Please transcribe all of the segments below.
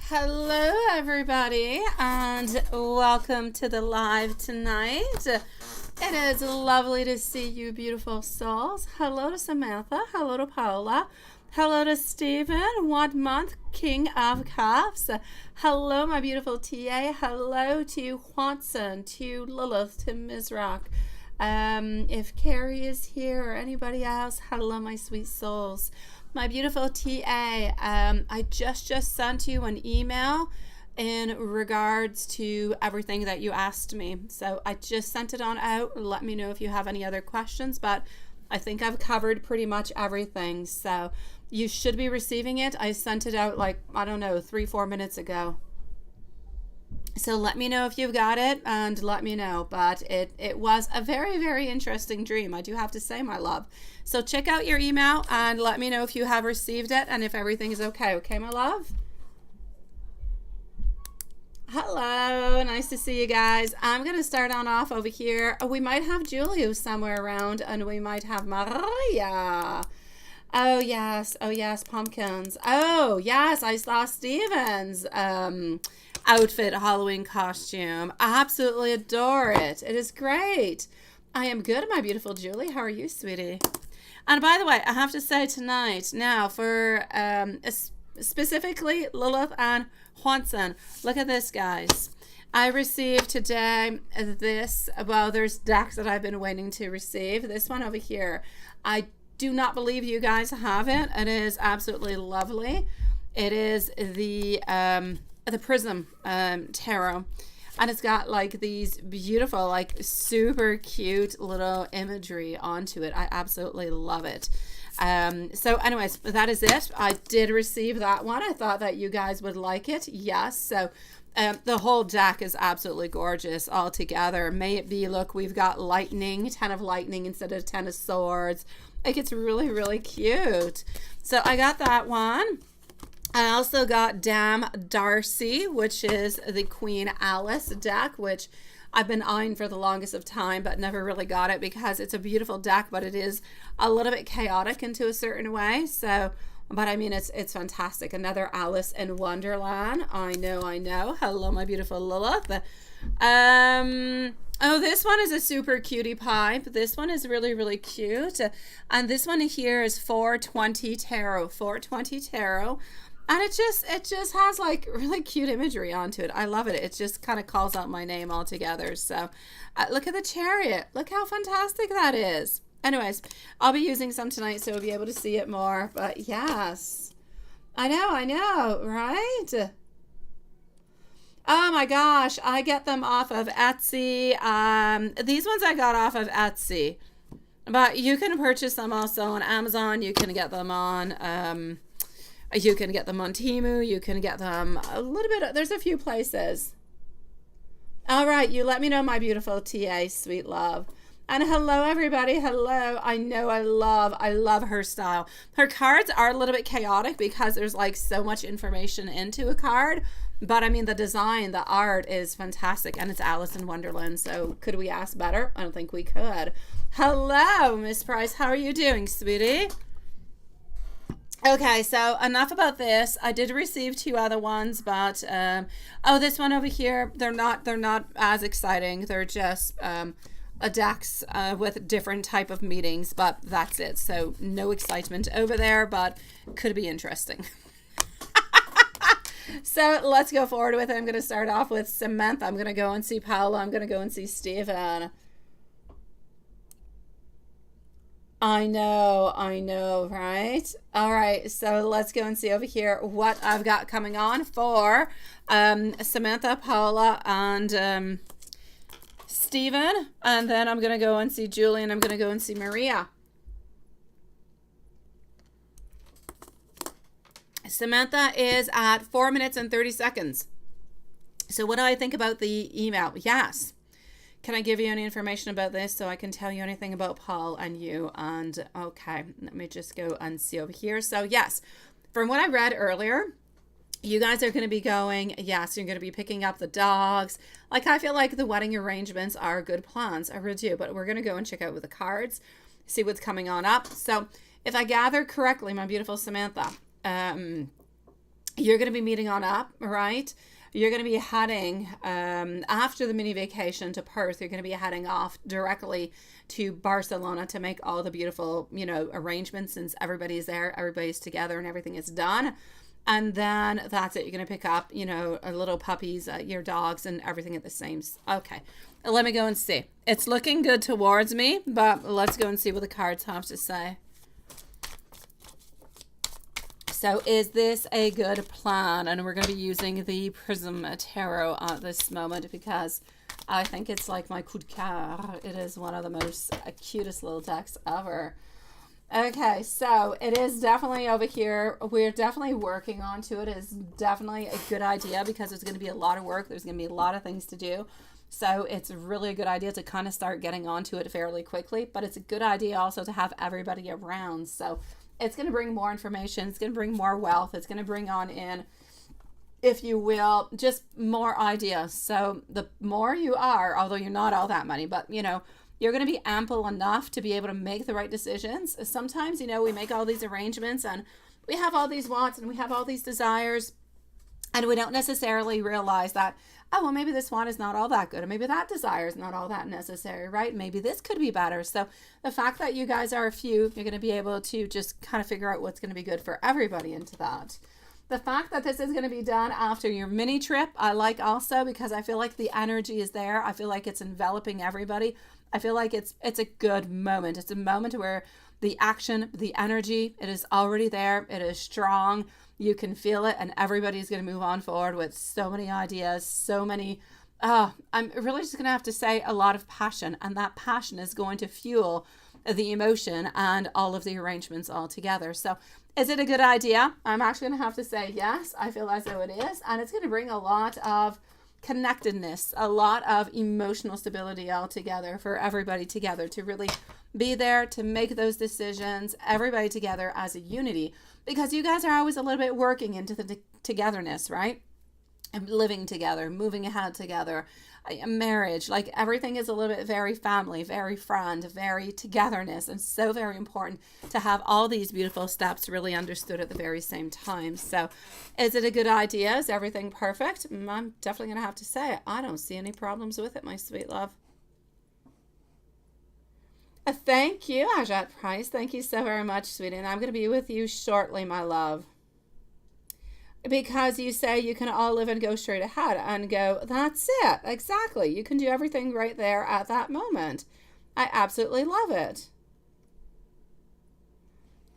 Hello, everybody, and welcome to the live tonight. It is lovely to see you, beautiful souls. Hello to Samantha. Hello to Paula. Hello to Stephen. 1 month, King of Cups. Hello, my beautiful TA. Hello to Watson, to Lilith, to Mizrak. If Carrie is here or anybody else, hello, my sweet souls. My beautiful TA, I just sent you an email in regards to everything that you asked me. So I just sent it on out. Let me know if you have any other questions, but I think I've covered pretty much everything. So you should be receiving it. I sent it out like, I don't know, 3-4 minutes ago. So let me know if you've got it and let me know. But it was a very, very interesting dream, I do have to say, my love. So check out your email and let me know if you have received it and if everything is okay. Okay, my love? Hello. Nice to see you guys. I'm going to start on off over here. We might have Julius somewhere around and we might have Maria. Oh, yes. Oh, yes. Pumpkins. Oh, yes. I saw Steven's outfit, Halloween costume. I absolutely adore it. It is great. I am good, my beautiful Julie. How are you, sweetie? And by the way, I have to say tonight, now for specifically Lilith and Watson, look at this, guys. I received today this, well, there's decks that I've been waiting to receive. This one over here, I do not believe you guys have it. It is absolutely lovely. It is the Prism Tarot. And it's got like these beautiful, like super cute little imagery onto it. I absolutely love it. So anyways, that is it. I did receive that one. I thought that you guys would like it. Yes. So the whole deck is absolutely gorgeous all together. May it be, look, we've got lightning, 10 of lightning instead of 10 of swords. Like, it's really, really cute. So I got that one. I also got Dame Darcy, which is the Queen Alice deck, which I've been eyeing for the longest of time, but never really got it because it's a beautiful deck, but it is a little bit chaotic into a certain way. So, but I mean, it's fantastic. Another Alice in Wonderland. I know. Hello, my beautiful Lilith. Oh, this one is a super cutie pie. This one is really, really cute. And this one here is 420 Tarot. 420 Tarot. And it just has like really cute imagery onto it. I love it. It just kind of calls out my name altogether. So look at the chariot. Look how fantastic that is. Anyways, I'll be using some tonight so you'll be able to see it more. But yes, I know, right? Oh my gosh, I get them off of Etsy. These ones I got off of Etsy. But you can purchase them also on Amazon. You can get them on... you can get them on Temu. You can get them a little bit. There's a few places. All right. You let me know, my beautiful TA, sweet love. And hello, everybody. Hello. I know I love her style. Her cards are a little bit chaotic because there's like so much information into a card. But I mean, the design, the art is fantastic. And it's Alice in Wonderland. So could we ask better? I don't think we could. Hello, Miss Price. How are you doing, sweetie? Okay, so enough about this. I did receive 2 other ones, but oh, this one over here, they're not as exciting. They're just decks with different type of meetings, but that's it. So no excitement over there, but could be interesting. So let's go forward with it. I'm going to start off with Samantha. I'm going to go and see Paula. I'm going to go and see Stephen. I know, right? All right, so let's go and see over here what I've got coming on for Samantha, Paula, and Stephen. And then I'm going to go and see Julie, and I'm going to go and see Maria. Samantha is at 4 minutes and 30 seconds. So what do I think about the email? Yes. Can I give you any information about this so I can tell you anything about Paul and you? And okay, let me just go and see over here. So yes, from what I read earlier, you guys are going to be going, yes, you're going to be picking up the dogs. Like, I feel like the wedding arrangements are good plans. I really do. But we're going to go and check out with the cards, see what's coming on up. So if I gather correctly, my beautiful Samantha, you're going to be meeting on up, right? You're going to be heading after the mini vacation to Perth. You're going to be heading off directly to Barcelona to make all the beautiful, you know, arrangements, since everybody's there, everybody's together, and everything is done. And then that's it. You're going to pick up, you know, little puppies, your dogs, and everything at the same. Okay, let me go and see. It's looking good towards me, but let's go and see what the cards have to say. So is this a good plan? And we're going to be using the Prism Tarot at this moment because I think it's like my coup de cœur. It is one of the most cutest little decks ever. Okay, so it is definitely over here. We're definitely working onto it. It is definitely a good idea because there's going to be a lot of work. There's going to be a lot of things to do. So it's really a good idea to kind of start getting onto it fairly quickly. But it's a good idea also to have everybody around. So it's going to bring more information. It's going to bring more wealth. It's going to bring on in, if you will, just more ideas. So the more you are, although you're not all that many, but, you know, you're going to be ample enough to be able to make the right decisions. Sometimes, you know, we make all these arrangements and we have all these wants and we have all these desires, and we don't necessarily realize that, oh, well, maybe this want is not all that good, or maybe that desire is not all that necessary, right? Maybe this could be better. So the fact that you guys are a few, you're going to be able to just kind of figure out what's going to be good for everybody into that. The fact that this is going to be done after your mini trip, I like also, because I feel like the energy is there. I feel like it's enveloping everybody. I feel like it's a good moment. It's a moment where the action, the energy, it is already there. It is strong. You can feel it, and everybody's going to move on forward with so many ideas, so many, I'm really just going to have to say a lot of passion, and that passion is going to fuel the emotion and all of the arrangements all together. So is it a good idea? I'm actually going to have to say yes. I feel as though it is, and it's going to bring a lot of connectedness, a lot of emotional stability all together for everybody together to really be there to make those decisions, everybody together as a unity, because you guys are always a little bit working into the togetherness, right? And living together, moving ahead together, a marriage, like everything is a little bit very family, very friend, very togetherness, and so very important to have all these beautiful steps really understood at the very same time. So is it a good idea? Is everything perfect? I'm definitely going to have to say I don't see any problems with it, my sweet love. Thank you, Ajat Price. Thank you so very much, sweetie. And I'm going to be with you shortly, my love. Because you say you can all live and go straight ahead and go, that's it. Exactly. You can do everything right there at that moment. I absolutely love it.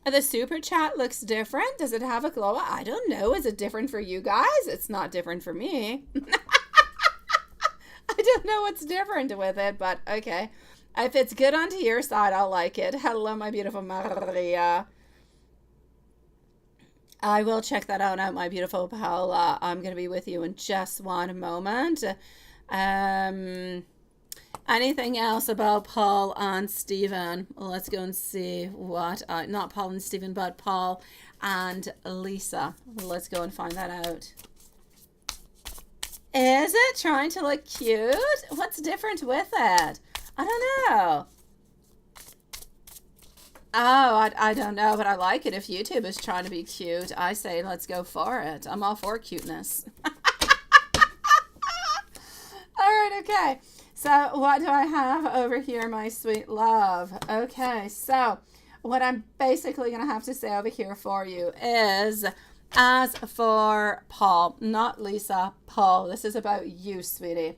The super chat looks different. Does it have a glow? I don't know. Is it different for you guys? It's not different for me. I don't know what's different with it, but okay. If it's good onto your side, I'll like it. Hello, my beautiful Maria. I will check that out, my beautiful Paula. I'm going to be with you in just one moment. Anything else about Paul and Stephen? Let's go and see what, not Paul and Stephen, but Paul and Lisa. Let's go and find that out. Is it trying to look cute? What's different with it? I don't know. Oh, I don't know, but I like it. If YouTube is trying to be cute, I say let's go for it. I'm all for cuteness. All right, okay. So what do I have over here, my sweet love? Okay, so what I'm basically going to have to say over here for you is, as for Paul, not Lisa, Paul, this is about you, sweetie.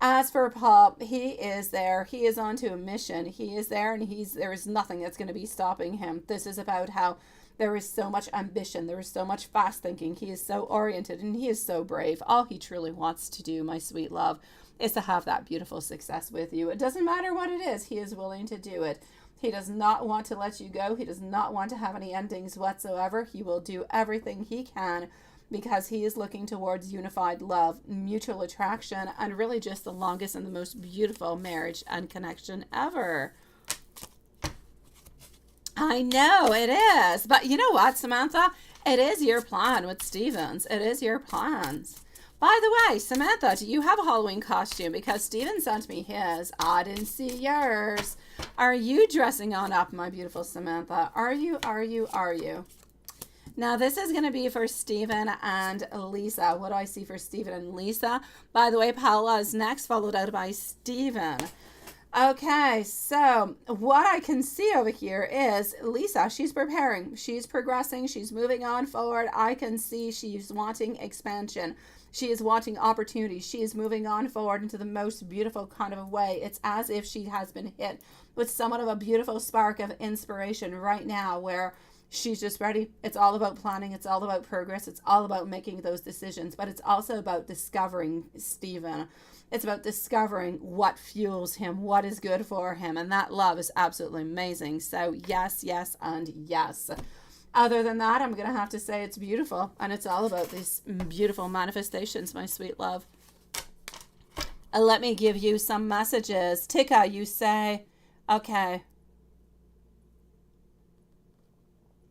As for Paul, he is there. He is on to a mission. He is there, and there is nothing that's going to be stopping him. This is about how there is so much ambition. There is so much fast thinking. He is so oriented, and he is so brave. All he truly wants to do, my sweet love, is to have that beautiful success with you. It doesn't matter what it is. He is willing to do it. He does not want to let you go. He does not want to have any endings whatsoever. He will do everything he can, because he is looking towards unified love, mutual attraction, and really just the longest and the most beautiful marriage and connection ever. I know it is. But you know what, Samantha? It is your plan with Stevens. It is your plans. By the way, Samantha, do you have a Halloween costume? Because Steven sent me his. I didn't see yours. Are you dressing on up, my beautiful Samantha? Are you? Now, this is going to be for Stephen and Lisa. What do I see for Stephen and Lisa? By the way, Paula is next, followed out by Stephen. Okay, so what I can see over here is Lisa, she's preparing, she's progressing, she's moving on forward. I can see she's wanting expansion. She is wanting opportunity. She is moving on forward into the most beautiful kind of a way. It's as if she has been hit with somewhat of a beautiful spark of inspiration right now where she's just ready. It's all about planning. It's all about progress. It's all about making those decisions. But it's also about discovering Stephen. It's about discovering what fuels him, what is good for him. And that love is absolutely amazing. So yes, yes, and yes. Other than that, I'm going to have to say it's beautiful. And it's all about these beautiful manifestations, my sweet love. Let me give you some messages. Tika, you say, okay.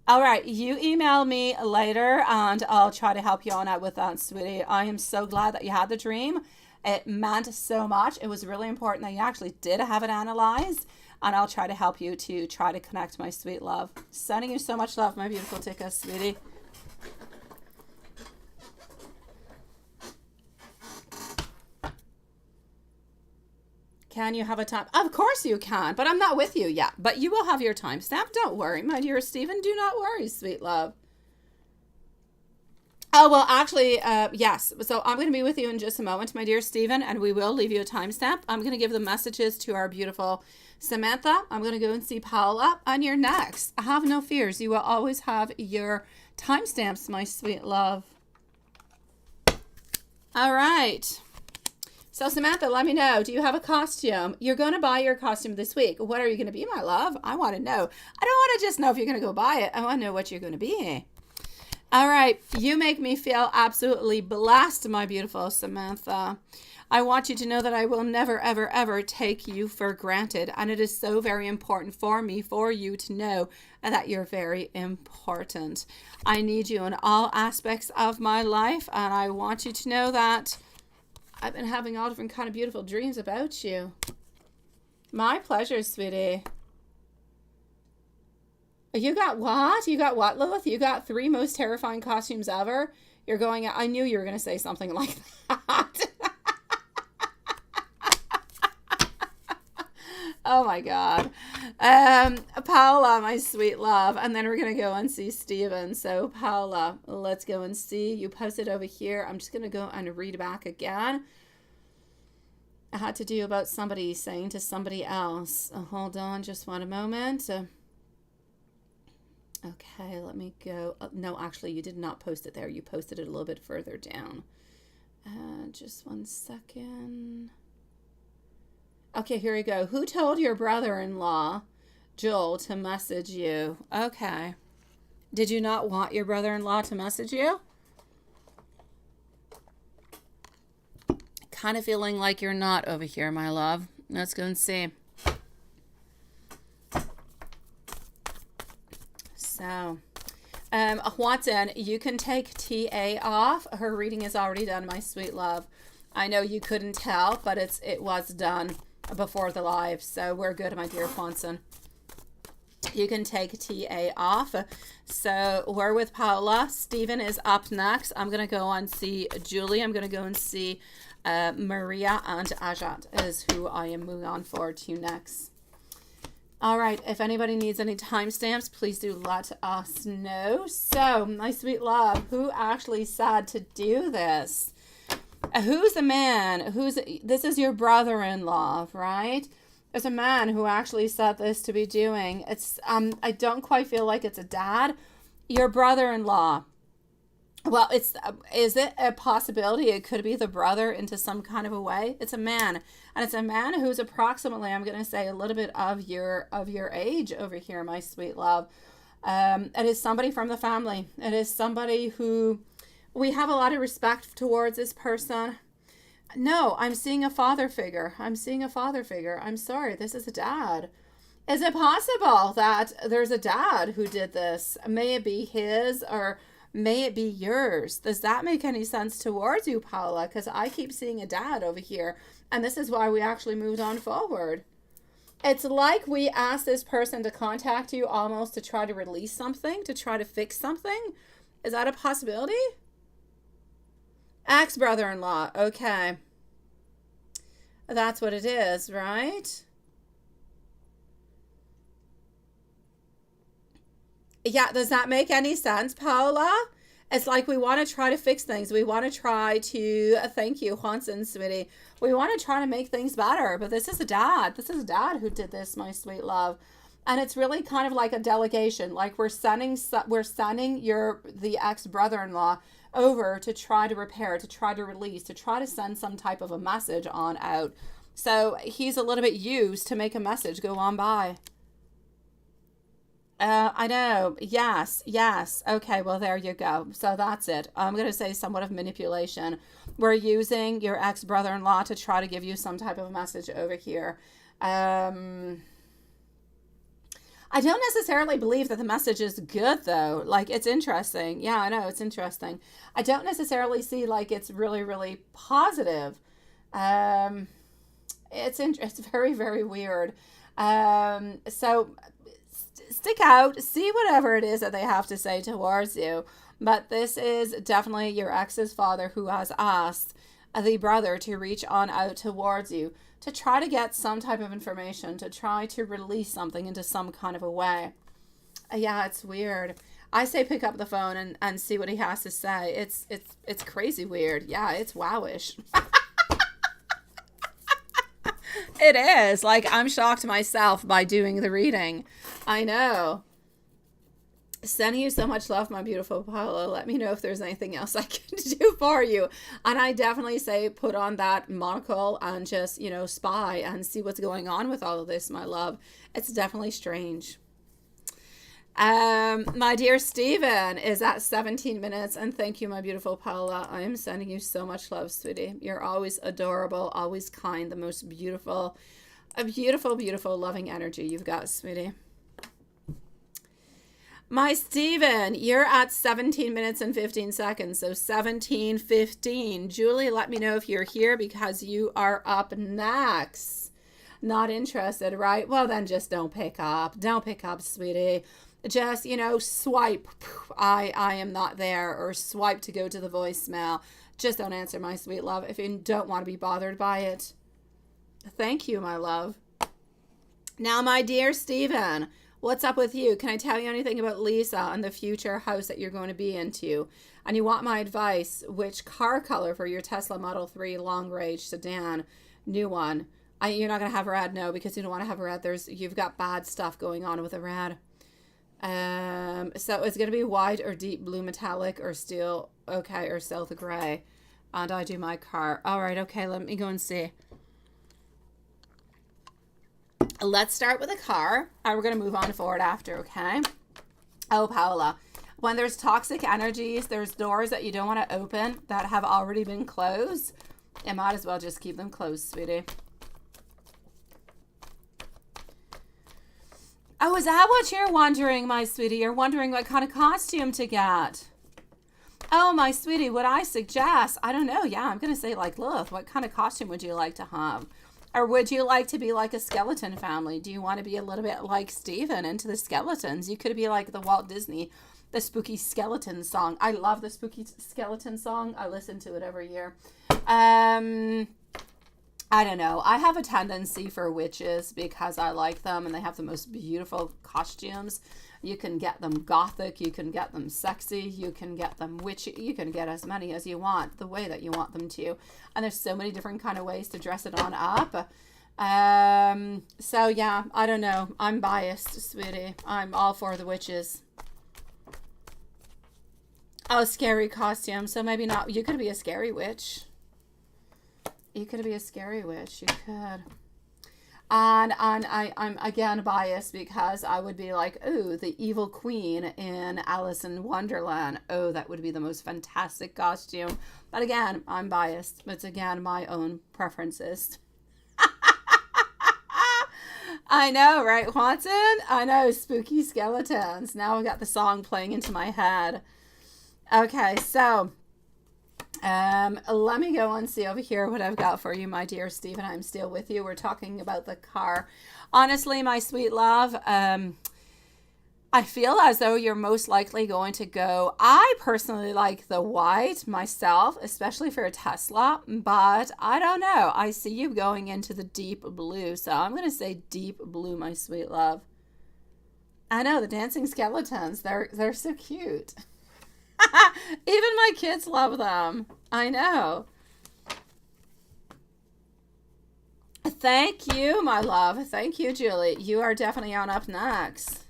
All right, you email me later and I'll try to help you on out with that, sweetie. I am so glad that you had the dream. It meant so much. It was really important that you actually did have it analyzed. And I'll try to help you to try to connect, my sweet love. Sending you so much love, my beautiful Tika, sweetie. Can you have a time? Of course you can, but I'm not with you yet. But you will have your timestamp. Don't worry, my dear Stephen. Do not worry, sweet love. Oh, well, actually, yes. So I'm going to be with you in just a moment, my dear Stephen, and we will leave you a timestamp. I'm going to give the messages to our beautiful Samantha. I'm going to go and see Paula, and you're next. Have no fears. You will always have your timestamps, my sweet love. All right. So Samantha, let me know. Do you have a costume? You're going to buy your costume this week. What are you going to be, my love? I want to know. I don't want to just know if you're going to go buy it. I want to know what you're going to be. All right. You make me feel absolutely blessed, my beautiful Samantha. I want you to know that I will never, ever, ever take you for granted. And it is so very important for me, for you to know that you're very important. I need you in all aspects of my life. And I want you to know that I've been having all different kind of beautiful dreams about you. My pleasure, sweetie. You got what? You got what, Lilith? You got 3 most terrifying costumes ever? You're going, I knew you were going to say something like that. Oh my God. Paula, my sweet love. And then we're going to go and see Stephen. So Paula, let's go and see. You posted over here. I'm just going to go and read back again. I had to do about somebody saying to somebody else. Hold on just one moment. Okay, let me go. No, actually, you did not post it there. You posted it a little bit further down. Just one second. Okay, here we go. Who told your brother-in-law, Joel, to message you? Okay. Did you not want your brother-in-law to message you? Kind of feeling like you're not over here, my love. Let's go and see. So, Watson, you can take TA off. Her reading is already done, my sweet love. I know you couldn't tell, but it was done before the live. So we're good, my dear Watson. You can take TA off. So we're with Paula. Stephen is up next. I'm going to go and see Julie. I'm going to go and see Maria, and Ajat is who I am moving on forward to next. All right, if anybody needs any timestamps, please do let us know. So, my sweet love, who actually said to do this? Who's the man? This is your brother-in-law, right? There's a man who actually said this to be doing. It's I don't quite feel like it's a dad. Your brother-in-law. Well, is it a possibility it could be the brother into some kind of a way? It's a man. And it's a man who's approximately, I'm going to say, a little bit of your age over here, my sweet love. It is somebody from the family. It is somebody who we have a lot of respect towards this person. No, I'm seeing a father figure. I'm sorry, this is a dad. Is it possible that there's a dad who did this? May it be his or may it be yours? Does that make any sense towards you, Paula? Because I keep seeing a dad over here. And this is why we actually moved on forward. It's like we asked this person to contact you almost to try to release something, to try to fix something. Is that a possibility? Ex-brother-in-law. Okay. That's what it is, right? Yeah, does that make any sense, Paola? It's like we want to try to fix things. We want to try to, thank you, Hanson, sweetie. We want to try to make things better. But this is a dad. This is a dad who did this, my sweet love. And it's really kind of like a delegation. Like we're sending the ex brother-in-law over to try to repair, to try to release, to try to send some type of a message on out. So he's a little bit used to make a message go on by. I know. Yes, yes. Okay, well, there you go. So that's it. I'm going to say somewhat of manipulation. We're using your ex-brother-in-law to try to give you some type of message over here. I don't necessarily believe that the message is good, though. Like, it's interesting. Yeah, I know. It's interesting. I don't necessarily see, like, it's really, really positive. It's very, very weird. So stick out, see whatever it is that they have to say towards you. But this is definitely your ex's father who has asked the brother to reach on out towards you to try to get some type of information, to try to release something into some kind of a way. Yeah, it's weird. I say pick up the phone and see what he has to say. It's crazy weird. Yeah, it's wowish. It is. Like, I'm shocked myself by doing the reading. I know. Sending you so much love, my beautiful Paula. Let me know if there's anything else I can do for you. And I definitely say put on that monocle and just, spy and see what's going on with all of this, my love. It's definitely strange. My dear Stephen is at 17 minutes, and thank you, my beautiful Paula. I am sending you so much love, sweetie. You're always adorable, always kind, the most beautiful, beautiful, loving energy you've got, sweetie. My Stephen, you're at 17 minutes and 15 seconds, so 17:15. Julie, let me know if you're here because you are up next. Not interested, right? Well, then just don't pick up. Don't pick up, sweetie. Just, swipe, I am not there, or swipe to go to the voicemail. Just don't answer, my sweet love, if you don't want to be bothered by it. Thank you, my love. Now, my dear Stephen, what's up with you? Can I tell you anything about Lisa and the future house that you're going to be into? And you want my advice, which car color for your Tesla Model 3 long range sedan, new one? You're not going to have red, no, because you don't want to have red. You've got bad stuff going on with a red. So it's going to be white or deep blue metallic or steel, okay, or stealth gray. And I do my car. All right, okay, let me go and see. Let's start with a car, and we're going to move on forward after, okay? Oh, Paola, when there's toxic energies, there's doors that you don't want to open that have already been closed. You might as well just keep them closed, sweetie. Oh, is that what you're wondering, my sweetie? You're wondering what kind of costume to get. Oh, my sweetie, what I suggest, I don't know. Yeah, I'm going to say, look, what kind of costume would you like to have? Or would you like to be like a skeleton family? Do you want to be a little bit like Steven into the skeletons? You could be like the Walt Disney, the spooky skeleton song. I love the spooky skeleton song. I listen to it every year. I don't know. I have a tendency for witches because I like them and they have the most beautiful costumes. You can get them gothic, you can get them sexy, you can get them witchy, you can get as many as you want, the way that you want them to. And there's so many different kind of ways to dress it on up. So yeah, I don't know. I'm biased, sweetie. I'm all for the witches. Oh, scary costume. So maybe not. You could be a scary witch. You could be a scary witch. You could. And I'm again biased because I would be like, oh, the evil queen in Alice in Wonderland. Oh, that would be the most fantastic costume. But again, I'm biased. It's again my own preferences. I know, right, Watson? I know, spooky skeletons. Now I've got the song playing into my head. Okay, so let me go and see over here what I've got for you, my dear Stephen. I'm still with you. We're talking about the car. Honestly, my sweet love, I feel as though you're most likely going to go. I personally like the white myself, especially for a Tesla, but I don't know. I see you going into the deep blue, so I'm going to say deep blue, my sweet love. I know, the dancing skeletons, they're so cute. Even my kids love them. I know. Thank you, my love. Thank you, Julie. You are definitely on up next.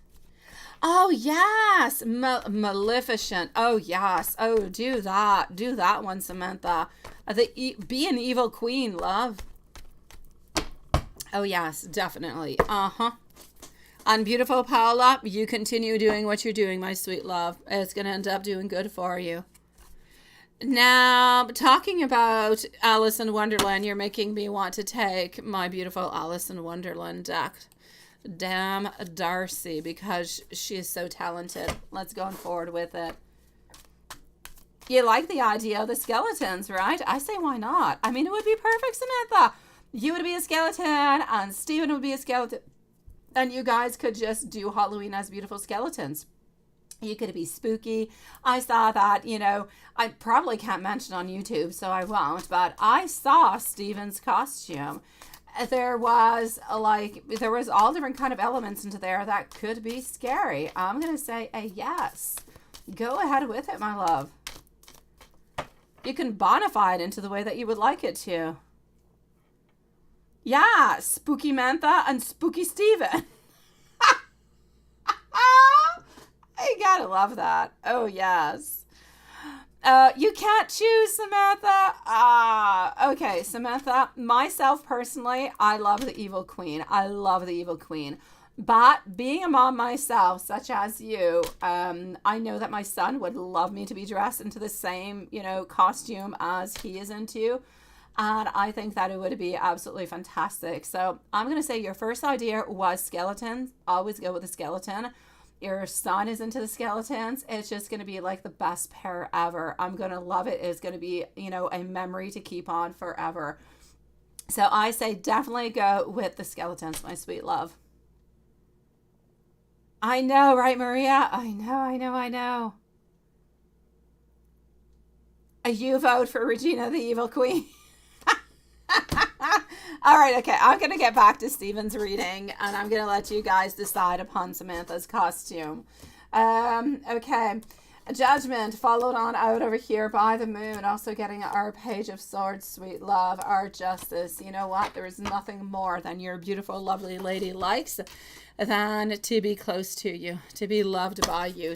Oh, yes. Maleficent. Oh, yes. Oh, do that. Do that one, Samantha. Be an evil queen, love. Oh, yes, definitely. Uh-huh. And beautiful Paula, you continue doing what you're doing, my sweet love. It's going to end up doing good for you. Now, talking about Alice in Wonderland, you're making me want to take my beautiful Alice in Wonderland deck. Damn Darcy, because she is so talented. Let's go forward with it. You like the idea of the skeletons, right? I say, why not? I mean, it would be perfect, Samantha. You would be a skeleton, and Stephen would be a skeleton. And you guys could just do Halloween as beautiful skeletons. You could be spooky. I saw that, I probably can't mention on YouTube, so I won't, but I saw Stephen's costume. There was all different kind of elements into there that could be scary. I'm going to say a yes. Go ahead with it, my love. You can bonify it into the way that you would like it to. Yeah, Spooky Mantha and Spooky Steven. I gotta love that. Oh, yes. You can't choose, Samantha. Okay, Samantha. Myself, personally, I love the Evil Queen. I love the Evil Queen. But being a mom myself, such as you, I know that my son would love me to be dressed into the same, costume as he is into. And I think that it would be absolutely fantastic. So I'm going to say your first idea was skeletons. Always go with a skeleton. Your son is into the skeletons. It's just going to be like the best pair ever. I'm going to love it. It's going to be, a memory to keep on forever. So I say definitely go with the skeletons, my sweet love. I know, right, Maria? I know. You vote for Regina, the Evil Queen. All right, okay, I'm going to get back to Stephen's reading, and I'm going to let you guys decide upon Samantha's costume. Okay, Judgment, followed on out over here by the Moon, also getting our Page of Swords, sweet love, our Justice. You know what? There is nothing more than your beautiful, lovely lady likes than to be close to you, to be loved by you,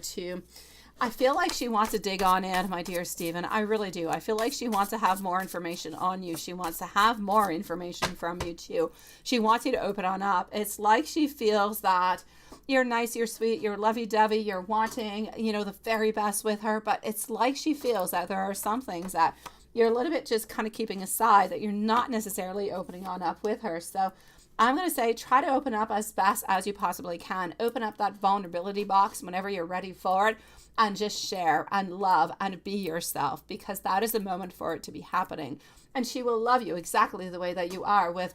I feel like she wants to dig on in, my dear Stephen. I really do. I feel like she wants to have more information on you. She wants to have more information from you, too. She wants you to open on up. It's like she feels that you're nice, you're sweet, you're lovey-dovey, you're wanting, the very best with her. But it's like she feels that there are some things that you're a little bit just kind of keeping aside, that you're not necessarily opening on up with her. So I'm going to say try to open up as best as you possibly can. Open up that vulnerability box whenever you're ready for it. And just share and love and be yourself, because that is the moment for it to be happening. And she will love you exactly the way that you are, with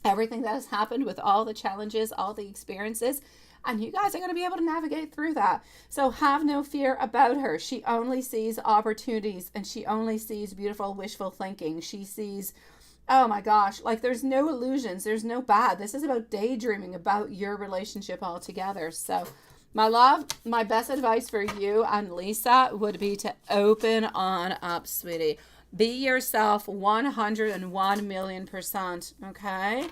everything that has happened, with all the challenges, all the experiences. And you guys are going to be able to navigate through that. So have no fear about her. She only sees opportunities, and she only sees beautiful, wishful thinking. She sees, oh my gosh, like there's no illusions. There's no bad. This is about daydreaming about your relationship altogether. So my love, my best advice for you and Lisa would be to open on up, sweetie. Be yourself 101,000,000%, okay?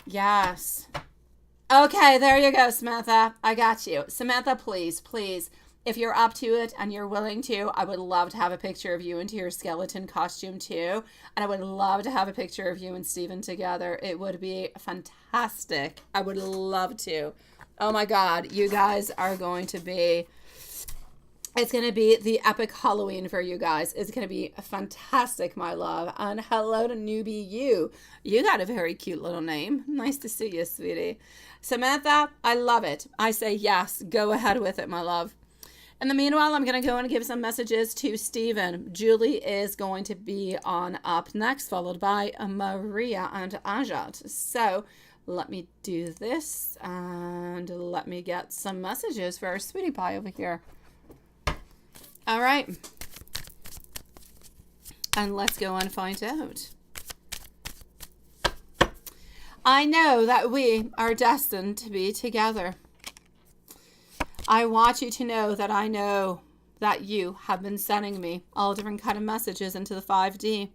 Yes. Okay, there you go, Samantha. I got you. Samantha, please, if you're up to it and you're willing to, I would love to have a picture of you into your skeleton costume too. And I would love to have a picture of you and Stephen together. It would be fantastic. I would love to. Oh my God, you guys are going to be, it's going to be the epic Halloween for you guys. It's going to be fantastic, my love. And hello to newbie you. You got a very cute little name. Nice to see you, sweetie. Samantha, I love it. I say yes, go ahead with it, my love. In the meanwhile, I'm going to go and give some messages to Stephen. Julie is going to be on up next, followed by Maria and Ajat. So, let me do this and let me get some messages for our sweetie pie over here. All right. And let's go and find out. I know that we are destined to be together. I want you to know that I know that you have been sending me all different kind of messages into the 5D.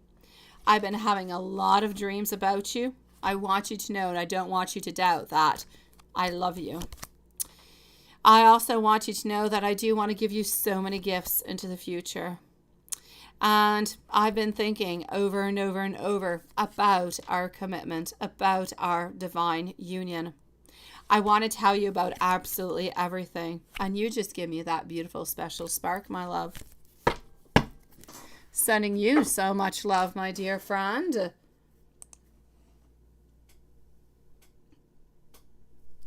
I've been having a lot of dreams about you. I want you to know, and I don't want you to doubt that I love you. I also want you to know that I do want to give you so many gifts into the future. And I've been thinking over and over and over about our commitment, about our divine union. I want to tell you about absolutely everything. And you just give me that beautiful special spark, my love. Sending you so much love, my dear friend.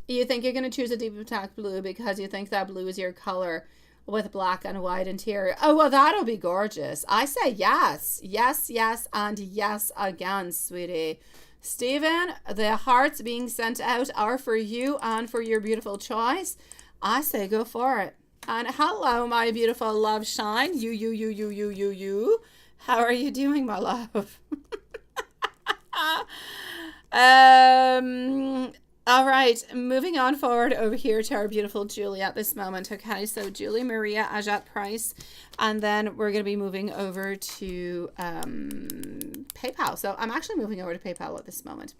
You think you're going to choose a deep attack blue because you think that blue is your color with black and white interior. Oh, well, that'll be gorgeous. I say yes. Yes, yes, and yes again, sweetie. Stephen, the hearts being sent out are for you and for your beautiful choice. I say go for it. And hello, my beautiful love shine. You. How are you doing, my love? All right, moving on forward over here to our beautiful Julie at this moment. Okay, so Julie Maria Ajat Price, and then we're going to be moving over to PayPal. So I'm actually moving over to PayPal at this moment.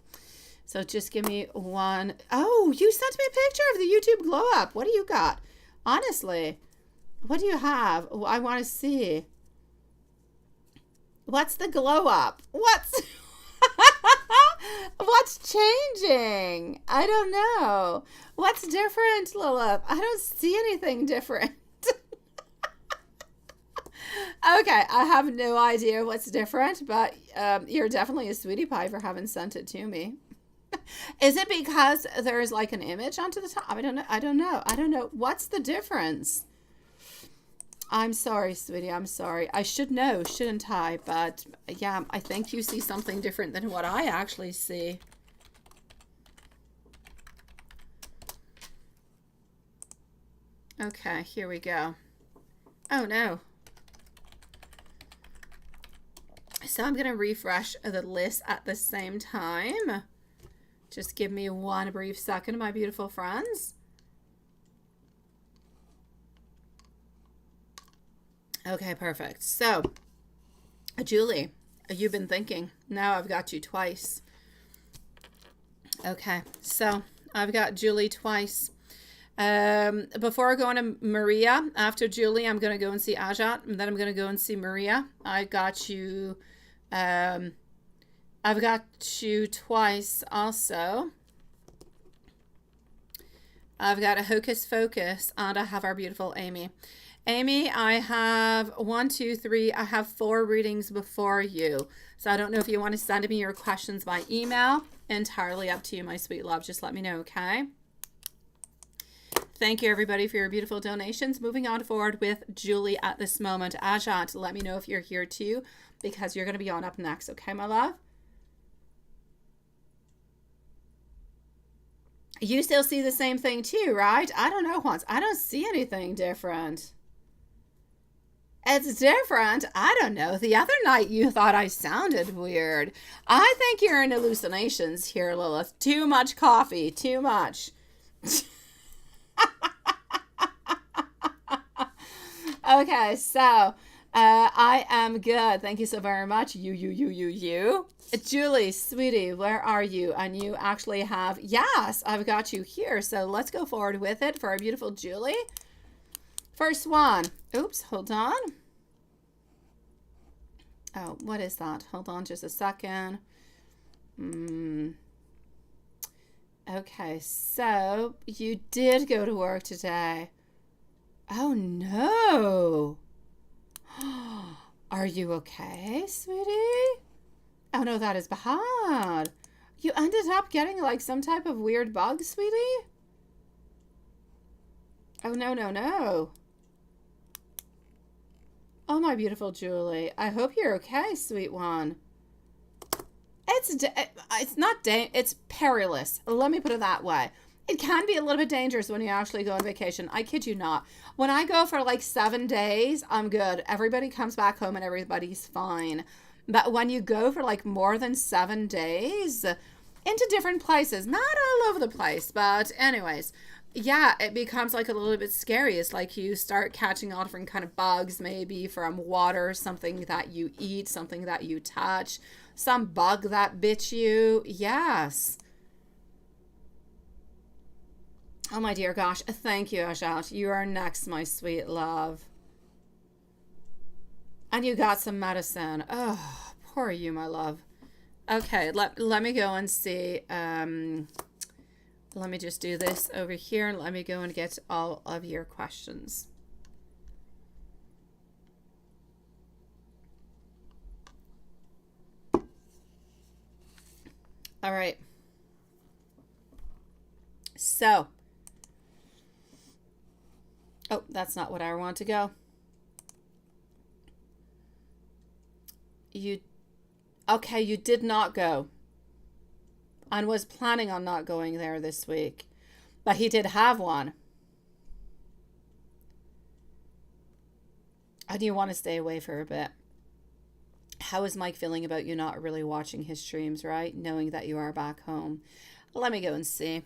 So just give me one. Oh, you sent me a picture of the YouTube glow up. What do you got? Honestly, what do you have? Oh, I want to see. What's the glow up? What's changing? I don't know. What's different, Lilith? I don't see anything different. Okay, I have no idea what's different, but you're definitely a sweetie pie for having sent it to me. Is it because there's like an image onto the top? I don't know. What's the difference? I'm sorry, sweetie. I'm sorry. I should know, shouldn't I? But yeah, I think you see something different than what I actually see. Okay, here we go. Oh, no. So I'm going to refresh the list at the same time. Just give me one brief second, my beautiful friends. Okay, perfect. So, Julie, you've been thinking. Now I've got you twice. Okay, so I've got Julie twice. Before I go on to Maria, after Julie, I'm going to go and see Ajat, and then I'm going to go and see Maria. I got you, I've got you twice also. I've got a Hocus Focus, and I have our beautiful Amy. Amy, I have 1, 2, 3. I have 4 readings before you. So I don't know if you want to send me your questions by email. Entirely up to you, my sweet love. Just let me know, okay? Thank you, everybody, for your beautiful donations. Moving on forward with Julie at this moment. Ajat, let me know if you're here too, because you're going to be on up next, okay, my love? You still see the same thing too, right? I don't know, once. I don't see anything different. It's different. I don't know. The other night you thought I sounded weird. I think you're in hallucinations here, Lilith. Too much coffee. Too much. Okay, so I am good. Thank you so very much. You. Julie, sweetie, where are you? And you actually have, yes, I've got you here. So let's go forward with it for our beautiful Julie. First one. Oops, hold on. Oh, what is that? Hold on just a second. Okay, so you did go to work today. Oh, no. Are you okay, sweetie? Oh, no, that is bad. You ended up getting like some type of weird bug, sweetie? Oh, no. Oh, my beautiful Julie. I hope you're okay, sweet one. It's perilous. Let me put it that way. It can be a little bit dangerous when you actually go on vacation. I kid you not. When I go for like 7 days, I'm good. Everybody comes back home and everybody's fine. But when you go for like more than 7 days into different places, not all over the place, but anyways, yeah, it becomes like a little bit scary. It's like you start catching all different kind of bugs, maybe from water, something that you eat, something that you touch, some bug that bit you. Yes. Oh my dear gosh. Thank you, Ajat. You are next, my sweet love. And you got some medicine. Oh, poor you, my love. Okay, let me go and see. Let me just do this over here. And let me go and get all of your questions. All right. So, oh, that's not what I want to go. Okay, you did not go and was planning on not going there this week, but he did have one. And you want to stay away for a bit. How is Mike feeling about you not really watching his streams, right? Knowing that you are back home. Let me go and see.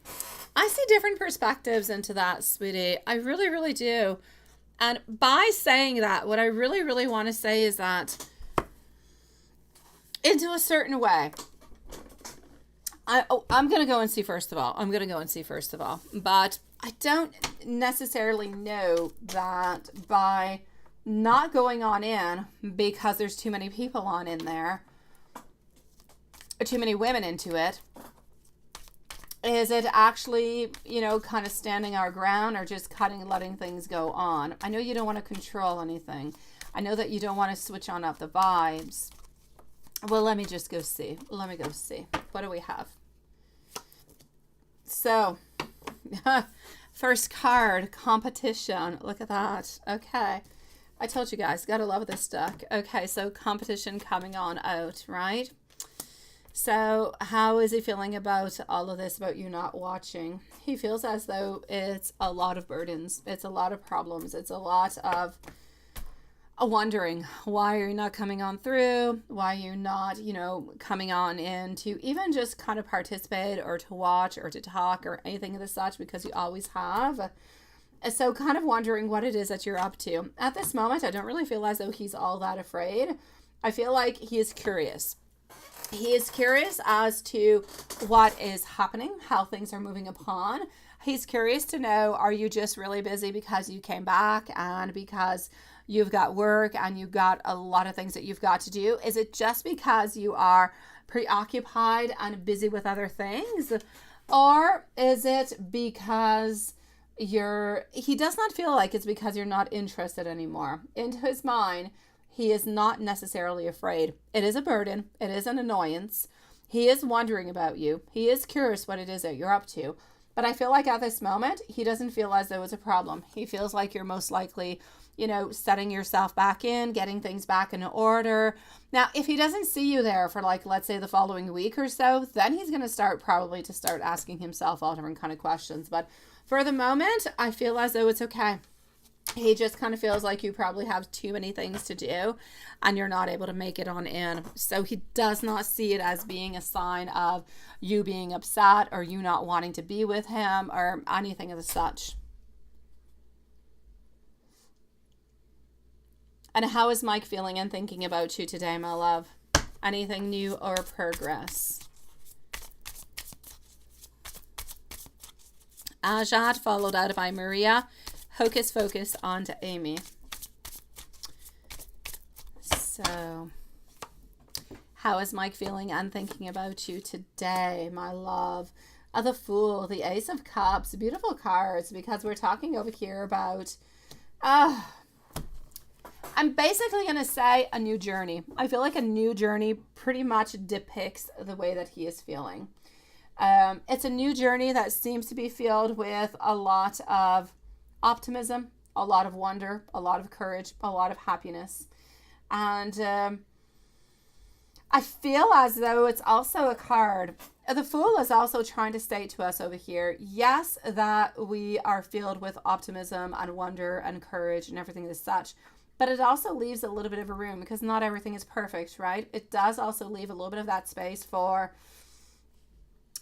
I see different perspectives into that, sweetie. I really, really do. And by saying that, what I really, really want to say is that into a certain way, I'm going to go and see first of all. But I don't necessarily know that by not going on in because there's too many people on in there, or too many women into it, is it actually, kind of standing our ground or just letting things go on? I know you don't want to control anything. I know that you don't want to switch on up the vibes. Well, let me just go see. Let me go see. What do we have? So, first card, competition. Look at that. Okay. I told you guys, gotta love this deck. Okay, so competition coming on out, right? So how is he feeling about all of this, about you not watching? He feels as though it's a lot of burdens. It's a lot of problems. It's a lot of wondering, why are you not coming on through? Why are you not, coming on in to even just kind of participate or to watch or to talk or anything of the such, because you always have. So kind of wondering what it is that you're up to. At this moment, I don't really feel as though he's all that afraid. I feel like he is curious. He is curious as to what is happening, how things are moving upon. He's curious to know, are you just really busy because you came back and because you've got work and you've got a lot of things that you've got to do? Is it just because you are preoccupied and busy with other things? Or is it because he does not feel like it's because you're not interested anymore? Into his mind, he is not necessarily afraid. It is a burden. It is an annoyance. He is wondering about you. He is curious what it is that you're up to. But I feel like at this moment, he doesn't feel as though it's a problem. He feels like you're most likely, setting yourself back in, getting things back in order. Now, if he doesn't see you there for let's say the following week or so, then he's going to start asking himself all different kind of questions. But for the moment, I feel as though it's okay. He just kind of feels like you probably have too many things to do and you're not able to make it on in. So he does not see it as being a sign of you being upset or you not wanting to be with him or anything of the such. And how is Mike feeling and thinking about you today, my love? Anything new or progress? Ajat, followed out by Maria. Hocus Focus on to Amy. So, how is Mike feeling and thinking about you today, my love? The Fool, the Ace of Cups, beautiful cards, because we're talking over here about, I'm basically going to say a new journey. I feel like a new journey pretty much depicts the way that he is feeling. It's a new journey that seems to be filled with a lot of optimism, a lot of wonder, a lot of courage, a lot of happiness. And I feel as though it's also a card. The Fool is also trying to state to us over here, yes, that we are filled with optimism and wonder and courage and everything as such, but it also leaves a little bit of a room because not everything is perfect, right? It does also leave a little bit of that space for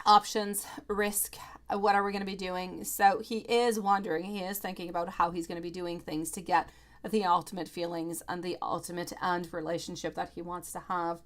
options, risk, what are we going to be doing? So he is wondering, he is thinking about how he's going to be doing things to get the ultimate feelings and the ultimate end relationship that he wants to have.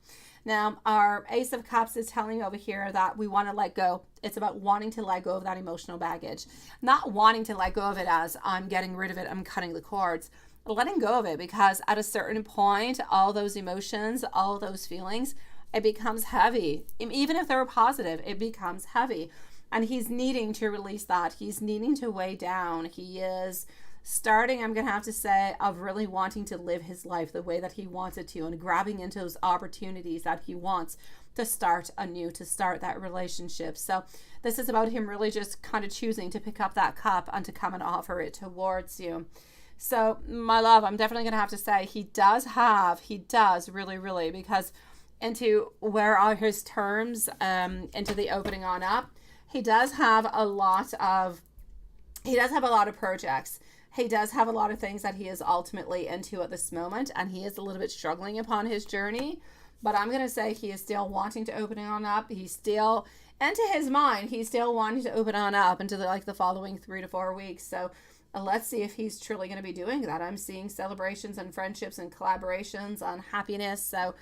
Now, our Ace of Cups is telling over here that we want to let go. It's about wanting to let go of that emotional baggage. Not wanting to let go of it as I'm getting rid of it, I'm cutting the cords. Letting go of it, because at a certain point, all those emotions, all those feelings, it becomes heavy. Even if they were positive, it becomes heavy. And he's needing to release that. He's needing to weigh down. He is starting, I'm going to have to say, of really wanting to live his life the way that he wants it to, and grabbing into those opportunities that he wants to start anew, to start that relationship. So this is about him really just kind of choosing to pick up that cup and to come and offer it towards you. So my love, I'm definitely going to have to say he does really, because into where are his terms, into the opening on up, he does have a lot of projects. He does have a lot of things that he is ultimately into at this moment, and he is a little bit struggling upon his journey. But I'm going to say he is still wanting to open on up. He's still, into his mind, he's still wanting to open on up into the following 3 to 4 weeks. So let's see if he's truly going to be doing that. I'm seeing celebrations and friendships and collaborations and happiness. So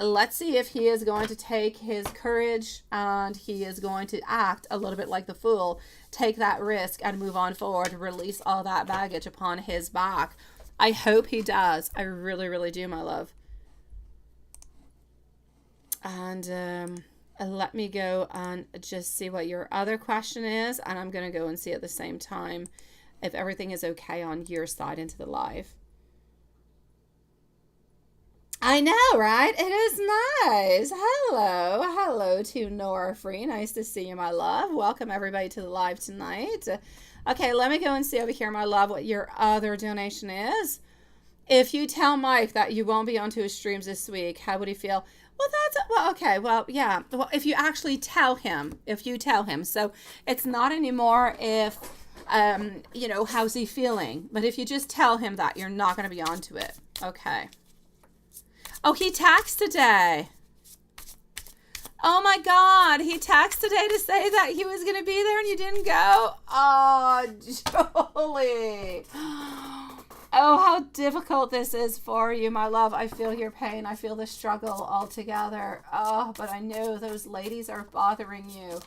let's see if he is going to take his courage and he is going to act a little bit like the Fool, take that risk and move on forward, release all that baggage upon his back. I hope he does. I really do, my love. And let me go and just see what your other question is, and I'm going to go and see at the same time if everything is okay on your side into the live. I know, right? It is nice. Hello to Nora Free. Nice to see you, my love. Welcome everybody to the live tonight. Okay, let me go and see over here, my love, what your other donation is. If you tell Mike that you won't be onto his streams this week, how would he feel? Yeah. Well, if you actually tell him, so it's not anymore if, how's he feeling? But if you just tell him that, you're not going to be onto it. Okay. Oh, he texted today. Oh my God, he texted today to say that he was going to be there and you didn't go. Oh, Jolie. Oh, how difficult this is for you, my love. I feel your pain. I feel the struggle altogether. Oh, but I know those ladies are bothering you.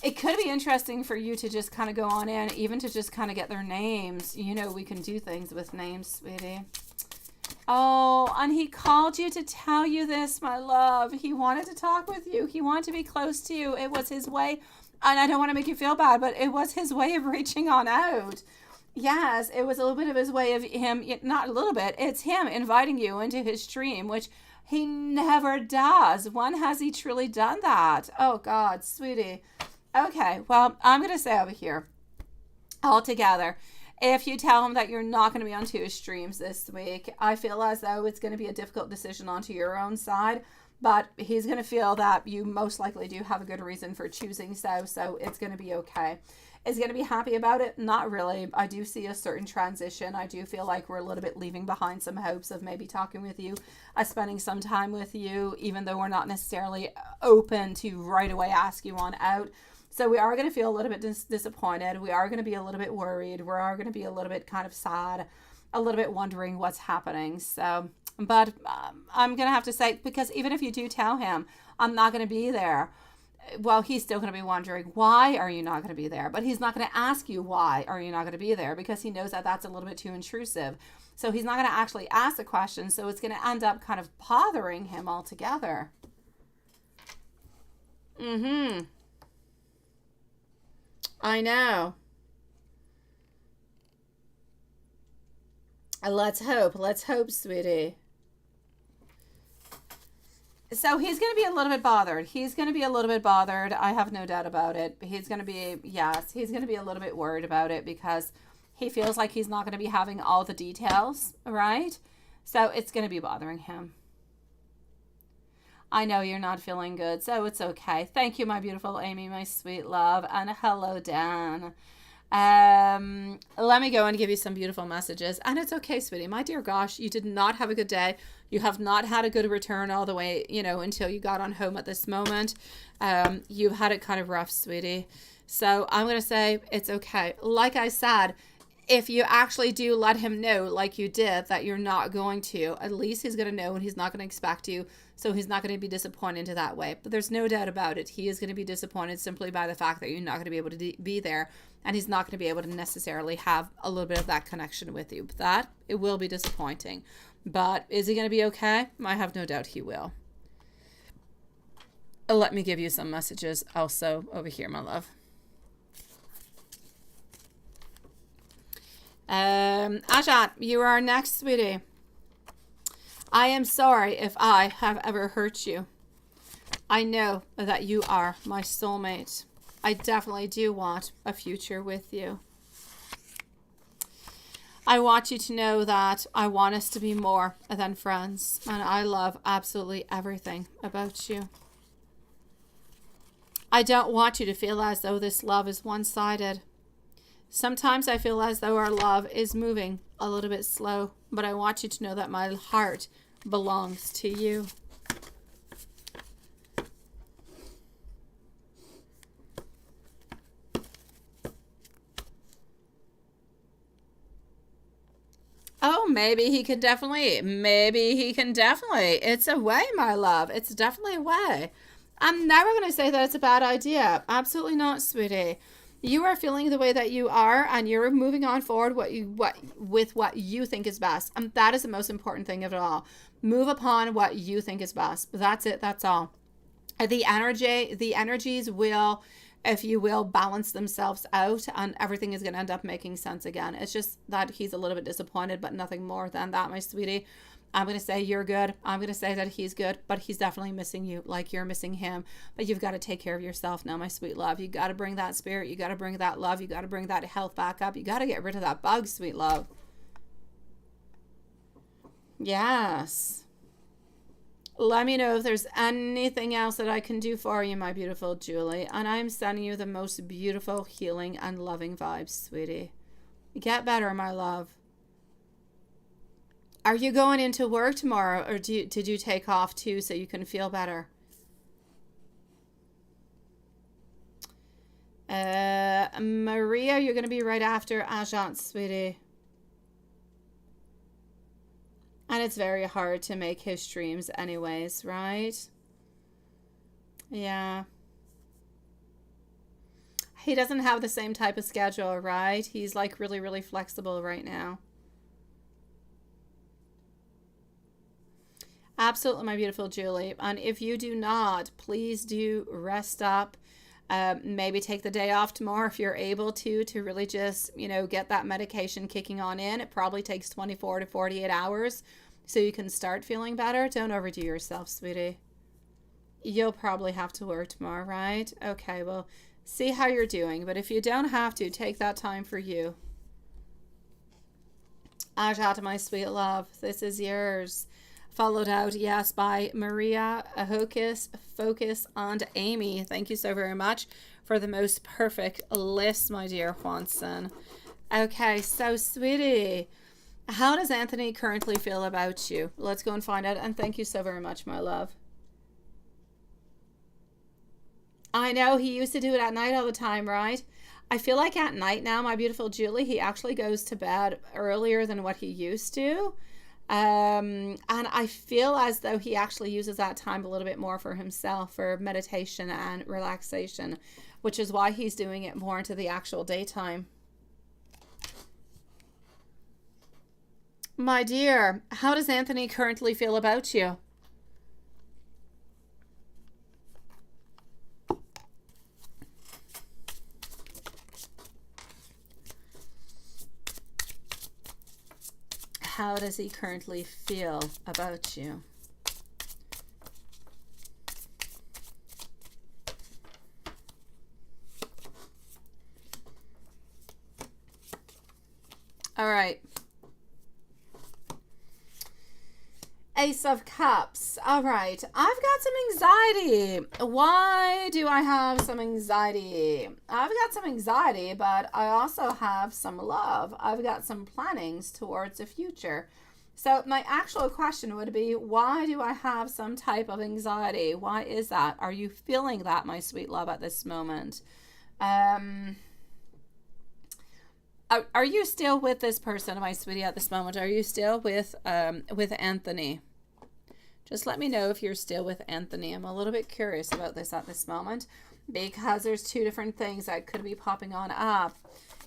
It could be interesting for you to just kind of go on in, even to just kind of get their names. You know, we can do things with names, sweetie. Oh, and he called you to tell you this, my love. He wanted to talk with you. He wanted to be close to you. It was his way, and I don't want to make you feel bad, but it was his way of reaching on out. Yes, it was a little bit of his way of him, not a little bit, it's him inviting you into his stream, which he never does. When has he truly done that? Oh, God, sweetie. Okay, well, I'm going to say over here, altogether, if you tell him that you're not going to be on his streams this week, I feel as though it's going to be a difficult decision onto your own side, but he's going to feel that you most likely do have a good reason for choosing so it's going to be okay. Is going to be happy about it? Not really. I do see a certain transition. I do feel like we're a little bit leaving behind some hopes of maybe talking with you, spending some time with you, even though we're not necessarily open to right away ask you on out. So we are going to feel a little bit disappointed. We are going to be a little bit worried. We are going to be a little bit kind of sad, a little bit wondering what's happening. So, but I'm going to have to say, because even if you do tell him, I'm not going to be there, well, he's still going to be wondering, why are you not going to be there? But he's not going to ask you, why are you not going to be there? Because he knows that that's a little bit too intrusive. So he's not going to actually ask the question. So it's going to end up kind of bothering him altogether. I know. Let's hope, sweetie. So he's going to be a little bit bothered. I have no doubt about it. He's going to be a little bit worried about it because he feels like he's not going to be having all the details, right? So it's going to be bothering him. I know you're not feeling good, so it's okay. Thank you, my beautiful Amy, my sweet love. And hello, Dan. Let me go and give you some beautiful messages. And it's okay, sweetie. My dear gosh, you did not have a good day. You have not had a good return all the way, until you got on home at this moment. You've had it kind of rough, sweetie. So I'm going to say it's okay. Like I said, if you actually do let him know, like you did, that you're not going to, at least he's going to know and he's not going to expect you. So he's not going to be disappointed in that way. But there's no doubt about it. He is going to be disappointed simply by the fact that you're not going to be able to be there. And he's not going to be able to necessarily have a little bit of that connection with you. But that, it will be disappointing. But is he going to be okay? I have no doubt he will. Let me give you some messages also over here, my love. Ajat, you are next, sweetie. I am sorry if I have ever hurt you. I know that you are my soulmate. I definitely do want a future with you. I want you to know that I want us to be more than friends, and I love absolutely everything about you. I don't want you to feel as though this love is one-sided. Sometimes I feel as though our love is moving a little bit slow, but I want you to know that my heart belongs to you. Oh, maybe he can definitely. It's a way, my love. It's definitely a way. I'm never going to say that it's a bad idea. Absolutely not, sweetie. You are feeling the way that you are, and you're moving on forward with what you think is best. And that is the most important thing of it all. Move upon what you think is best. That's it. That's all. The energies will, if you will, balance themselves out, and everything is going to end up making sense again. It's just that he's a little bit disappointed, but nothing more than that, my sweetie. I'm going to say you're good. I'm going to say that he's good, but he's definitely missing you like you're missing him. But you've got to take care of yourself now, my sweet love. You got to bring that spirit. You got to bring that love. You got to bring that health back up. You got to get rid of that bug, sweet love. Yes. Let me know if there's anything else that I can do for you, my beautiful Julie. And I'm sending you the most beautiful, healing, and loving vibes, sweetie. Get better, my love. Are you going into work tomorrow, or did you take off too so you can feel better? Maria, you're going to be right after Ajant, sweetie. And it's very hard to make his streams anyways, right? Yeah. He doesn't have the same type of schedule, right? He's like really, really flexible right now. Absolutely, my beautiful Julie. And if you do not, please do rest up. Maybe take the day off tomorrow if you're able to really just, get that medication kicking on in. It probably takes 24 to 48 hours so you can start feeling better. Don't overdo yourself, sweetie. You'll probably have to work tomorrow, right? Okay, well, see how you're doing. But if you don't have to, take that time for you. Ajata, my sweet love, this is yours. Followed out, yes, by Maria, Hocus, Focus, and Amy. Thank you so very much for the most perfect list, my dear Juanson. Okay, so sweetie, how does Anthony currently feel about you? Let's go and find out. And thank you so very much, my love. I know he used to do it at night all the time, right? I feel like at night now, my beautiful Julie, he actually goes to bed earlier than what he used to. And I feel as though he actually uses that time a little bit more for himself, for meditation and relaxation, which is why he's doing it more into the actual daytime. My dear, how does Anthony currently feel about you? How does he currently feel about you? All right. Ace of Cups. All right. I've got some anxiety. Why do I have some anxiety? I've got some anxiety, but I also have some love. I've got some plannings towards the future. So my actual question would be, why do I have some type of anxiety? Why is that? Are you feeling that, my sweet love, at this moment? Are you still with this person, my sweetie, at this moment? Are you still with Anthony? Just let me know if you're still with Anthony. I'm a little bit curious about this at this moment because there's two different things that could be popping on up.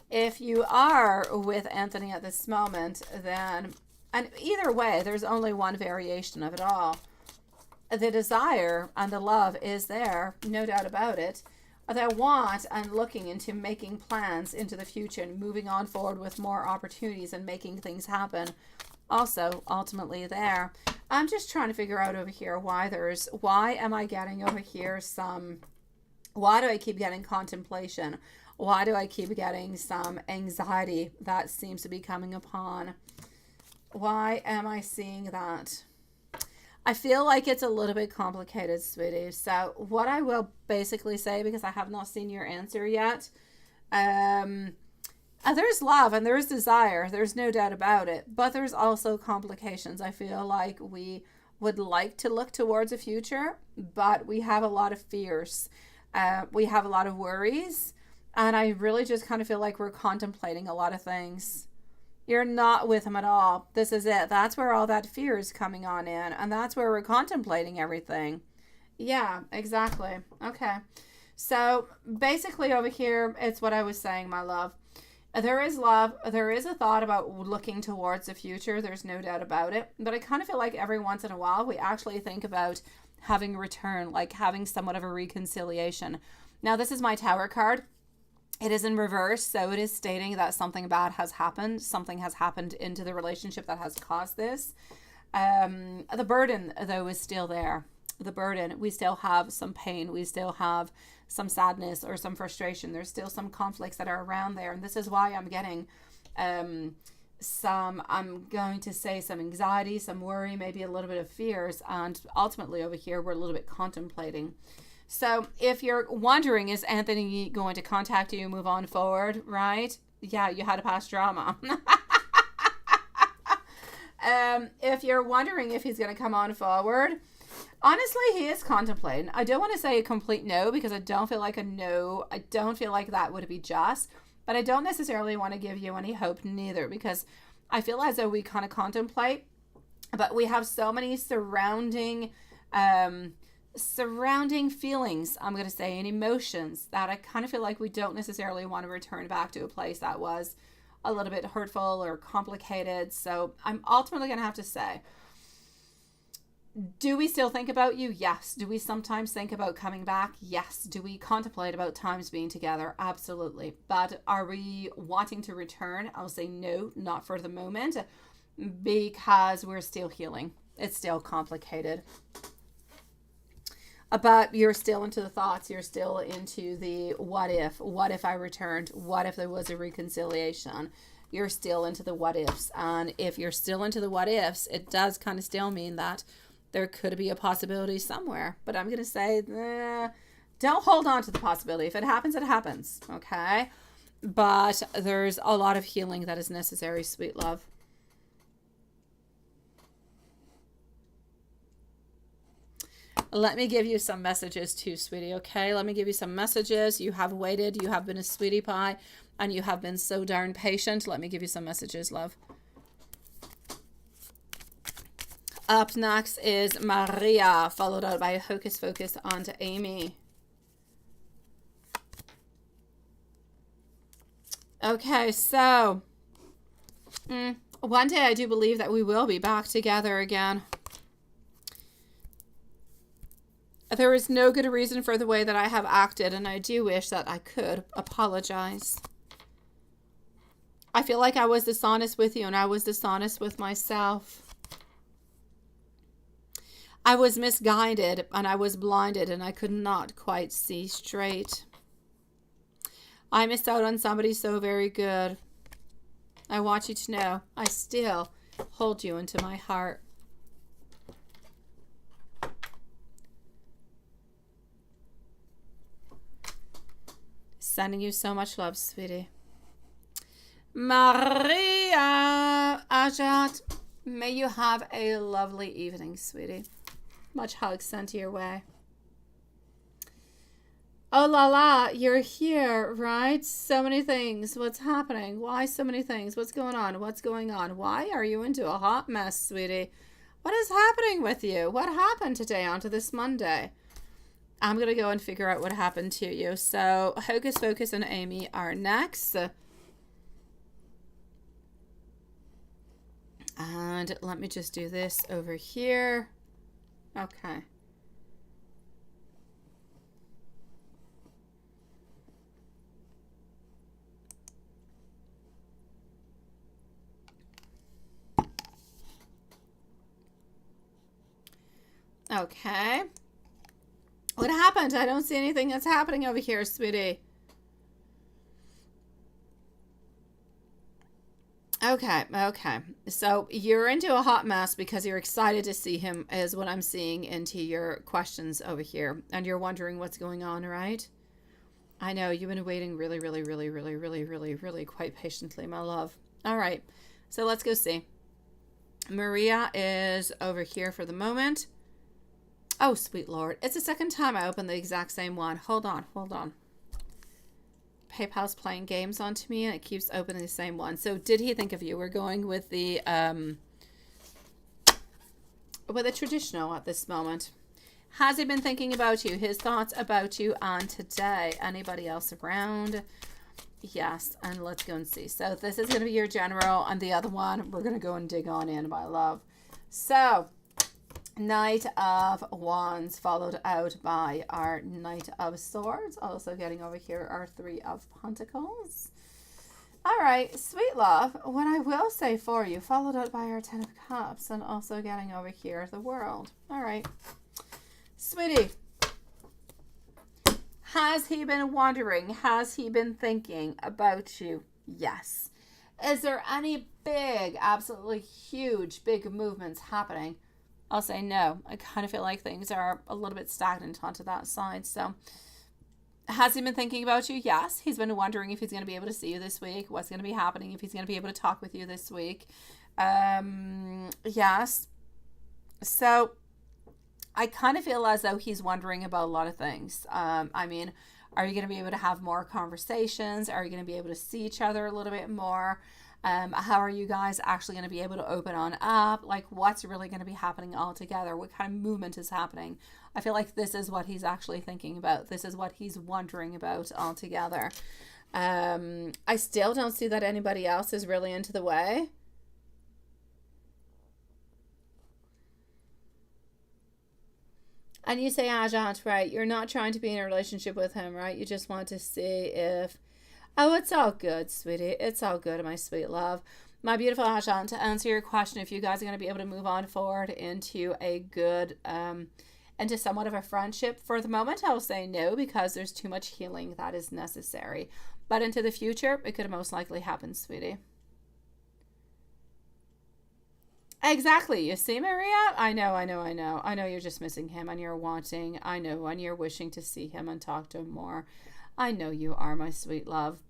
If you are with Anthony at this moment, then, and either way, there's only one variation of it all. The desire and the love is there, no doubt about it. That want and looking into making plans into the future and moving on forward with more opportunities and making things happen. Also, ultimately there. I'm just trying to figure out over here why am I getting over here why do I keep getting contemplation? Why do I keep getting some anxiety that seems to be coming upon? Why am I seeing that? I feel like it's a little bit complicated, sweetie. So what I will basically say, because I have not seen your answer yet, there's love and there's desire. There's no doubt about it. But there's also complications. I feel like we would like to look towards a future, but we have a lot of fears. We have a lot of worries. And I really just kind of feel like we're contemplating a lot of things. You're not with him at all. This is it. That's where all that fear is coming on in. And that's where we're contemplating everything. Yeah, exactly. Okay. So basically over here, it's what I was saying, my love. There is love. There is a thought about looking towards the future. There's no doubt about it. But I kind of feel like every once in a while, we actually think about having a return, like having somewhat of a reconciliation. Now, this is my Tower card. It is in reverse, so it is stating that something bad has happened. Something has happened into the relationship that has caused this. The burden, though, is still there. The burden, we still have some pain. We still have some sadness or some frustration. There's still some conflicts that are around there. And this is why I'm getting I'm going to say some anxiety, some worry, maybe a little bit of fears. And ultimately over here, we're a little bit contemplating. So if you're wondering, is Anthony going to contact you, move on forward, right? Yeah, you had a past drama. If you're wondering if he's going to come on forward, honestly, he is contemplating. I don't want to say a complete no because I don't feel like a no. I don't feel like that would be just. But I don't necessarily want to give you any hope neither because I feel as though we kind of contemplate, but we have so many surrounding feelings, I'm going to say, and emotions that I kind of feel like we don't necessarily want to return back to a place that was a little bit hurtful or complicated. So I'm ultimately going to have to say, do we still think about you? Yes. Do we sometimes think about coming back? Yes. Do we contemplate about times being together? Absolutely. But are we wanting to return? I'll say no, not for the moment, because we're still healing. It's still complicated. But you're still into the thoughts. You're still into the what if. What if I returned? What if there was a reconciliation? You're still into the what ifs. And if you're still into the what ifs, it does kind of still mean that there could be a possibility somewhere. But I'm going to say, don't hold on to the possibility. If it happens, it happens. Okay? But there's a lot of healing that is necessary, sweet love. Let me give you some messages too, sweetie, okay? Let me give you some messages. You have waited. You have been a sweetie pie, and you have been so darn patient. Let me give you some messages, love. Up next is Maria, followed out by Hocus Focus on to Amy. Okay, so one day I do believe that we will be back together again. There is no good reason for the way that I have acted, and I do wish that I could apologize. I feel like I was dishonest with you, and I was dishonest with myself. I was misguided, and I was blinded, and I could not quite see straight. I missed out on somebody so very good. I want you to know I still hold you into my heart. Sending you so much love, sweetie. Maria Ajat, may you have a lovely evening, sweetie. Much hugs sent your way. Oh la la, you're here, right? So many things. What's happening? Why so many things? What's going on? What's going on? Why are you into a hot mess, sweetie? What is happening with you? What happened today onto this Monday? I'm going to go and figure out what happened to you. So Hocus Pocus and Amy are next. And let me just do this over here. Okay. Okay. What happened? I don't see anything that's happening over here, sweetie. Okay. So you're into a hot mess because you're excited to see him, is what I'm seeing into your questions over here. And you're wondering what's going on, right? I know you've been waiting really quite patiently, my love. All right. So let's go see. Maria is over here for the moment. Oh, sweet Lord. It's the second time I opened the exact same one. Hold on. PayPal's playing games onto me and it keeps opening the same one. So did he think of you? We're going with the traditional at this moment. Has he been thinking about you? His thoughts about you on today. Anybody else around? Yes. And let's go and see. So this is going to be your general, and the other one we're going to go and dig on in, my love. So Knight of Wands followed out by our Knight of Swords. Also getting over here our Three of Pentacles. All right, sweet love. What I will say for you, followed out by our Ten of Cups, and also getting over here the World. All right, sweetie. Has he been wondering? Has he been thinking about you? Yes. Is there any big, absolutely huge, big movements happening? I'll say no. I kind of feel like things are a little bit stagnant onto that side. So has he been thinking about you? Yes. He's been wondering if he's going to be able to see you this week. What's going to be happening, if he's going to be able to talk with you this week. Yes. So I kind of feel as though he's wondering about a lot of things. I mean, are you going to be able to have more conversations? Are you going to be able to see each other a little bit more? How are you guys actually going to be able to open on up? Like, what's really going to be happening all together? What kind of movement is happening? I feel like this is what he's actually thinking about. This is what he's wondering about all together. I still don't see that anybody else is really into the way. And you say, Ajahn, right? You're not trying to be in a relationship with him, right? You just want to see if... Oh, it's all good, sweetie. It's all good, my sweet love. My beautiful Ajahn, to answer your question, if you guys are going to be able to move on forward into a good, into somewhat of a friendship, for the moment, I'll say no, because there's too much healing that is necessary. But into the future, it could most likely happen, sweetie. Exactly. You see, Maria? I know. I know you're just missing him and you're wanting, I know, and you're wishing to see him and talk to him more. I know you are, my sweet love.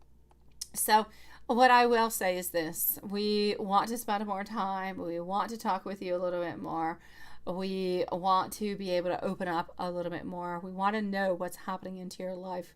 So what I will say is this. We want to spend more time. We want to talk with you a little bit more. We want to be able to open up a little bit more. We want to know what's happening into your life.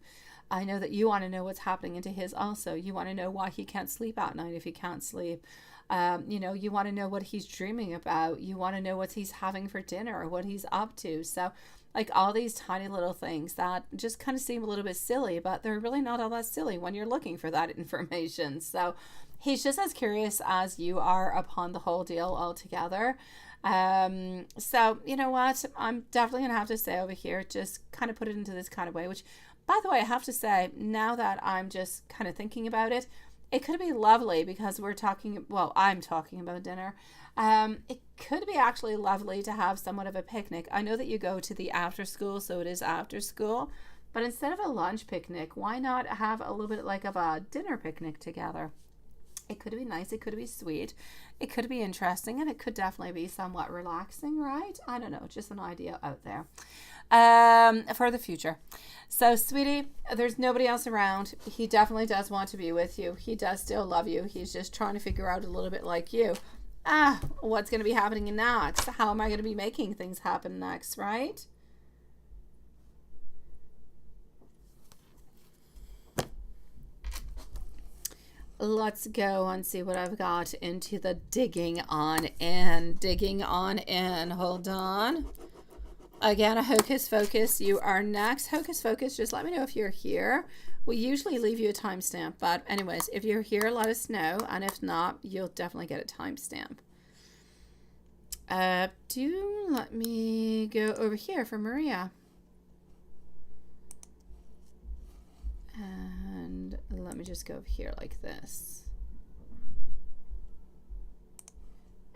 I know that you want to know what's happening into his also. You want to know why he can't sleep at night if he can't sleep. You want to know what he's dreaming about. You want to know what he's having for dinner, what he's up to. So like all these tiny little things that just kind of seem a little bit silly, but they're really not all that silly when you're looking for that information. So he's just as curious as you are upon the whole deal altogether. So you know what? I'm definitely going to have to say over here, just kind of put it into this kind of way, which, by the way, I have to say, now that I'm just kind of thinking about it, it could be lovely because I'm talking about dinner. It could be actually lovely to have somewhat of a picnic. I know that you go to the after school, so it is after school, but instead of a lunch picnic, why not have a little bit like of a dinner picnic together? It could be nice, it could be sweet, it could be interesting, and it could definitely be somewhat relaxing, right? I don't know, just an idea out there. for the future. So, sweetie, there's nobody else around. He definitely does want to be with you. He does still love you. He's just trying to figure out a little bit like you. What's going to be happening next? How am I going to be making things happen next, right? Let's go and see what I've got into the digging on in. Digging on in. Hold on. Again, a Hocus Focus. You are next. Hocus Focus, just let me know if you're here. We usually leave you a timestamp, but anyways, if you're here, let us know. And if not, you'll definitely get a timestamp. Do let me go over here for Maria. And let me just go over here like this.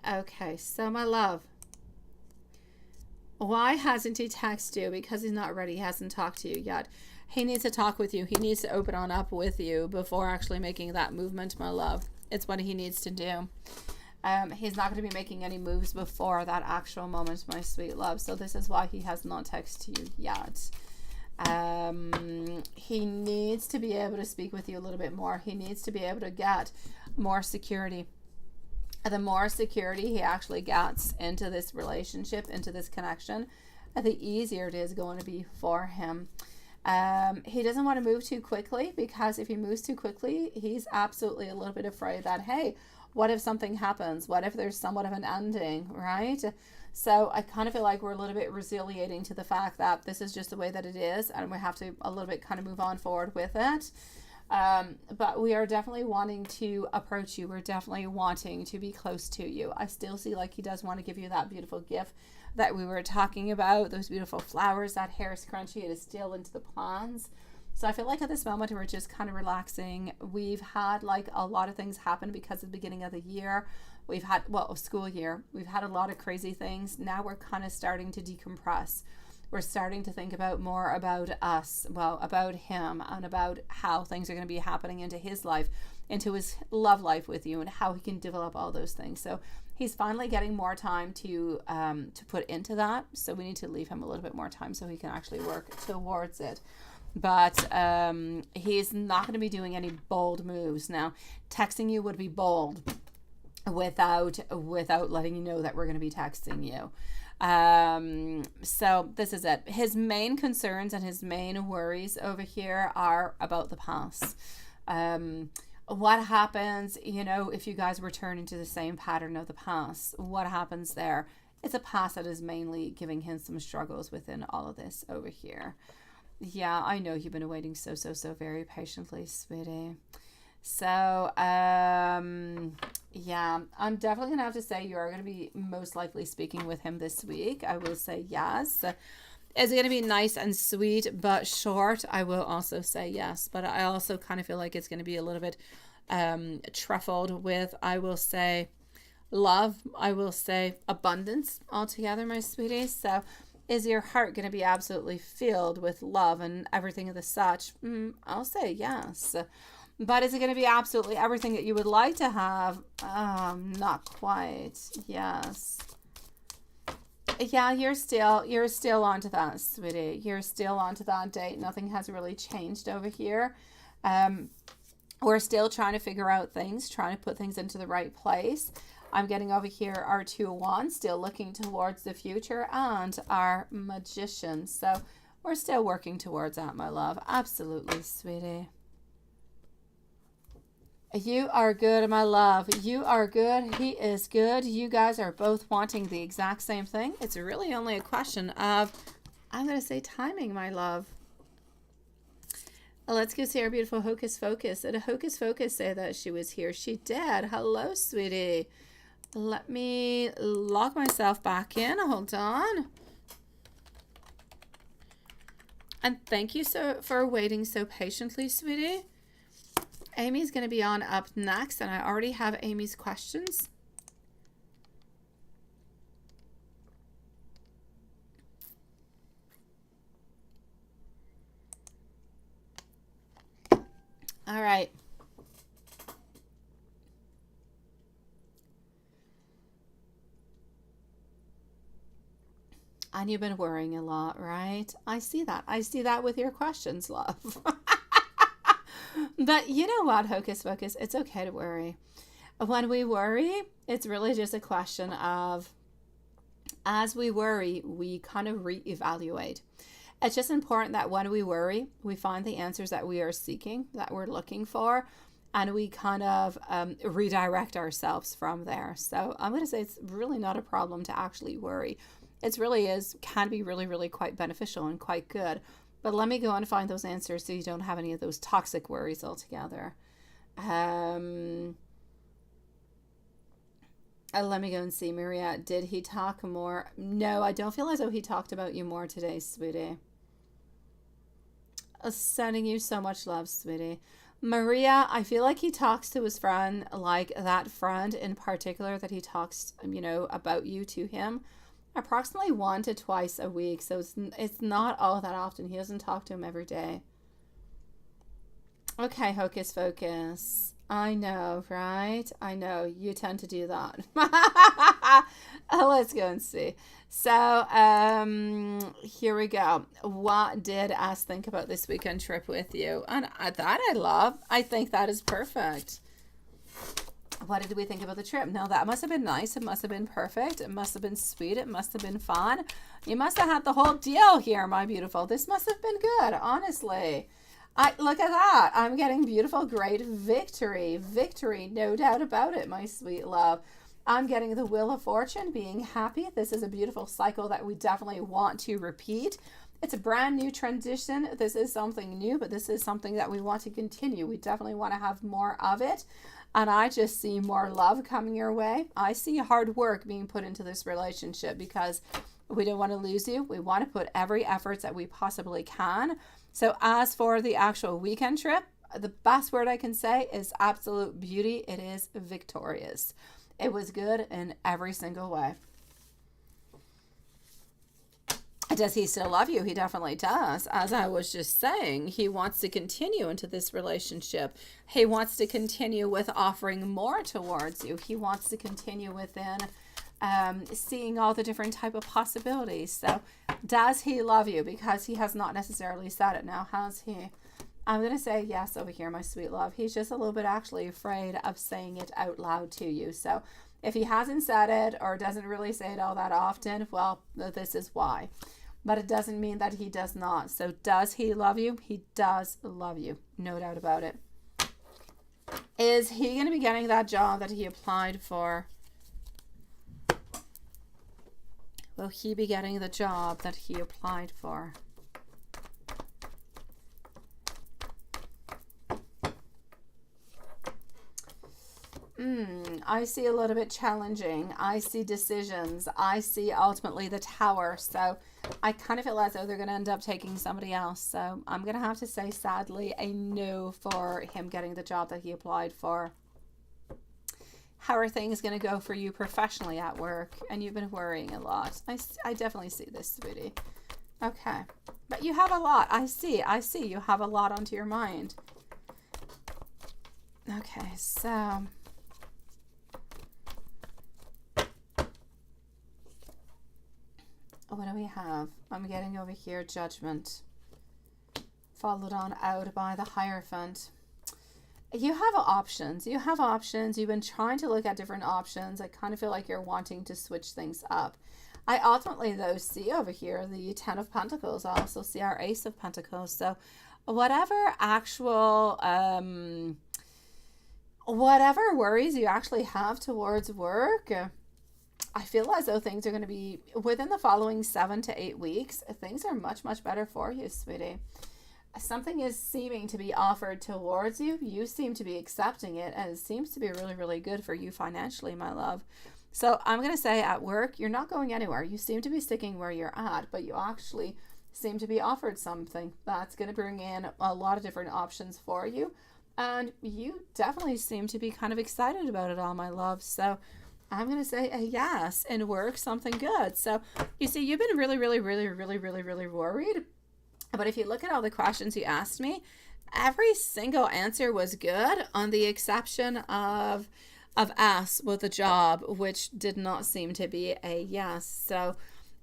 Okay, so my love, why hasn't he texted you? Because he's not ready. He hasn't talked to you yet. He needs to talk with you. He needs to open on up with you before actually making that movement, my love. It's what he needs to do. He's not going to be making any moves before that actual moment, my sweet love. So this is why he has not texted you yet. He needs to be able to speak with you a little bit more. He needs to be able to get more security. The more security he actually gets into this relationship, into this connection, the easier it is going to be for him. He doesn't want to move too quickly, because if he moves too quickly, he's absolutely a little bit afraid that, hey, what if something happens? What if there's somewhat of an ending, right? So I kind of feel like we're a little bit resiliating to the fact that this is just the way that it is, and we have to a little bit kind of move on forward with it. But we are definitely wanting to approach you. We're definitely wanting to be close to you. I still see like he does want to give you that beautiful gift that we were talking about, those beautiful flowers, that hair scrunchie. It is still into the plans. So I feel like at this moment we're just kind of relaxing. We've had like a lot of things happen because of the beginning of the year. We've had, well, school year. We've had a lot of crazy things. Now we're kind of starting to decompress. We're starting to think about more about us, well, about him, and about how things are going to be happening into his life, into his love life with you, and how he can develop all those things. So he's finally getting more time to put into that. So we need to leave him a little bit more time so he can actually work towards it. But he's not going to be doing any bold moves. Now, texting you would be bold without letting you know that we're going to be texting you. So this is it. His main concerns and his main worries over here are about the past. What happens, you know, if you guys return into the same pattern of the past? What happens there? It's a past that is mainly giving him some struggles within all of this over here. Yeah, I know you've been waiting so very patiently, sweetie. So, yeah, I'm definitely going to have to say you are going to be most likely speaking with him this week. I will say yes. Is it going to be nice and sweet but short? I will also say yes. But I also kind of feel like it's going to be a little bit truffled with, I will say, love. I will say abundance altogether, my sweetie. So is your heart going to be absolutely filled with love and everything of the such? I'll say yes. But is it going to be absolutely everything that you would like to have? Not quite. Yes. Yeah, you're still onto that, sweetie. You're still onto that date. Nothing has really changed over here. We're still trying to figure out things, trying to put things into the right place. I'm getting over here our Two of Wands, still looking towards the future, and our Magician. So we're still working towards that, my love. Absolutely, sweetie. You are good, my love. You are good. He is good. You guys are both wanting the exact same thing. It's really only a question of, I'm going to say, timing, my love. Let's go see our beautiful Hocus Focus. Did a Hocus Focus say that she was here? She did. Hello, sweetie. Let me lock myself back in. Hold on. And thank you for waiting so patiently, sweetie. Amy's going to be on up next, and I already have Amy's questions. All right. And you've been worrying a lot, right? I see that. I see that with your questions, love. But you know what, Hocus Pocus? It's okay to worry. When we worry, it's really just a question of, as we worry, we kind of reevaluate. It's just important that when we worry, we find the answers that we are seeking, that we're looking for, and we kind of redirect ourselves from there. So I'm going to say it's really not a problem to actually worry. It really can be really, really quite beneficial and quite good. But let me go and find those answers so you don't have any of those toxic worries altogether. Let me go and see, Maria. Did he talk more? No, I don't feel as though he talked about you more today, sweetie. Sending you so much love, sweetie. Maria, I feel like he talks to his friend, like that friend in particular that he talks, about you to him, approximately 1 to twice a week. So it's not all that often. He doesn't talk to him every day. Okay, Hocus Pocus. I know, right? I know. You tend to do that. Let's go and see. So, here we go. What did us think about this weekend trip with you? And that I love. I think that is perfect. What did we think about the trip? Now, that must have been nice. It must have been perfect. It must have been sweet. It must have been fun. You must have had the whole deal here, my beautiful. This must have been good, honestly. Look at that. I'm getting beautiful, great victory. Victory, no doubt about it, my sweet love. I'm getting the Wheel of Fortune, being happy. This is a beautiful cycle that we definitely want to repeat. It's a brand new transition. This is something new, but this is something that we want to continue. We definitely want to have more of it. And I just see more love coming your way. I see hard work being put into this relationship because we don't want to lose you. We want to put every effort that we possibly can. So as for the actual weekend trip, the best word I can say is absolute beauty. It is victorious. It was good in every single way. Does he still love you? He definitely does. As I was just saying, he wants to continue into this relationship. He wants to continue with offering more towards you. He wants to continue within seeing all the different type of possibilities. So does he love you? Because he has not necessarily said it now, has he? I'm going to say yes over here, my sweet love. He's just a little bit actually afraid of saying it out loud to you. So if he hasn't said it or doesn't really say it all that often, well, this is why. But it doesn't mean that he does not. So does he love you? He does love you. No doubt about it. Is he going to be getting that job that he applied for? Will he be getting the job that he applied for? I see a little bit challenging. I see decisions. I see ultimately the Tower. So I kind of feel as though they're going to end up taking somebody else. So I'm going to have to say, sadly, a no for him getting the job that he applied for. How are things going to go for you professionally at work? And you've been worrying a lot. I definitely see this, sweetie. Okay. But you have a lot. I see. You have a lot onto your mind. Okay, so what do we have? I'm getting over here Judgment, followed on out by the Hierophant. You have options. You've been trying to look at different options. I kind of feel like you're wanting to switch things up. I ultimately, though, see over here the Ten of Pentacles. I also see our Ace of Pentacles. So whatever actual whatever worries you actually have towards work, I feel as though things are going to be, within the following 7 to 8 weeks, things are much, much better for you, sweetie. Something is seeming to be offered towards you. You seem to be accepting it, and it seems to be really, really good for you financially, my love. So I'm going to say at work, you're not going anywhere. You seem to be sticking where you're at, but you actually seem to be offered something that's going to bring in a lot of different options for you. And you definitely seem to be kind of excited about it all, my love. So I'm going to say a yes, and work something good. So you see, you've been really, really, really, really, really, really worried. But if you look at all the questions you asked me, every single answer was good, on the exception of us with a job, which did not seem to be a yes. So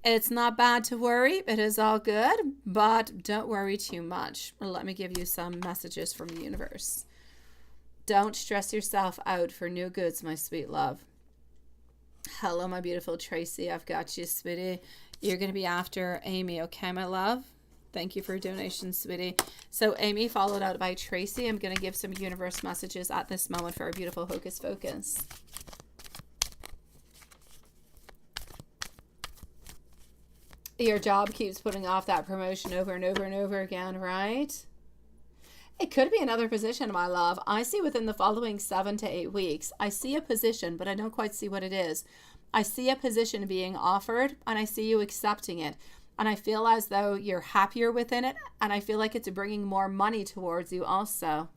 It's not bad to worry. It is all good, but don't worry too much. Let me give you some messages from the universe. Don't stress yourself out for no goods, my sweet love. Hello, my beautiful Tracy. I've got you, sweetie. You're going to be after Amy, okay, my love? Thank you for your donation, sweetie. So Amy followed out by Tracy. I'm going to give some universe messages at this moment for our beautiful Hocus Focus. Your job keeps putting off that promotion over and over and over again, right? It could be another position, my love. I see within the following 7 to 8 weeks, I see a position, but I don't quite see what it is. I see a position being offered, and I see you accepting it. And I feel as though you're happier within it, and I feel like it's bringing more money towards you also.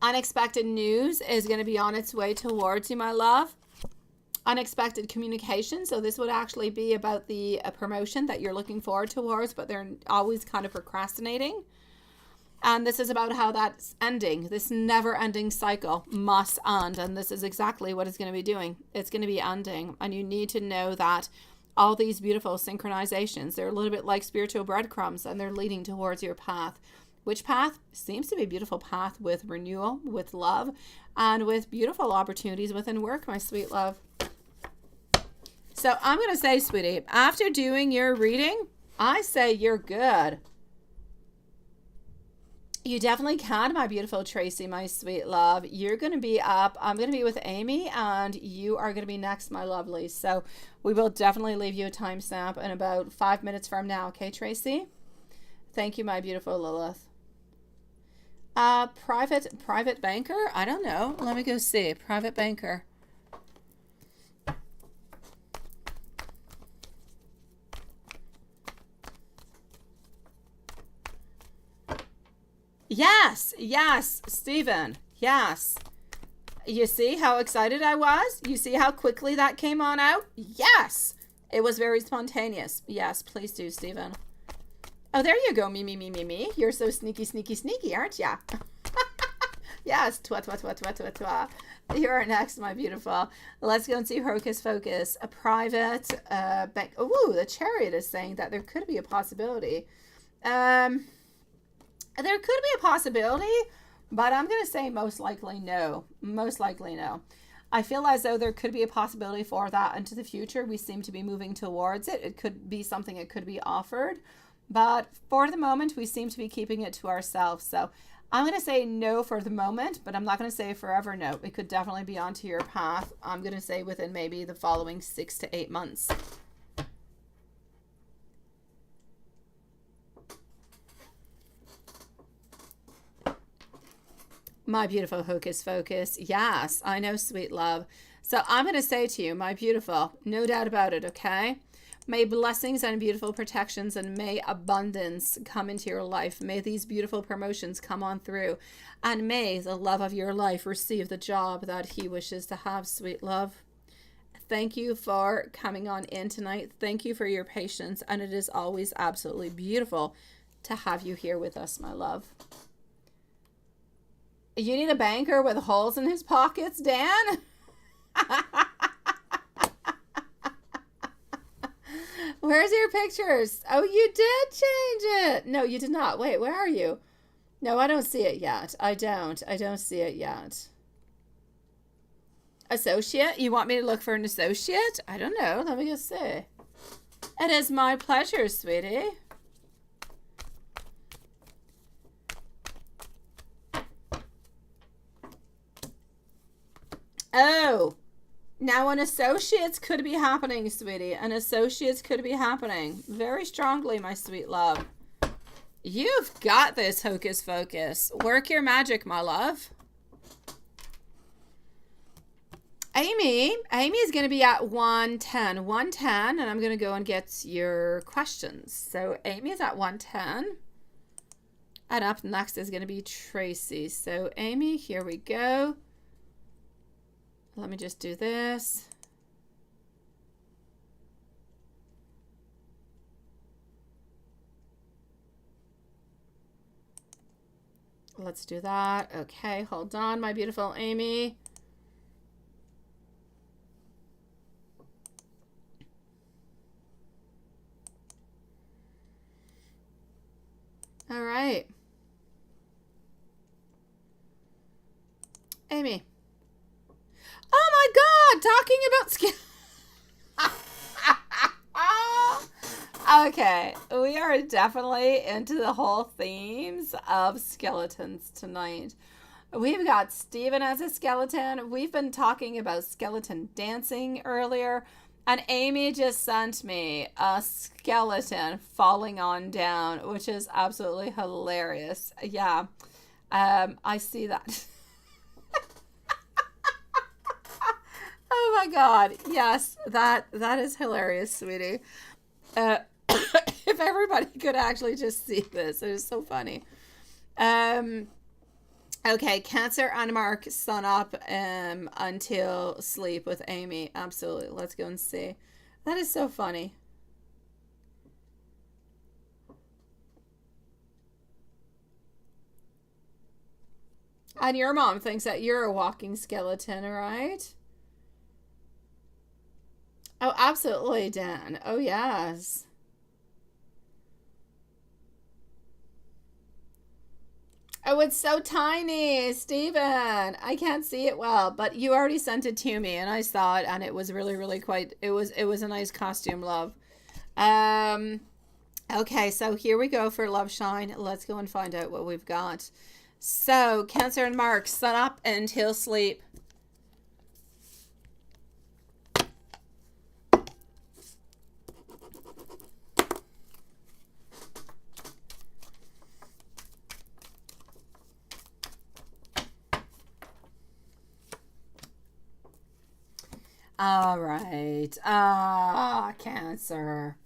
Unexpected news is going to be on its way towards you, my love. Unexpected communication. So this would actually be about the promotion that you're looking forward towards, but they're always kind of procrastinating. And this is about how that's ending. This never-ending cycle must end. And this is exactly what it's going to be doing. It's going to be ending. And you need to know that all these beautiful synchronizations, they're a little bit like spiritual breadcrumbs, and they're leading towards your path. Which path? Seems to be a beautiful path with renewal, with love, and with beautiful opportunities within work, my sweet love. So I'm going to say, sweetie, after doing your reading, I say you're good. You definitely can, my beautiful Tracy, my sweet love. You're going to be up. I'm going to be with Amy, and you are going to be next, my lovely. So we will definitely leave you a timestamp in about 5 minutes from now. Okay, Tracy? Thank you, my beautiful Lilith. Private banker? I don't know. Let me go see. Private banker. Yes, Stephen. Yes. You see how excited I was? You see how quickly that came on out? Yes. It was very spontaneous. Yes, please do, Stephen. Oh, there you go. Me. You're so sneaky, aren't ya? Yes. Twa. You're next, my beautiful. Let's go and see Hocus Focus. A private bank. Oh, the Chariot is saying that there could be a possibility. There could be a possibility, but I'm going to say most likely no. Most likely no. I feel as though there could be a possibility for that into the future. We seem to be moving towards it. It could be something that could be offered. But for the moment, we seem to be keeping it to ourselves. So I'm going to say no for the moment, but I'm not going to say forever no. It could definitely be onto your path. I'm going to say within maybe the following 6 to 8 months. My beautiful Hocus Focus. Yes, I know, sweet love. So I'm going to say to you, my beautiful, no doubt about it, okay? May blessings and beautiful protections and may abundance come into your life. May these beautiful promotions come on through. And may the love of your life receive the job that he wishes to have, sweet love. Thank you for coming on in tonight. Thank you for your patience. And it is always absolutely beautiful to have you here with us, my love. You need a banker with holes in his pockets, Dan? Where's your pictures? Oh, you did change it. No, you did not. Wait, where are you? No, I don't see it yet. I don't see it yet. Associate? You want me to look for an associate? I don't know. Let me just see. It is my pleasure, sweetie. Oh, now an associates could be happening, sweetie. An associates could be happening very strongly, my sweet love. You've got this, Hocus Focus. Work your magic, my love. Amy is going to be at 110, and I'm going to go and get your questions. So Amy is at 110. And up next is going to be Tracy. So Amy, here we go. Let me just do this. Let's do that. Okay, hold on, my beautiful Amy. All right. Amy. Oh my God, talking about skin. Okay, we are definitely into the whole themes of skeletons tonight. We've got Stephen as a skeleton. We've been talking about skeleton dancing earlier. And Amy just sent me a skeleton falling on down, which is absolutely hilarious. Yeah, I see that. Oh my God. Yes, that is hilarious, sweetie. If everybody could actually just see this, it is so funny. Okay, Cancer and Mark, sun up until sleep with Amy. Absolutely. Let's go and see. That is so funny. And your mom thinks that you're a walking skeleton, right? Oh, absolutely, Dan. Oh, yes. Oh, it's so tiny, Stephen. I can't see it well, but you already sent it to me, and I saw it, and it was really, really quite. It was a nice costume, love. Okay, so here we go for Love Shine. Let's go and find out what we've got. So, Cancer and Mark, sun up until sleep. All right. Cancer.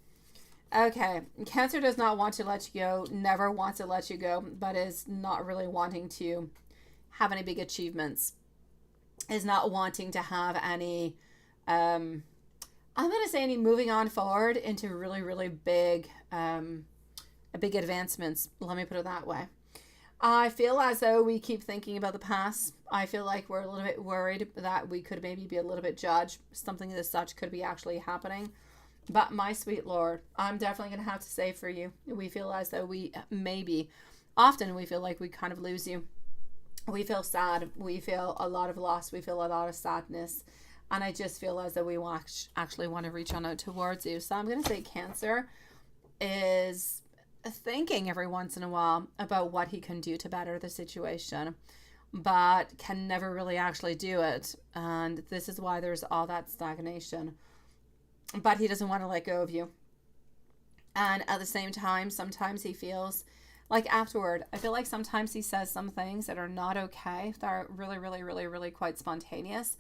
Okay. Cancer does not want to let you go, never wants to let you go, but is not really wanting to have any big achievements. Is not wanting to have any, I'm going to say any moving on forward into really, really big, big advancements. Let me put it that way. I feel as though we keep thinking about the past. I feel like we're a little bit worried that we could maybe be a little bit judged. Something as such could be actually happening. But my sweet Lord, I'm definitely going to have to say for you, we feel as though often we feel like we kind of lose you. We feel sad. We feel a lot of loss. We feel a lot of sadness. And I just feel as though we actually want to reach on out towards you. So I'm going to say Cancer is thinking every once in a while about what he can do to better the situation, but can never really actually do it. And this is why there's all that stagnation. But he doesn't want to let go of you. And at the same time, sometimes he feels like afterward, I feel like sometimes he says some things that are not okay. They're really, really, really, really quite spontaneous.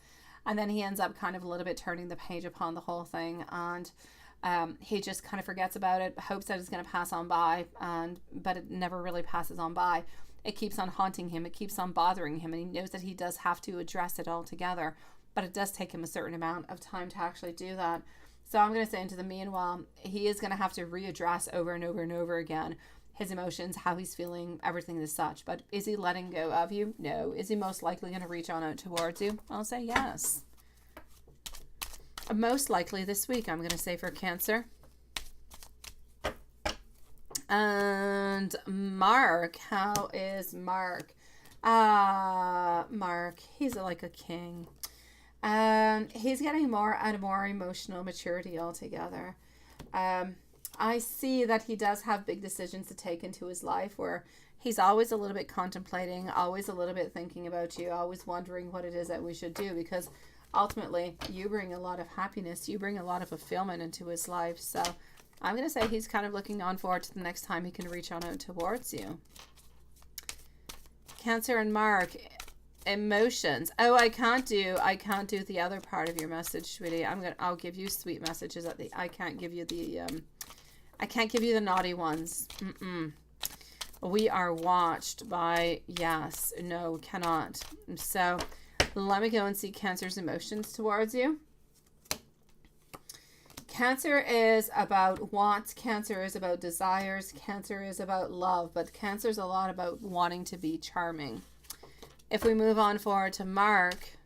And then he ends up kind of a little bit turning the page upon the whole thing. And he just kind of forgets about it, hopes that it's going to pass on by, but it never really passes on by. It keeps on haunting him. It keeps on bothering him. And he knows that he does have to address it all together. But it does take him a certain amount of time to actually do that. So I'm going to say into the meanwhile, he is going to have to readdress over and over and over again his emotions, how he's feeling, everything as such. But is he letting go of you? No. Is he most likely going to reach on out towards you? I'll say yes. Most likely this week, I'm going to say for Cancer. And Mark, how is Mark? Mark, he's like a king. He's getting more and more emotional maturity altogether. I see that he does have big decisions to take into his life where he's always a little bit contemplating, always a little bit thinking about you, always wondering what it is that we should do, because ultimately you bring a lot of happiness, you bring a lot of fulfillment into his life. So I'm going to say he's kind of looking on forward to the next time he can reach on out towards you. Cancer and Mark, emotions. Oh, I can't do the other part of your message, sweetie. I'll give you sweet messages I can't give you the naughty ones. We are watched by, yes, no, cannot. So let me go and see Cancer's emotions towards you. Cancer is about wants. Cancer is about desires. Cancer is about love. But Cancer is a lot about wanting to be charming. If we move on forward to Mark.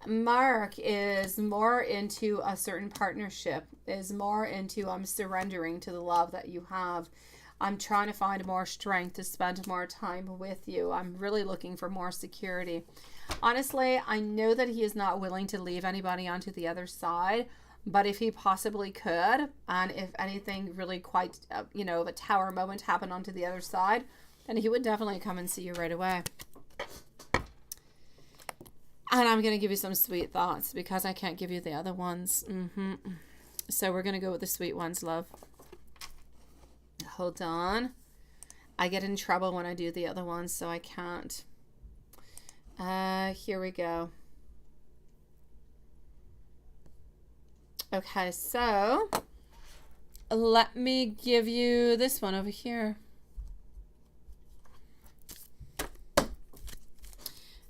Mark is more into a certain partnership, is more into I'm surrendering to the love that you have. I'm trying to find more strength to spend more time with you. I'm really looking for more security. Honestly, I know that he is not willing to leave anybody onto the other side, but if he possibly could, and if anything really quite, you know, a tower moment happened onto the other side, then he would definitely come and see you right away. And I'm going to give you some sweet thoughts because I can't give you the other ones. So we're going to go with the sweet ones, love. Hold on. I get in trouble when I do the other ones, so I can't. Here we go. Okay, so let me give you this one over here.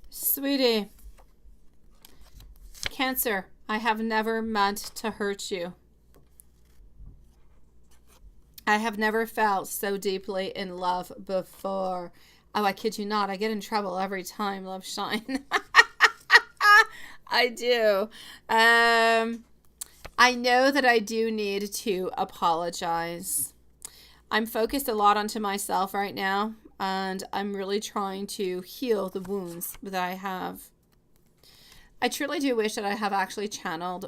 Sweetie. Cancer, I have never meant to hurt you. I have never felt so deeply in love before. Oh, I kid you not. I get in trouble every time, love shine. I do. I know that I do need to apologize. I'm focused a lot onto myself right now, and I'm really trying to heal the wounds that I have. I truly do wish that I have actually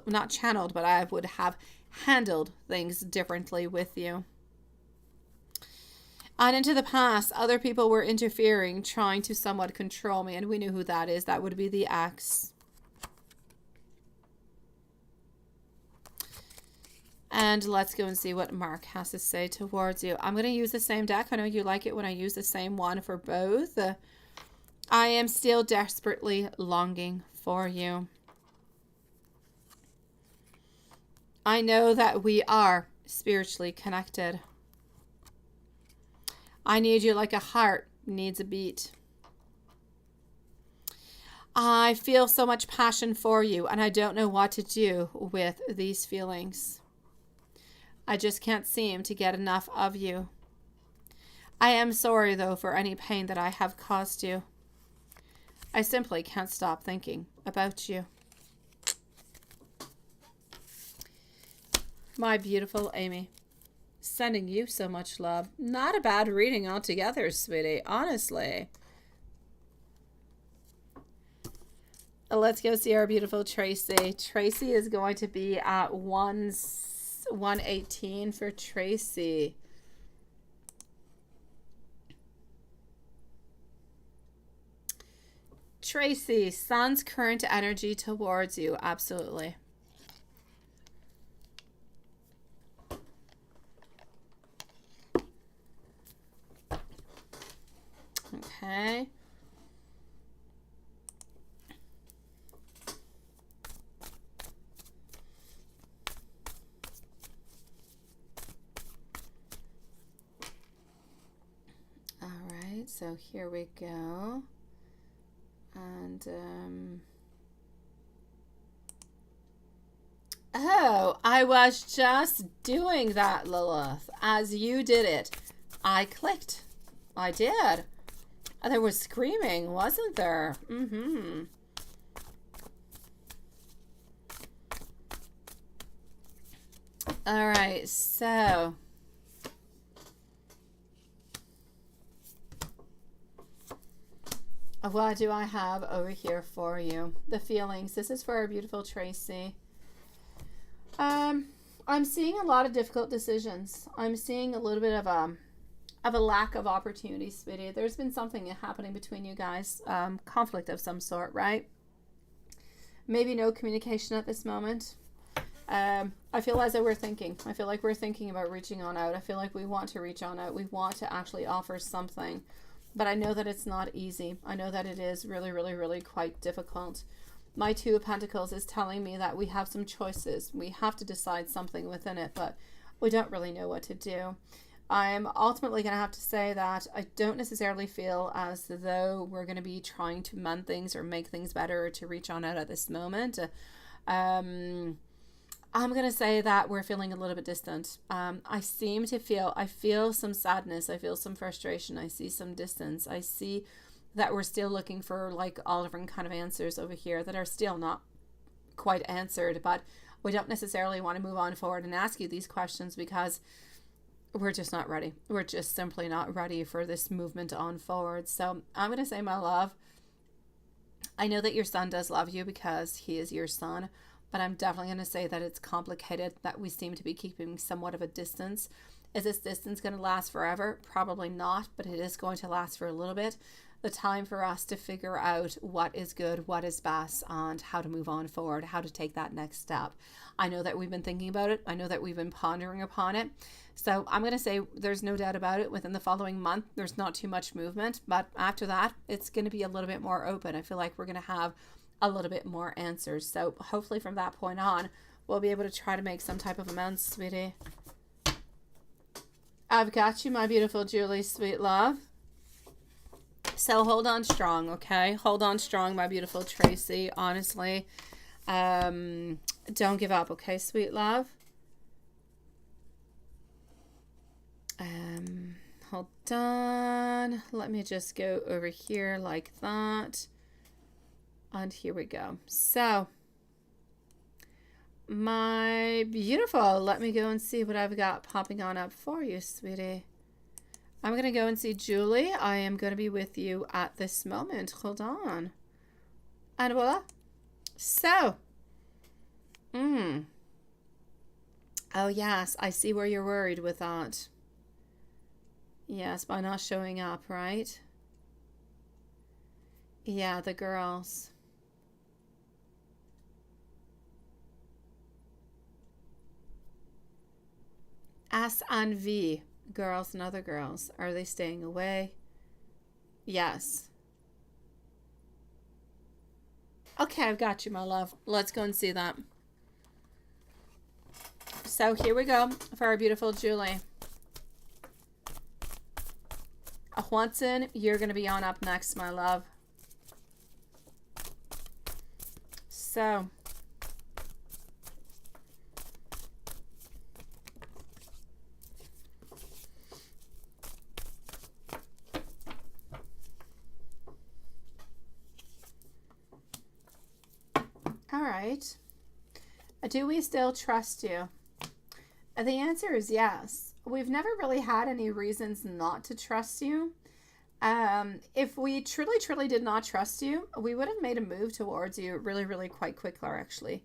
not channeled, but I would have handled things differently with you. And into the past, other people were interfering, trying to somewhat control me, and we knew who that is. That would be the ex. And let's go and see what Mark has to say towards you. I'm going to use the same deck. I know you like it when I use the same one for both. I am still desperately longing for you. I know that we are spiritually connected. I need you like a heart needs a beat. I feel so much passion for you, and I don't know what to do with these feelings. I just can't seem to get enough of you. I am sorry, though, for any pain that I have caused you. I simply can't stop thinking about you. My beautiful Amy, sending you so much love. Not a bad reading altogether, sweetie, honestly. Let's go see our beautiful Tracy. Tracy is going to be at 118 for Tracy. Tracy, sun's current energy towards you. Absolutely. Okay. All right, so here we go. And, oh, I was just doing that, Lilith. As you did it, I clicked. I did. There was screaming, wasn't there? Mm-hmm. All right, so what do I have over here for you? The feelings. This is for our beautiful Tracy. I'm seeing a lot of difficult decisions. I'm seeing a little bit of a lack of opportunity, sweetie. There's been something happening between you guys, conflict of some sort, right? Maybe no communication at this moment. I feel as though we're thinking. I feel like we're thinking about reaching on out. I feel like we want to reach on out. We want to actually offer something. But I know that it's not easy. I know that it is really, really, really quite difficult. My Two of Pentacles is telling me that we have some choices. We have to decide something within it, but we don't really know what to do. I'm ultimately going to have to say that I don't necessarily feel as though we're going to be trying to mend things or make things better or to reach on out at this moment. I'm going to say that we're feeling a little bit distant. I feel some sadness. I feel some frustration. I see some distance. I see that we're still looking for like all different kind of answers over here that are still not quite answered, but we don't necessarily want to move on forward and ask you these questions because we're just not ready. We're just simply not ready for this movement on forward. So I'm going to say, my love, I know that your son does love you because he is your son, but I'm definitely going to say that it's complicated, that we seem to be keeping somewhat of a distance. Is this distance going to last forever? Probably not, but it is going to last for a little bit. The time for us to figure out what is good, what is best, and how to move on forward, how to take that next step. I know that we've been thinking about it. I know that we've been pondering upon it. So I'm going to say there's no doubt about it. Within the following month, there's not too much movement. But after that, it's going to be a little bit more open. I feel like we're going to have a little bit more answers. So hopefully from that point on, we'll be able to try to make some type of amends, sweetie. I've got you, my beautiful Julie, sweet love. So hold on strong, okay? Hold on strong, my beautiful Tracy. Honestly, don't give up, okay, sweet love? Hold on. Let me just go over here like that. And here we go. So, my beautiful, let me go and see what I've got popping on up for you, sweetie. I'm going to go and see Julie. I am going to be with you at this moment. Hold on. And voila. So. Oh, yes. I see where you're worried with that. Yes, by not showing up, right? Yeah, the girls. S and V. Girls and other girls. Are they staying away? Yes. Okay, I've got you, my love. Let's go and see that. So here we go for our beautiful Julie. Watson, you're going to be on up next, my love. So. All right. Do we still trust you? The answer is yes. We've never really had any reasons not to trust you. If we truly did not trust you, we would have made a move towards you really quite quickly, actually.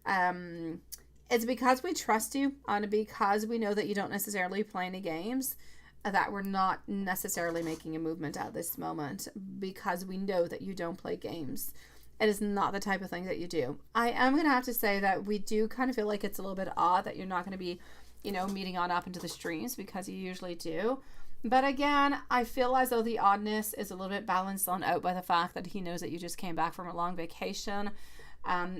It's because we trust you and because we know that you don't necessarily play any games that we're not necessarily making a movement at this moment, because we know that you don't play games. It is not the type of thing that you do. I am going to have to say that we do kind of feel like it's a little bit odd that you're not going to be, meeting on up into the streams, because you usually do. But again, I feel as though the oddness is a little bit balanced on out by the fact that he knows that you just came back from a long vacation.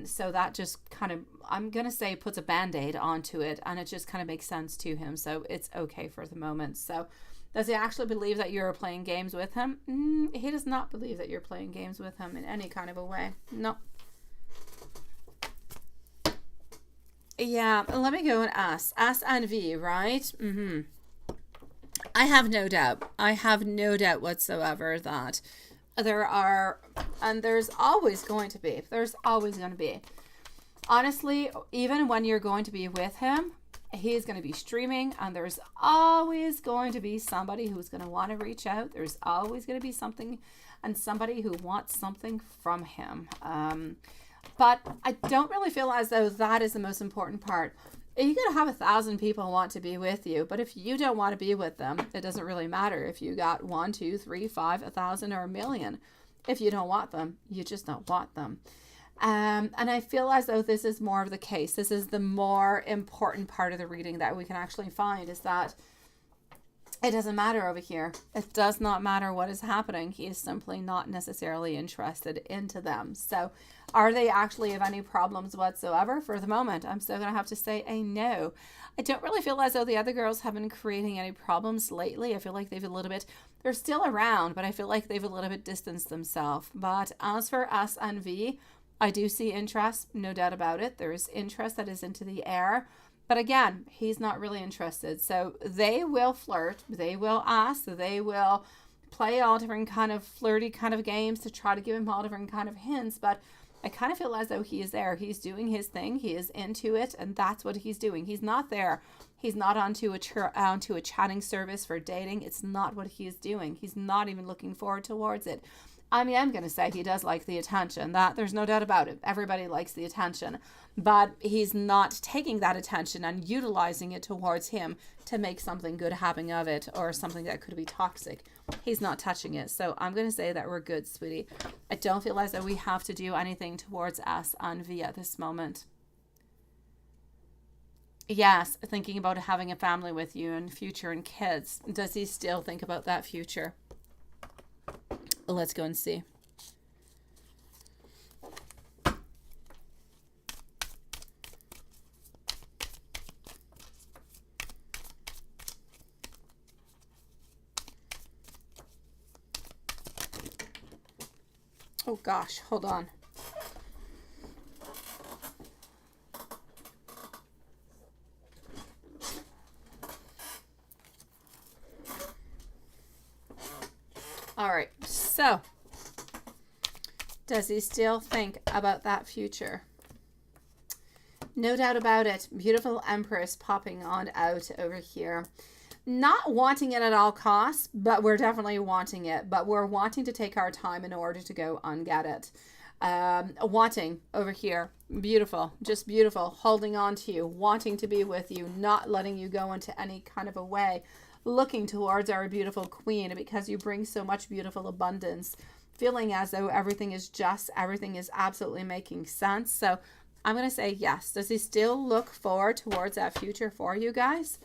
So that just kind of, I'm going to say, puts a band-aid onto it, and it just kind of makes sense to him. So it's okay for the moment. So does he actually believe that you're playing games with him? He does not believe that you're playing games with him in any kind of a way. No. Yeah, let me go and ask. S and V, right? I have no doubt. I have no doubt whatsoever that there are, and there's always going to be. Honestly, even when you're going to be with him, he's going to be streaming, and there's always going to be somebody who's going to want to reach out. There's always going to be something and somebody who wants something from him. But I don't really feel as though that is the most important part. You could have 1,000 people want to be with you, but if you don't want to be with them, it doesn't really matter if you got 1, 2, 3, 5, 1,000, or 1,000,000. If you don't want them, you just don't want them. And I feel as though this is more of the case. This is the more important part of the reading that we can actually find, is that It doesn't matter over here. It does not matter what is happening. He is simply not necessarily interested into them. So are they actually of any problems whatsoever? For the moment, I'm still going to have to say a no. I don't really feel as though the other girls have been creating any problems lately. I feel like they've a little bit, they're still around, but I feel like they've a little bit distanced themselves. But as for S and V, I do see interest, no doubt about it. There is interest that is into the air. But again, he's not really interested. So they will flirt. They will ask. They will play all different kind of flirty kind of games to try to give him all different kind of hints. But I kind of feel as though he is there. He's doing his thing. He is into it. And that's what he's doing. He's not there. He's not onto a chatting service for dating. It's not what he is doing. He's not even looking forward towards it. I mean, I'm going to say he does like the attention. That there's no doubt about it. Everybody likes the attention. But he's not taking that attention and utilizing it towards him to make something good happen of it or something that could be toxic. He's not touching it. So I'm going to say that we're good, sweetie. I don't feel as though we have to do anything towards S and V at this moment. Yes, thinking about having a family with you and future and kids. Does he still think about that future? Let's go and see. Oh gosh, hold on. All right, so does he still think about that future? No doubt about it. Beautiful Empress popping on out over here. Not wanting it at all costs, but we're definitely wanting it. But we're wanting to take our time in order to go and get it. Wanting over here. Beautiful. Just beautiful. Holding on to you. Wanting to be with you. Not letting you go into any kind of a way. Looking towards our beautiful queen because you bring so much beautiful abundance, feeling as though everything is absolutely making sense. So I'm going to say yes. Does he still look forward towards that future for you guys?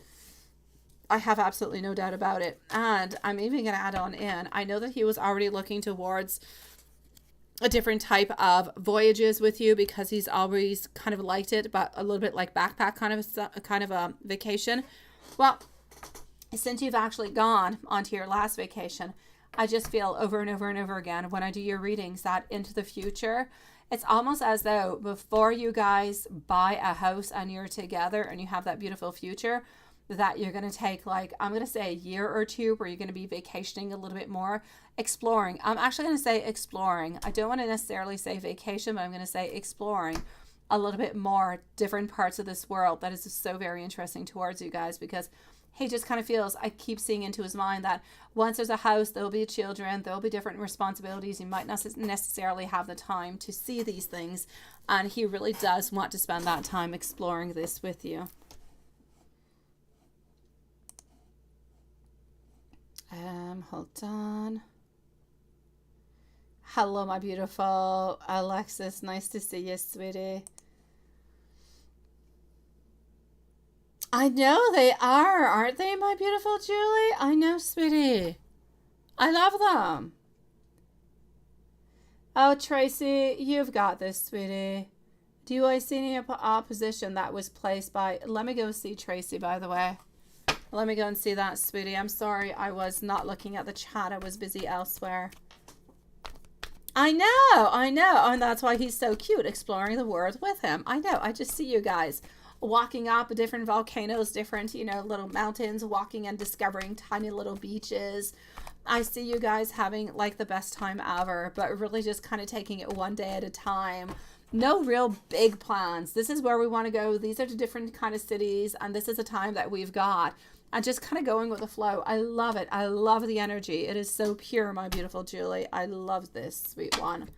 I have absolutely no doubt about it. And I'm even going to add on in, I know that he was already looking towards a different type of voyages with you because he's always kind of liked it, but a little bit like backpack kind of a vacation. Well, since you've actually gone onto your last vacation, I just feel over and over and over again when I do your readings that into the future, it's almost as though before you guys buy a house and you're together and you have that beautiful future, that you're going to take like, I'm going to say a year or two where you're going to be vacationing a little bit more, exploring. I'm actually going to say exploring. I don't want to necessarily say vacation, but I'm going to say exploring a little bit more different parts of this world. That is just so very interesting towards you guys because he just kind of feels, I keep seeing into his mind that once there's a house, there'll be children, there'll be different responsibilities. He might not necessarily have the time to see these things. And he really does want to spend that time exploring this with you. Hold on. Hello, my beautiful Alexis. Nice to see you, sweetie. I know they are, aren't they, my beautiful Julie? I know, sweetie. I love them. Oh, Tracy, you've got this, sweetie. Do I see any opposition that was placed by... Let me go see Tracy, by the way. Let me go and see that, sweetie. I'm sorry, I was not looking at the chat. I was busy elsewhere. I know. And that's why he's so cute, exploring the world with him. I know. I just see you guys walking up different volcanoes, different, little mountains, walking and discovering tiny little beaches. I see you guys having like the best time ever, but really just kind of taking it one day at a time. No real big plans. This is where we want to go. These are the different kind of cities, and this is a time that we've got. And just kind of going with the flow. I love it. I love the energy. It is so pure, my beautiful Julie. I love this, sweet one.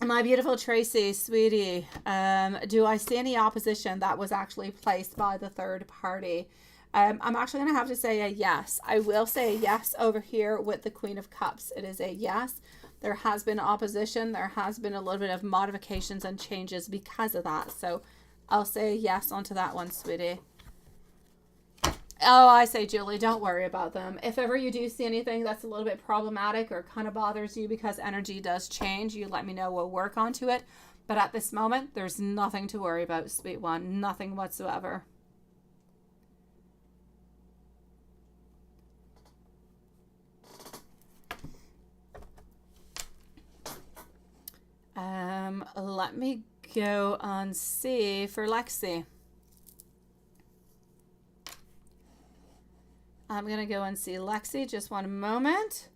My beautiful Tracy, sweetie, do I see any opposition that was actually placed by the third party? I'm actually going to have to say a yes. I will say a yes over here with the Queen of Cups. It is a yes. There has been opposition. There has been a little bit of modifications and changes because of that. So I'll say a yes onto that one, sweetie. Oh, I say, Julie, don't worry about them. If ever you do see anything that's a little bit problematic or kind of bothers you because energy does change, you let me know. We'll work onto it. But at this moment, there's nothing to worry about, sweet one. Nothing whatsoever. Let me go and see for Lexi. I'm going to go and see Lexi. Just one moment.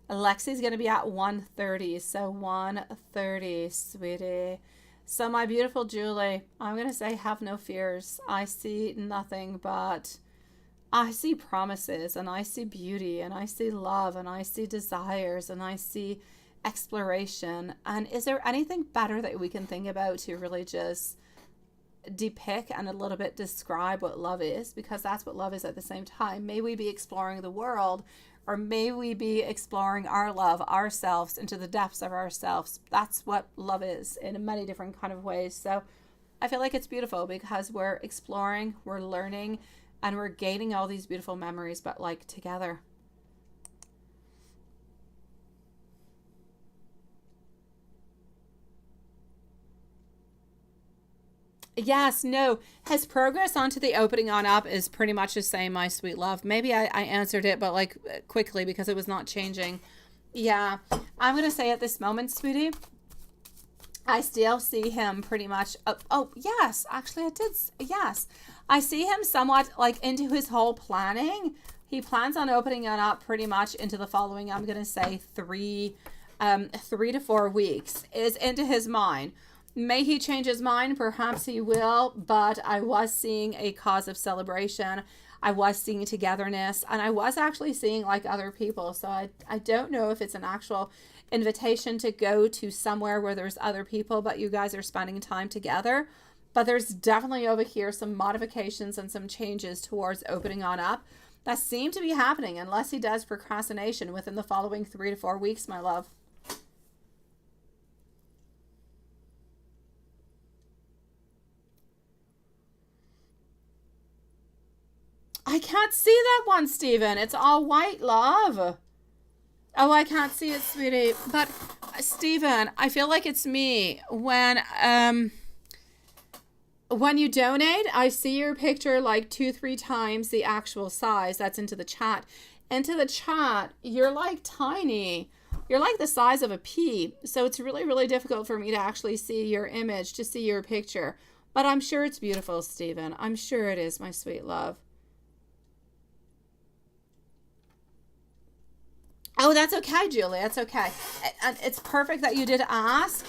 Lexi's going to be at 1:30. So 1:30, sweetie. So my beautiful Julie, I'm going to say have no fears. I see nothing but I see promises, and I see beauty, and I see love, and I see desires, and I see exploration. And is there anything better that we can think about to really just depict and a little bit describe what love is? Because that's what love is at the same time. May we be exploring the world, or may we be exploring our love, ourselves, into the depths of ourselves. That's what love is in many different kind of ways. So I feel like it's beautiful because we're exploring, we're learning, and we're gaining all these beautiful memories, but like together. Yes, no. His progress onto the opening on up is pretty much the same, my sweet love. Maybe I answered it, but like quickly because it was not changing. Yeah, I'm going to say at this moment, sweetie, I still see him pretty much. Oh, yes, actually I did. Yes, I see him somewhat like into his whole planning. He plans on opening it up pretty much into the following, I'm going to say 3 to 4 weeks is into his mind. May he change his mind? Perhaps he will, but I was seeing a cause of celebration. I was seeing togetherness, and I was actually seeing like other people. So I don't know if it's an actual invitation to go to somewhere where there's other people, but you guys are spending time together. But there's definitely over here some modifications and some changes towards opening on up that seem to be happening, unless he does procrastination within the following 3 to 4 weeks, my love. I can't see that one, Stephen. It's all white, love. Oh, I can't see it, sweetie. But Stephen, I feel like it's me. When you donate, I see your picture like 2-3 times the actual size. That's into the chat. Into the chat, you're like tiny. You're like the size of a pea. So it's really, really difficult for me to actually see your image, to see your picture. But I'm sure it's beautiful, Stephen. I'm sure it is, my sweet love. Oh, that's okay, Julie. That's okay. And it's perfect that you did ask.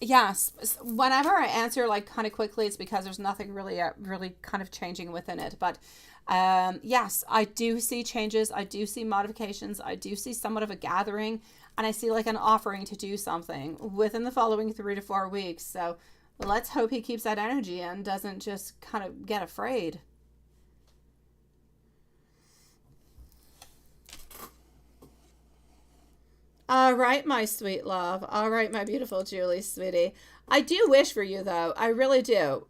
Yes, whenever I answer like kind of quickly, it's because there's nothing really really kind of changing within it. But yes, I do see changes. I do see modifications. I do see somewhat of a gathering, and I see like an offering to do something within the following 3 to 4 weeks. So let's hope he keeps that energy and doesn't just kind of get afraid. All right, my sweet love. All right, my beautiful Julie, sweetie. I do wish for you, though. I really do.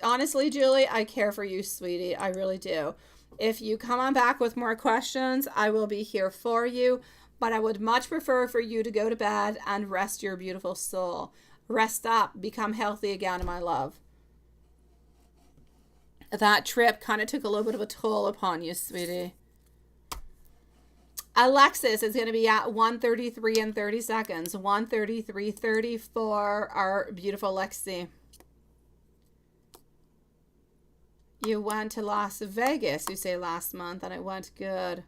Honestly, Julie, I care for you, sweetie. I really do. If you come on back with more questions, I will be here for you. But I would much prefer for you to go to bed and rest your beautiful soul. Rest up. Become healthy again, my love. That trip kind of took a little bit of a toll upon you, sweetie. Alexis is going to be at 1:33 and 30 seconds. 1:33:30 for our beautiful Lexi. You went to Las Vegas, you say, last month, and it went good.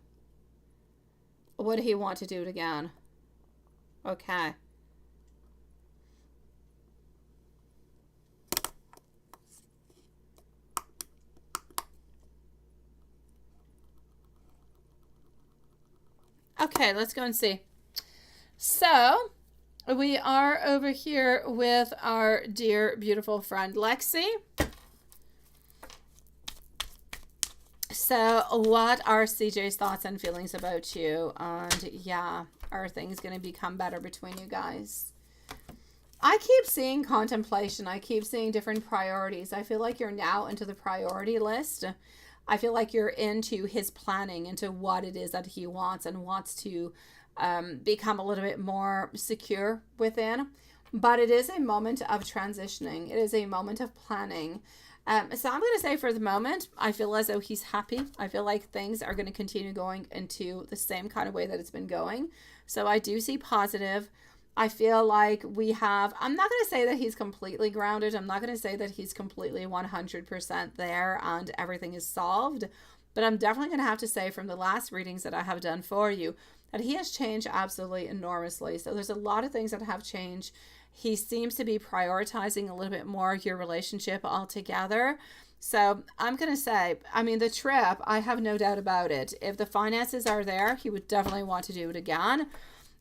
What do he want to do it again? Okay. Okay, let's go and see. So, we are over here with our dear, beautiful friend, Lexi. So, what are CJ's thoughts and feelings about you? And, yeah, are things going to become better between you guys? I keep seeing contemplation. I keep seeing different priorities. I feel like you're now into the priority list. I feel like you're into his planning, into what it is that he wants and wants to become a little bit more secure within. But it is a moment of transitioning. It is a moment of planning. So I'm going to say for the moment, I feel as though he's happy. I feel like things are going to continue going into the same kind of way that it's been going. So I do see positive. I feel like I'm not going to say that he's completely grounded. I'm not going to say that he's completely 100% there and everything is solved. But I'm definitely going to have to say from the last readings that I have done for you that he has changed absolutely enormously. So there's a lot of things that have changed. He seems to be prioritizing a little bit more your relationship altogether. So I'm going to say, I mean, the trip, I have no doubt about it. If the finances are there, he would definitely want to do it again.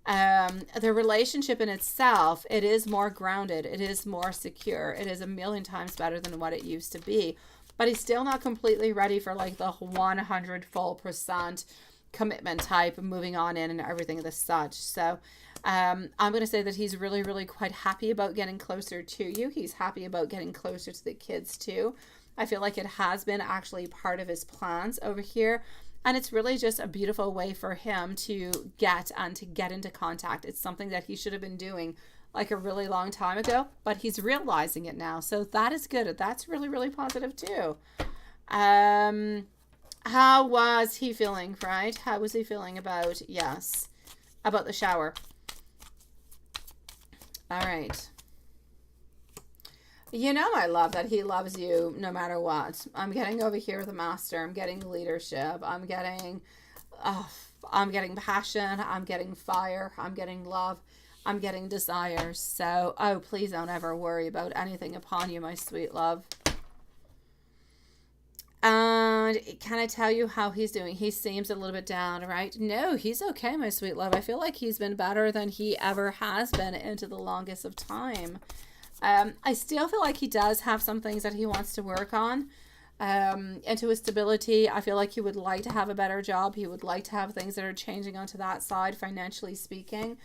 The relationship in itself, it is more grounded. It is more secure. It is a million times better than what it used to be. But he's still not completely ready for like the 100% commitment type of moving on in and everything of the such. So I'm going to say that he's really, really quite happy about getting closer to you. He's happy about getting closer to the kids too. I feel like it has been actually part of his plans over here. And it's really just a beautiful way for him to get into contact. It's something that he should have been doing like a really long time ago, but he's realizing it now. So that is good. That's really, really positive too. How was he feeling, right? How was he feeling about, yes, about the shower? All right. You know, I love that he loves you no matter what. I'm getting over here the master. I'm getting leadership. I'm getting passion. I'm getting fire. I'm getting love. I'm getting desire. So, oh, please don't ever worry about anything upon you, my sweet love. And can I tell you how he's doing? He seems a little bit down, right? No, he's okay, my sweet love. I feel like he's been better than he ever has been into the longest of time. I still feel like he does have some things that he wants to work on. Into his stability, I feel like he would like to have a better job. He would like to have things that are changing onto that side, financially speaking.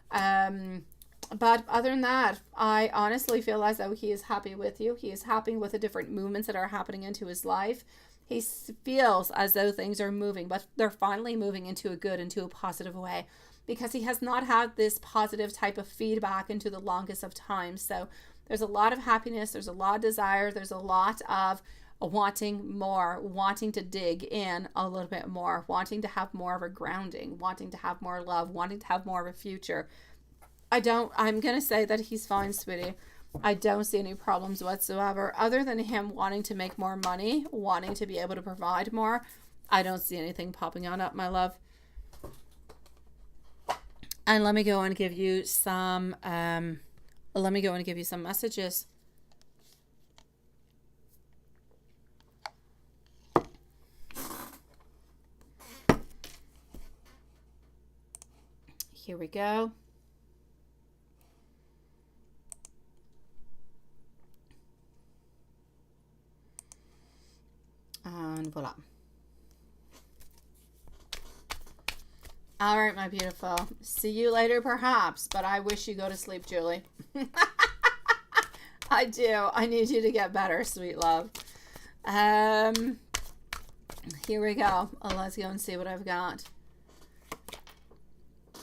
But other than that, I honestly feel as though he is happy with you. He is happy with the different movements that are happening into his life. He feels as though things are moving, but they're finally moving into a positive way, because he has not had this positive type of feedback into the longest of time. So there's a lot of happiness, there's a lot of desire, there's a lot of wanting more, wanting to dig in a little bit more, wanting to have more of a grounding, wanting to have more love, wanting to have more of a future. I'm going to say that he's fine, sweetie. I don't see any problems whatsoever, other than him wanting to make more money, wanting to be able to provide more. I don't see anything popping on up, my love. And let me go and give you some messages. Here we go. And voila. All right, my beautiful. See you later, perhaps. But I wish you go to sleep, Julie. I do. I need you to get better, sweet love. Here we go. Let's go and see what I've got.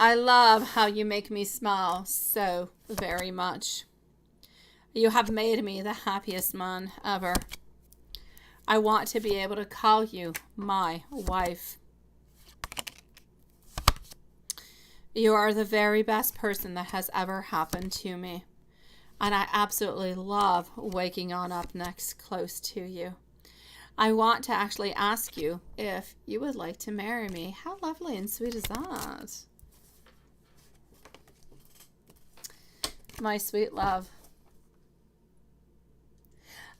I love how you make me smile so very much. You have made me the happiest man ever. I want to be able to call you my wife. You are the very best person that has ever happened to me. And I absolutely love waking on up next close to you. I want to actually ask you if you would like to marry me. How lovely and sweet is that? My sweet love.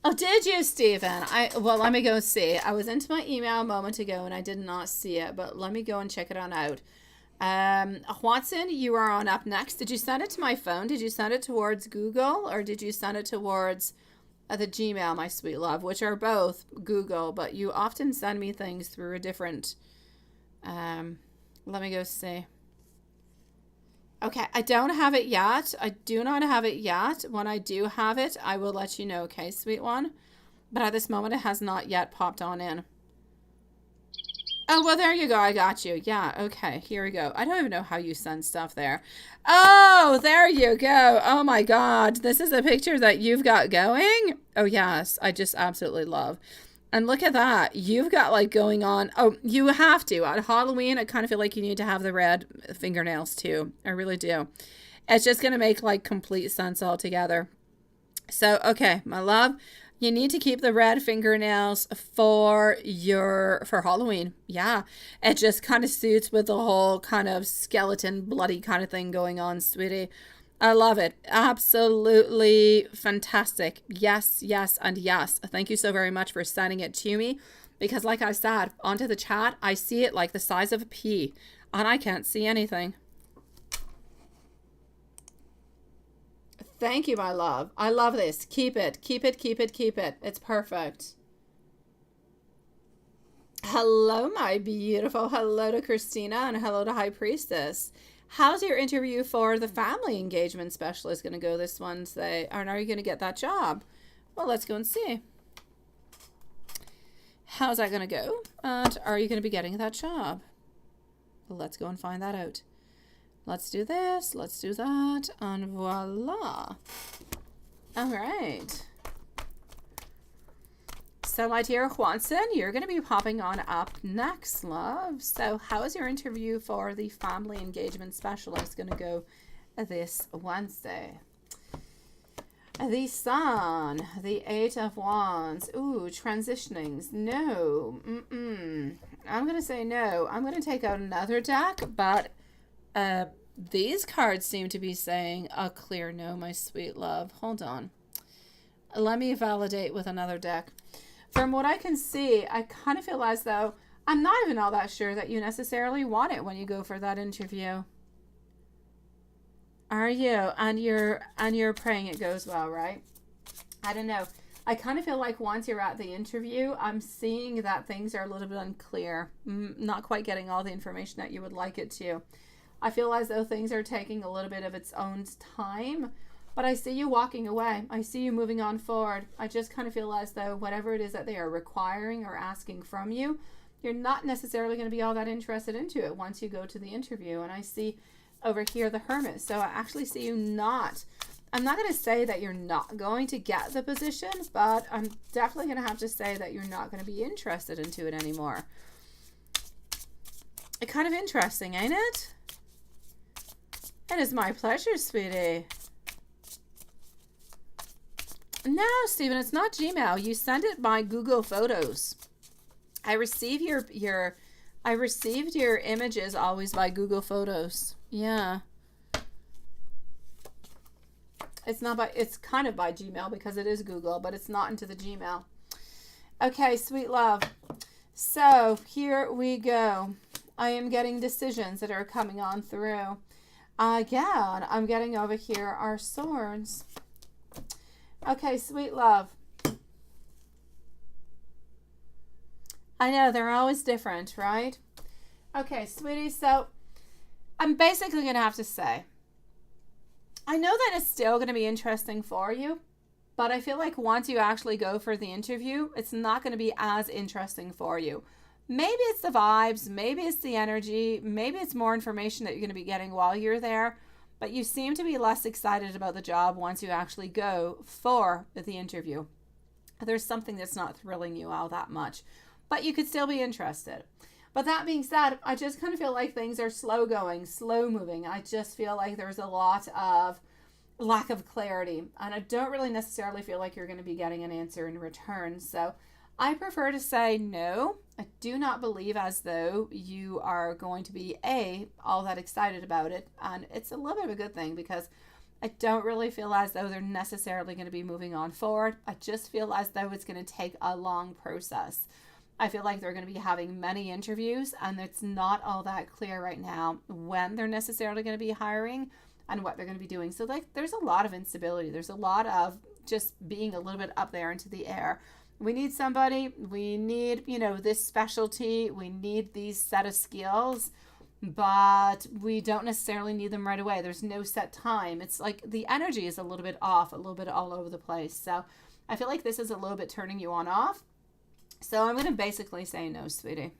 Oh, did you, Stephen? Well, let me go see. I was into my email a moment ago and I did not see it, but let me go and check it on out. Watson, you are on up next. Did you send it to my phone? Did you send it towards Google, or did you send it towards the Gmail, my sweet love, which are both Google, but you often send me things through a different, let me go see. Okay, I don't have it yet. I do not have it yet. When I do have it, I will let you know, okay, sweet one? But at this moment, it has not yet popped on in. Oh, well, there you go. I got you. Yeah, okay, here we go. I don't even know how you send stuff there. Oh, there you go. Oh, my God. This is a picture that you've got going? Oh, yes. I just absolutely love. And look at that. You've got like going on. Oh, you have to. At Halloween, I kind of feel like you need to have the red fingernails too. I really do. It's just going to make like complete sense altogether. So, okay, my love, you need to keep the red fingernails for Halloween. Yeah. It just kind of suits with the whole kind of skeleton bloody kind of thing going on, sweetie. I love it. Absolutely fantastic. Yes, yes, and yes. Thank you so very much for sending it to me, because like I said, onto the chat, I see it like the size of a pea and I can't see anything. Thank you, my love. I love this. Keep it. Keep it, keep it, keep it. It's perfect. Hello, my beautiful. Hello to Christina and hello to High Priestess. How's your interview for the family engagement specialist going to go this Wednesday? And are you going to get that job? Well, let's go and see. How's that going to go? And are you going to be getting that job? Well, let's go and find that out. Let's do this. Let's do that. And voila. All right. So, my dear Juanson, you're going to be popping on up next, love. So, how is your interview for the family engagement specialist going to go this Wednesday? The Sun, the Eight of Wands. Ooh, transitionings. No. I'm going to say no. I'm going to take out another deck, but these cards seem to be saying a clear no, my sweet love. Hold on. Let me validate with another deck. From what I can see, I kind of feel as though I'm not even all that sure that you necessarily want it when you go for that interview. Are you? And you're praying it goes well, right? I don't know. I kind of feel like once you're at the interview, I'm seeing that things are a little bit unclear. Not quite getting all the information that you would like it to. I feel as though things are taking a little bit of its own time. But I see you walking away. I see you moving on forward. I just kind of feel as though whatever it is that they are requiring or asking from you, you're not necessarily going to be all that interested into it once you go to the interview. And I see over here the Hermit. So I actually see you not. I'm not going to say that you're not going to get the position, but I'm definitely going to have to say that you're not going to be interested into it anymore. It's kind of interesting, ain't it? It is my pleasure, sweetie. No, Stephen, it's not Gmail. You send it by Google Photos. I receive I received your images always by Google Photos. Yeah. It's not by, it's kind of by Gmail because it is Google, but it's not into the Gmail. Okay, sweet love. So here we go. I am getting decisions that are coming on through. Again, I'm getting over here our swords. Okay, sweet love. I know, they're always different, right? Okay, sweetie, so I'm basically going to have to say, I know that it's still going to be interesting for you, but I feel like once you actually go for the interview, it's not going to be as interesting for you. Maybe it's the vibes, maybe it's the energy, maybe it's more information that you're going to be getting while you're there, but you seem to be less excited about the job once you actually go for the interview. There's something that's not thrilling you all that much, but you could still be interested. But that being said, I just kind of feel like things are slow going, slow moving. I just feel like there's a lot of lack of clarity, and I don't really necessarily feel like you're going to be getting an answer in return. So I prefer to say no. I do not believe as though you are going to be all that excited about it, and it's a little bit of a good thing because I don't really feel as though they're necessarily going to be moving on forward. I just feel as though it's going to take a long process. I feel like they're going to be having many interviews, and it's not all that clear right now when they're necessarily going to be hiring and what they're going to be doing. So like there's a lot of instability. There's a lot of just being a little bit up there into the air. We need somebody, we need, this specialty, we need these set of skills, but we don't necessarily need them right away. There's no set time. It's like the energy is a little bit off, a little bit all over the place. So I feel like this is a little bit turning you on off. So I'm going to basically say no, sweetie.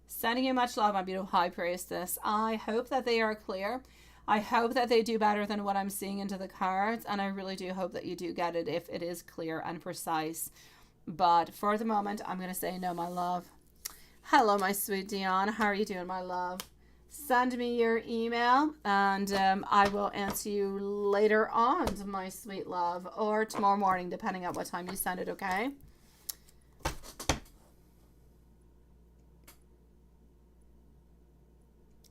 Sending you much love, my beautiful high priestess. I hope that they are clear. I hope that they do better than what I'm seeing into the cards. And I really do hope that you do get it if it is clear and precise. But for the moment, I'm going to say no, my love. Hello, my sweet Dion. How are you doing, my love? Send me your email and I will answer you later on, my sweet love. Or tomorrow morning, depending on what time you send it, okay?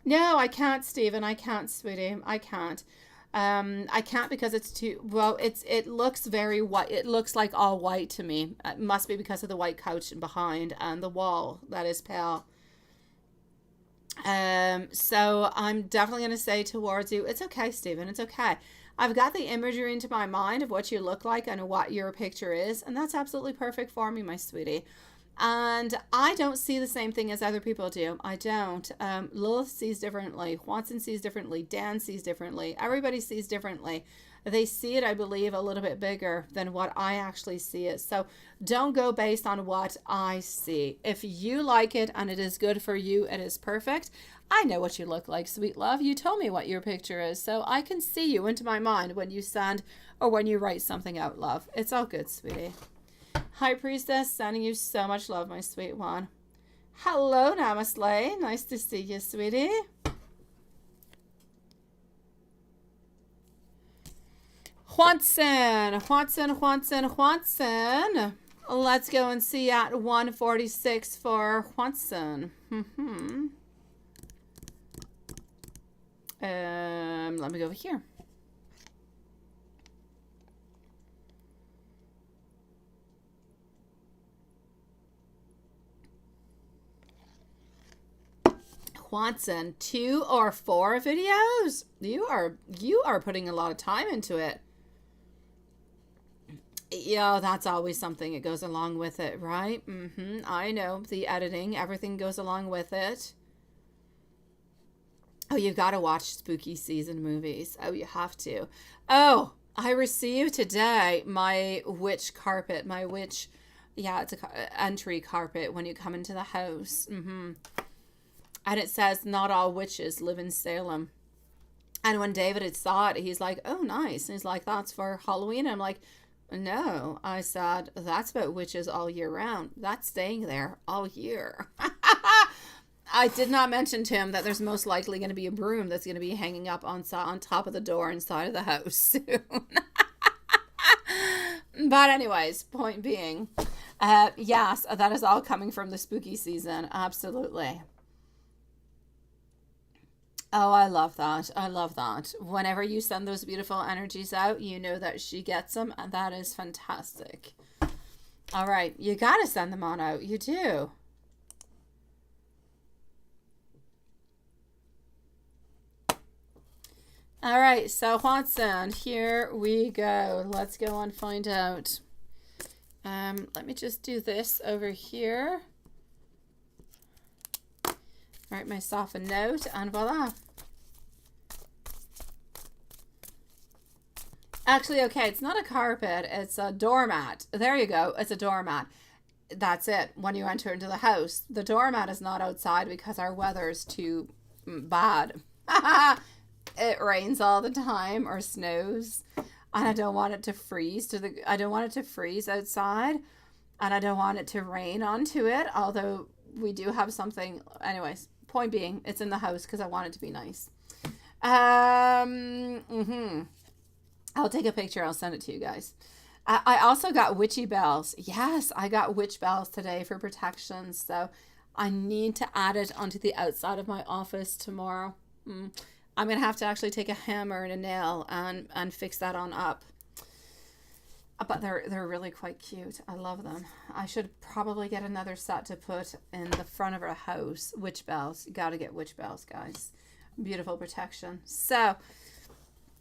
No, I can't, Stephen. I can't, sweetie. I can't. I can't because it's too, well, it looks very white. It looks like all white to me. It must be because of the white couch behind and the wall that is pale. So I'm definitely going to say towards you, it's okay, Stephen. It's okay. I've got the imagery into my mind of what you look like and what your picture is. And that's absolutely perfect for me, my sweetie. And I don't see the same thing as other people do. I don't. Lilith sees differently. Watson sees differently. Dan sees differently. Everybody sees differently. They see it, I believe, a little bit bigger than what I actually see it. So don't go based on what I see. If you like it and it is good for you, it is perfect. I know what you look like, sweet love. You told me what your picture is. So I can see you into my mind when you send or when you write something out, love. It's all good, sweetie. High Priestess, sending you so much love, my sweet one. Hello, Namaste. Nice to see you, sweetie. Juanson. Let's go and see at 146 for Juanson. Let me go over here. Juanson, 2 or 4 videos? You are putting a lot of time into it. Yeah, that's always something. It goes along with it, right? I know. The editing, everything goes along with it. Oh, you've got to watch spooky season movies. Oh, you have to. Oh, I received today my witch carpet. My witch, yeah, it's a entry carpet when you come into the house. And it says, not all witches live in Salem. And when David had saw it, he's like, oh, nice. And he's like, that's for Halloween. I'm like, no. I said, that's about witches all year round. That's staying there all year. I did not mention to him that there's most likely going to be a broom that's going to be hanging up on top of the door inside of the house soon. But anyways, point being, yes, that is all coming from the spooky season. Absolutely. Oh, I love that. I love that. Whenever you send those beautiful energies out, you know that she gets them, and that is fantastic. All right. You got to send them on out. You do. All right. So, Watson, here we go. Let's go and find out. Let me just do this over here. Write myself a note and voila. Actually, okay, it's not a carpet, it's a doormat. There you go, it's a doormat. That's it. When you enter into the house, the doormat is not outside because our weather is too bad. It rains all the time or snows, and I don't want it to freeze I don't want it to freeze outside, and I don't want it to rain onto it, although we do have something. Anyways, point being, it's in the house because I want it to be nice. I'll take a picture. I'll send it to you guys. I also got witchy bells. Yes, I got witch bells today for protection. So I need to add it onto the outside of my office tomorrow. I'm going to have to actually take a hammer and a nail and fix that on up. But they're really quite cute. I love them. I should probably get another set to put in the front of our house. Witch bells. You got to get witch bells, guys. Beautiful protection. So,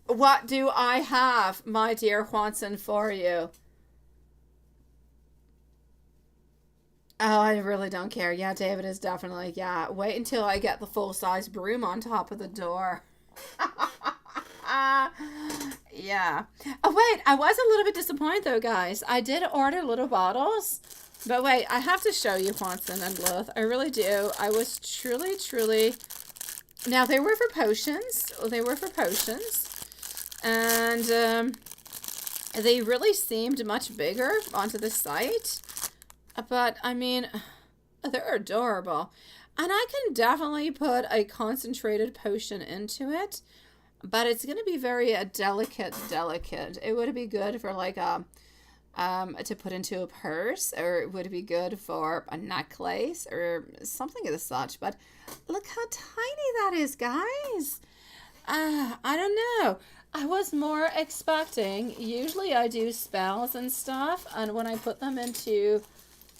what do I have, my dear Juanson, for you? Oh, I really don't care. Yeah, David is definitely, yeah. Wait until I get the full-size broom on top of the door. Yeah. Oh, wait, I was a little bit disappointed though, guys. I did order little bottles, but wait, I have to show you Watson and Lilith. I really do. I was truly, truly... Now, they were for potions. They were for potions. And they really seemed much bigger onto the site. But, I mean, they're adorable. And I can definitely put a concentrated potion into it. But it's going to be very delicate. It would be good for like a, to put into a purse, or it would be good for a necklace or something of the such. But look how tiny that is, guys. I don't know. I was more expecting, usually I do spells and stuff, and when I put them into,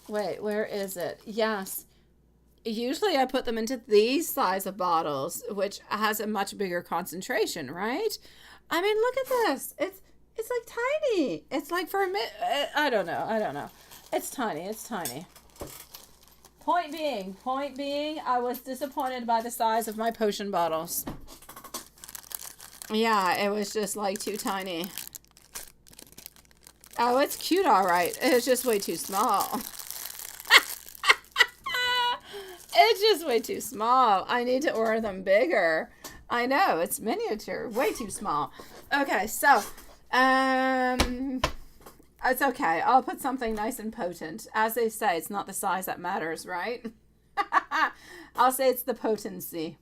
wait, where is it? Yes. Usually I put them into these size of bottles, which has a much bigger concentration, right? I mean, look at this. It's like tiny. It's like for a minute. I don't know. It's tiny. Point being, I was disappointed by the size of my potion bottles. Yeah, it was just like too tiny. Oh, it's cute, all right. It's just way too small. It's just way too small. I need to order them bigger. I know, it's miniature, way too small. Okay, so, it's okay. I'll put something nice and potent. As they say, it's not the size that matters, right? I'll say it's the potency.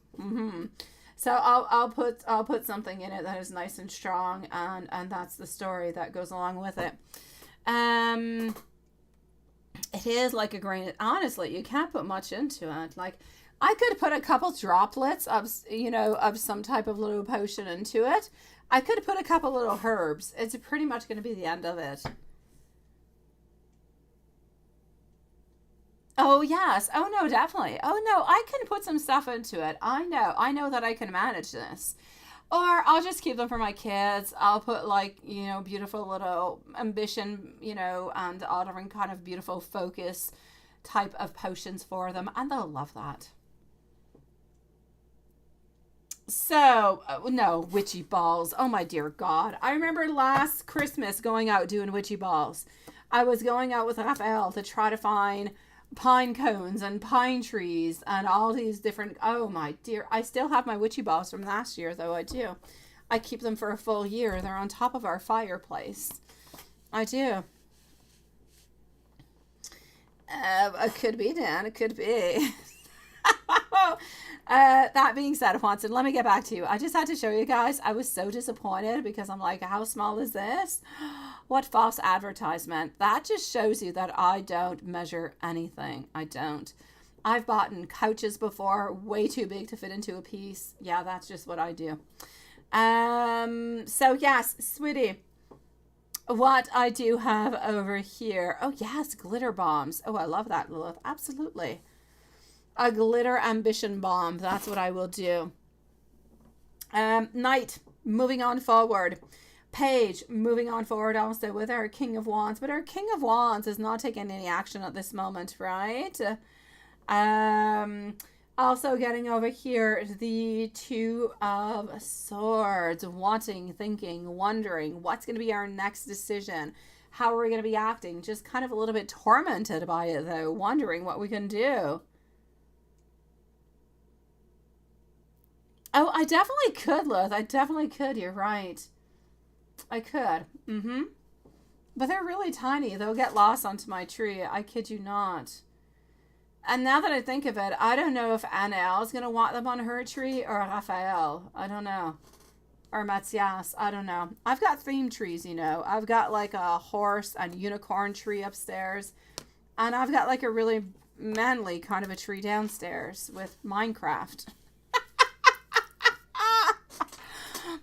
So I'll put something in it that is nice and strong, and that's the story that goes along with it. It is like a grain. Honestly, you can't put much into it. Like, I could put a couple droplets of, of some type of little potion into it. I could put a couple little herbs. It's pretty much going to be the end of it. Oh, yes. Oh, no, definitely. Oh, no, I can put some stuff into it. I know that I can manage this. Or I'll just keep them for my kids. I'll put like, beautiful little ambition, and all different kind of beautiful focus type of potions for them. And they'll love that. So, no, witchy balls. Oh, my dear God. I remember last Christmas going out doing witchy balls. I was going out with Raphael to try to find pine cones and pine trees and all these different, oh my dear, I still have my witchy balls from last year, though. I keep them for a full year. They're on top of our fireplace. I do. It could be, Dan, it could be. That being said, Watson, let me get back to you. I just had to show you guys. I was so disappointed because I'm like, how small is this? What false advertisement? That just shows you that I don't measure anything. I don't. I've bought couches before, way too big to fit into a piece. Yeah, that's just what I do. So yes, sweetie, what I do have over here. Oh yes, glitter bombs. Oh, I love that, Lilith. Absolutely. A glitter ambition bomb. That's what I will do. Knight, moving on forward. Page, moving on forward also with our King of Wands. But our King of Wands is not taking any action at this moment, right? Also getting over here the Two of Swords. Wanting, thinking, wondering what's going to be our next decision. How are we going to be acting? Just kind of a little bit tormented by it, though. Wondering what we can do. Oh, I definitely could, Lilith. I definitely could. You're right. I could. But they're really tiny. They'll get lost onto my tree. I kid you not. And now that I think of it, I don't know if Annelle is going to want them on her tree or Raphael. I don't know. Or Matthias. I don't know. I've got theme trees, I've got like a horse and unicorn tree upstairs. And I've got like a really manly kind of a tree downstairs with Minecraft.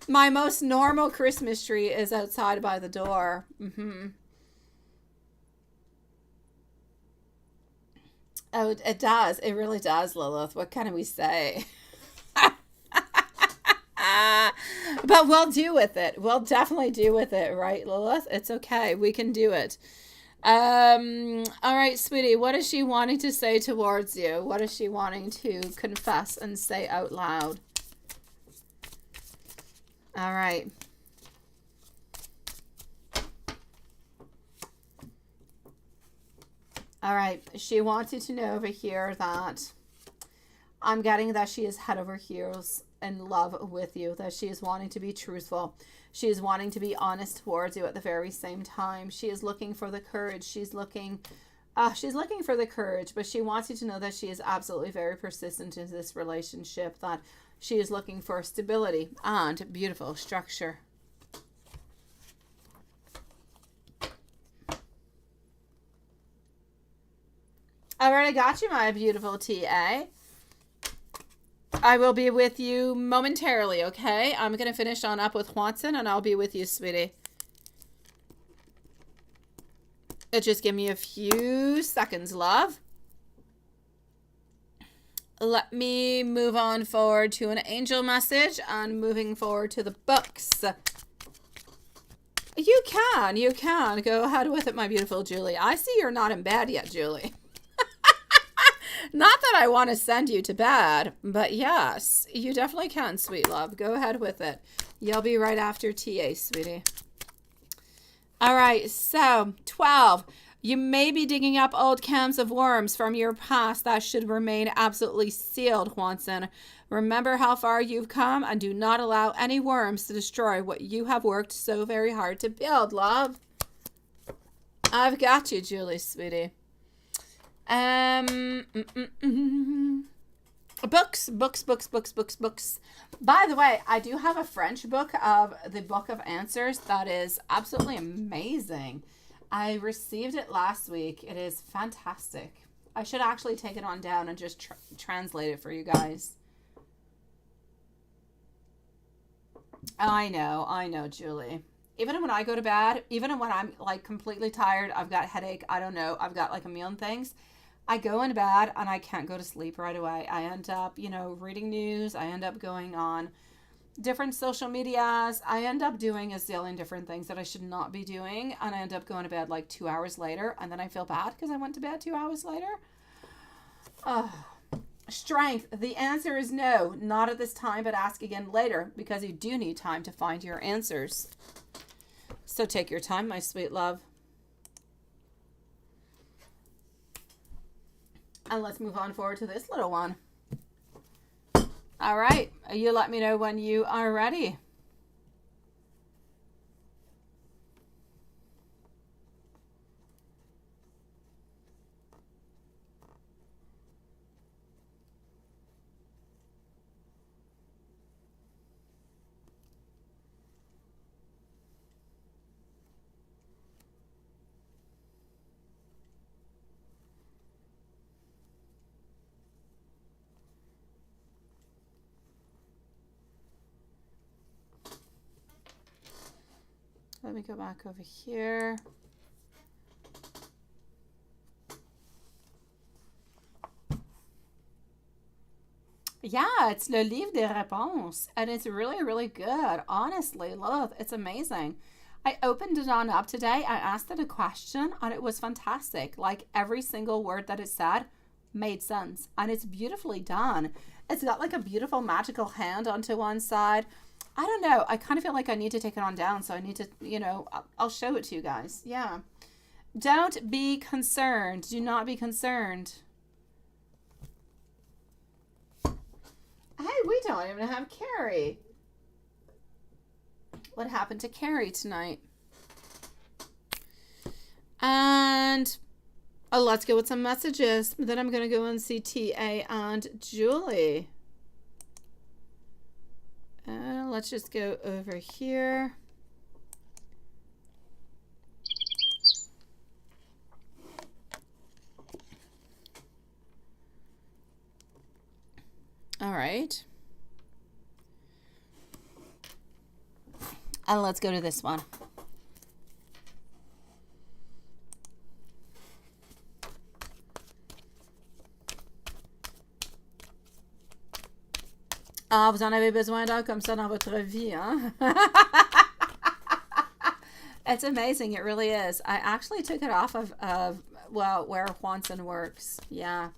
My most normal Christmas tree is outside by the door. Oh, it does. It really does, Lilith. What can we say? But we'll do with it. We'll definitely do with it, right, Lilith? It's okay. We can do it. All right, sweetie, what is she wanting to say towards you? What is she wanting to confess and say out loud? All right. All right. She wants you to know over here that I'm getting that she is head over heels in love with you, that she is wanting to be truthful. She is wanting to be honest towards you at the very same time. She is looking for the courage. She's looking for the courage, but she wants you to know that she is absolutely very persistent in this relationship, that she is looking for stability and beautiful structure. All right, I got you, my beautiful TA. I will be with you momentarily, okay? I'm going to finish on up with Watson, and I'll be with you, sweetie. Just give me a few seconds, love. Let me move on forward to an angel message and moving forward to the books. You can. Go ahead with it, my beautiful Julie. I see you're not in bed yet, Julie. Not that I want to send you to bed, but yes, you definitely can, sweet love. Go ahead with it. You'll be right after TA, sweetie. All right, so 12. You may be digging up old cans of worms from your past that should remain absolutely sealed, Watson. Remember how far you've come and do not allow any worms to destroy what you have worked so very hard to build, love. I've got you, Julie, sweetie. Books. By the way, I do have a French book of the Book of Answers that is absolutely amazing. I received it last week. It is fantastic. I should actually take it on down and just translate it for you guys. I know, Julie. Even when I go to bed, even when I'm like completely tired, I've got a headache, I don't know, I've got like a million things, I go into bed and I can't go to sleep right away. I end up, reading news. I end up going on different social medias. I end up doing a zillion different things that I should not be doing. And I end up going to bed like 2 hours later. And then I feel bad because I went to bed 2 hours later. Strength. The answer is no. Not at this time, but ask again later because you do need time to find your answers. So take your time, my sweet love. And let's move on forward to this little one. All right. You let me know when you are ready. Let me go back over here. Yeah, it's Le Livre des Réponses, and it's really, really good. Honestly, love, it's amazing. I opened it on up today. I asked it a question, and it was fantastic. Like, every single word that it said made sense, and it's beautifully done. It's got like a beautiful magical hand onto one side. I don't know. I kind of feel like I need to take it on down. So I need to, I'll show it to you guys. Yeah. Don't be concerned. Do not be concerned. Hey, we don't even have Carrie. What happened to Carrie tonight? And let's go with some messages. Then I'm going to go and see TA and Julie. Let's just go over here. All right. And let's go to this one. Ah, vous en avez besoin d'un comme ça dans votre vie, hein? It's amazing. It really is. I actually took it off of well, where Juanson works. Yeah.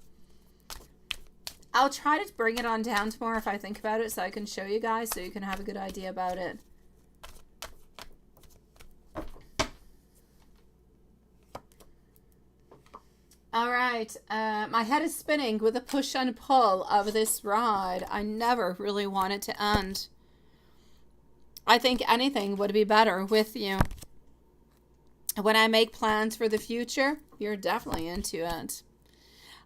I'll try to bring it on down tomorrow if I think about it so I can show you guys so you can have a good idea about it. All right. My head is spinning with the push and pull of this ride. I never really want it to end. I think anything would be better with you. When I make plans for the future, you're definitely into it.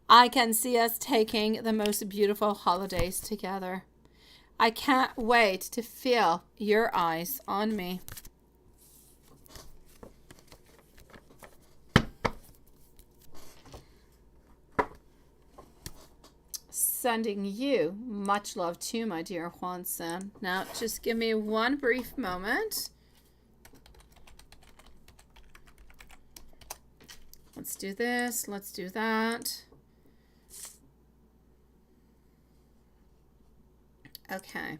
I can see us taking the most beautiful holidays together. I can't wait to feel your eyes on me. Sending you much love too, my dear Juanson. Now, just give me one brief moment. Let's do this. Let's do that. Okay.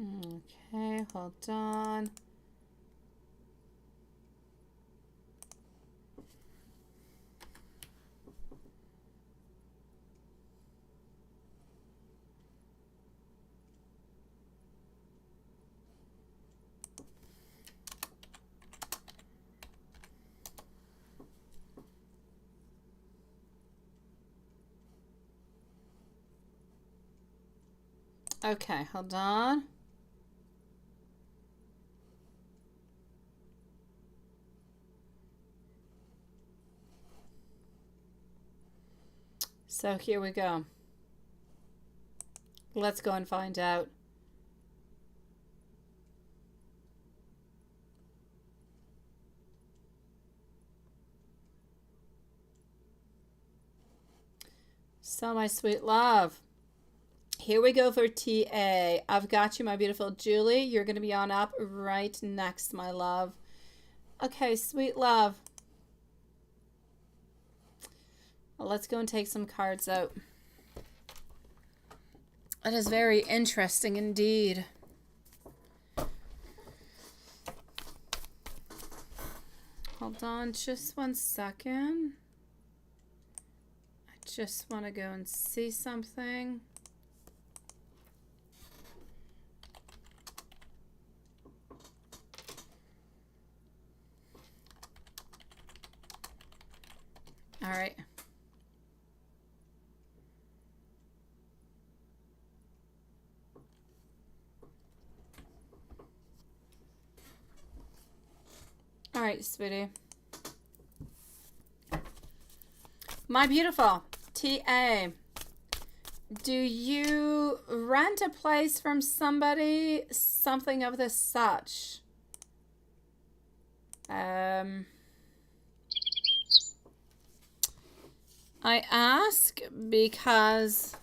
Okay, hold on. Okay, hold on. So here we go. Let's go and find out. So, my sweet love, here we go for TA. I've got you, my beautiful Julie. You're going to be on up right next, my love. Okay, sweet love. Well, let's go and take some cards out. It is very interesting indeed. Hold on just one second. I just want to go and see something. All right. All right, sweetie. My beautiful TA, do you rent a place from somebody? Something of the such. I ask because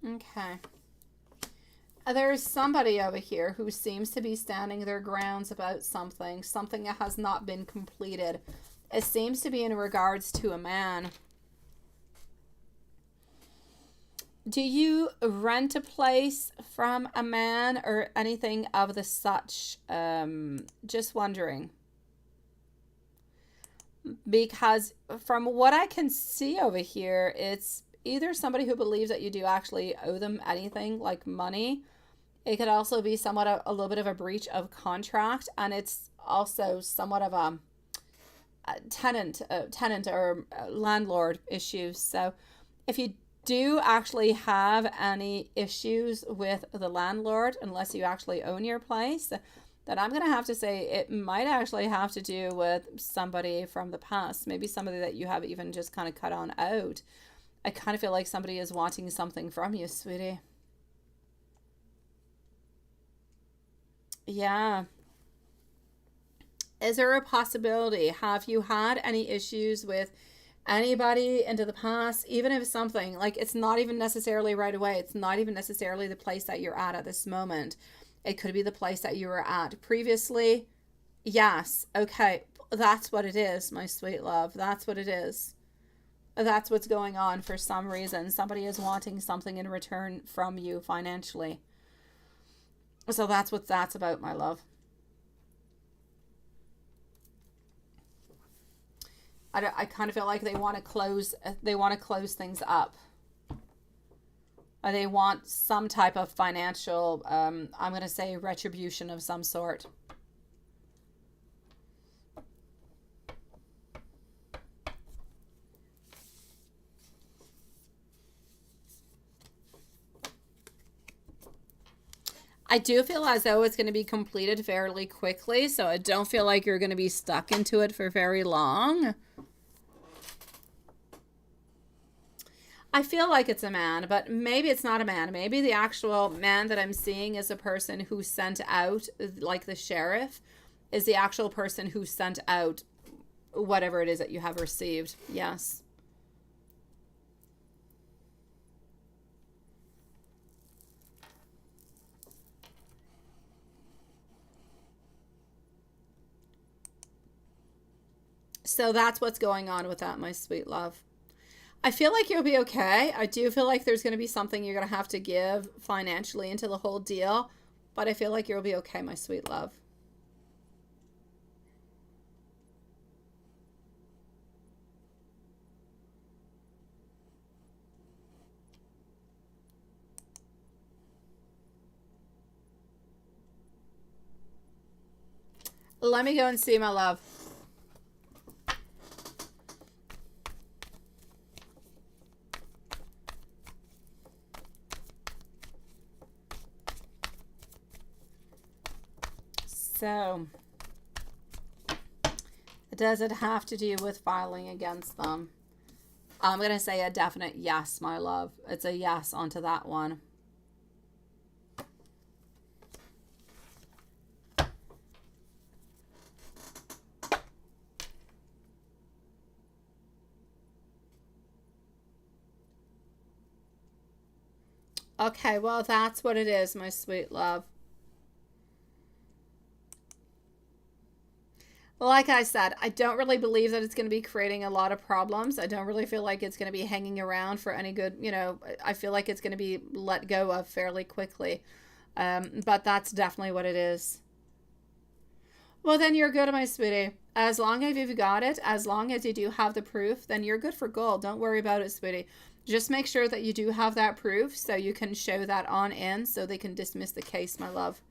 okay. There's somebody over here who seems to be standing their grounds about something that has not been completed. It seems to be in regards to a man. Do you rent a place from a man or anything of the such? Just wondering. Because from what I can see over here, it's either somebody who believes that you do actually owe them anything like money. It could also be somewhat a little bit of a breach of contract, and it's also somewhat of a tenant or landlord issues. So if you do actually have any issues with the landlord, unless you actually own your place, then I'm going to have to say it might actually have to do with somebody from the past, maybe somebody that you have even just kind of cut on out. I kind of feel like somebody is wanting something from you, sweetie. Yeah. Is there a possibility? Have you had any issues with anybody into the past? Even if something like it's not even necessarily right away, it's not even necessarily the place that you're at this moment. It could be the place that you were at previously. Yes. Okay. That's what it is, my sweet love. That's what it is. That's what's going on for some reason. Somebody is wanting something in return from you financially. So that's what that's about, my love. I kind of feel like they want to close things up. They want some type of financial, I'm going to say retribution of some sort. I do feel as though it's going to be completed fairly quickly, so I don't feel like you're going to be stuck into it for very long. I feel like it's a man, but maybe it's not a man. Maybe the actual man that I'm seeing is a person who sent out, like the sheriff, is the actual person who sent out whatever it is that you have received. Yes. So that's what's going on with that, my sweet love. I feel like you'll be okay. I do feel like there's going to be something you're going to have to give financially into the whole deal, but I feel like you'll be okay, my sweet love. Let me go and see, my love. So, does it have to do with filing against them? I'm going to say a definite yes, my love. It's a yes onto that one. Okay, well, that's what it is, my sweet love. Like I said, I don't really believe that it's going to be creating a lot of problems. I don't really feel like it's going to be hanging around for any good, I feel like it's going to be let go of fairly quickly. But that's definitely what it is. Well, then you're good, my sweetie. As long as you've got it, as long as you do have the proof, then you're good for gold. Don't worry about it, sweetie. Just make sure that you do have that proof so you can show that on in so they can dismiss the case, my love.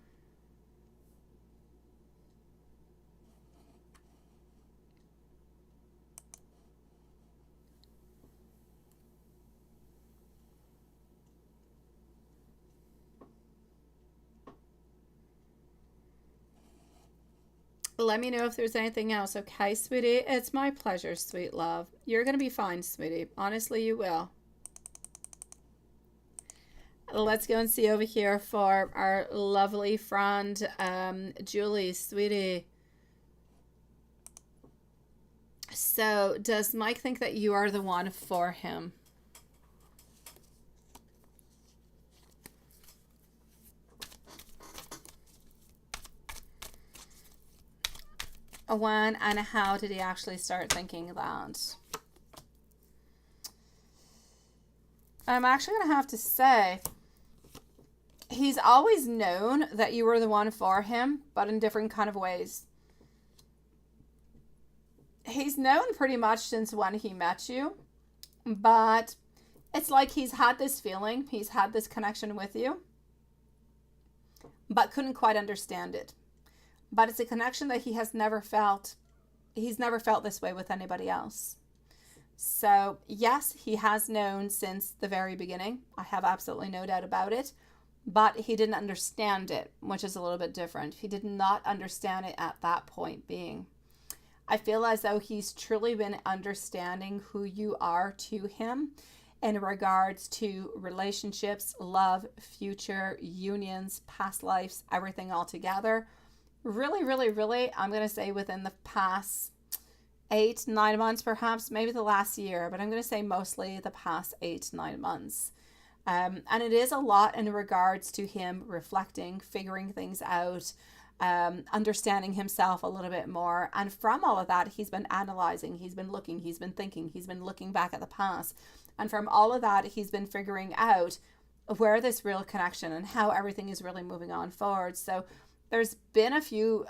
Let me know if there's anything else, okay, sweetie? It's my pleasure, sweet love. You're going to be fine, sweetie. Honestly, you will. Let's go and see over here for our lovely friend, Julie, sweetie. So, does Mike think that you are the one for him? When and how did he actually start thinking that? I'm actually going to have to say he's always known that you were the one for him, but in different kind of ways. He's known pretty much since when he met you, but it's like he's had this feeling, he's had this connection with you, but couldn't quite understand it. But it's a connection that he has never felt. He's never felt this way with anybody else. So, yes, he has known since the very beginning. I have absolutely no doubt about it. But he didn't understand it, which is a little bit different. He did not understand it at that point being. I feel as though he's truly been understanding who you are to him in regards to relationships, love, future, unions, past lives, everything all together. Really, really, really, I'm going to say within the past 8-9 months, perhaps, maybe the last year, but I'm going to say mostly the past 8-9 months. And it is a lot in regards to him reflecting, figuring things out, understanding himself a little bit more. And from all of that, he's been analyzing, he's been looking, he's been thinking, he's been looking back at the past. And from all of that, he's been figuring out where this real connection and how everything is really moving on forward. So there's been a few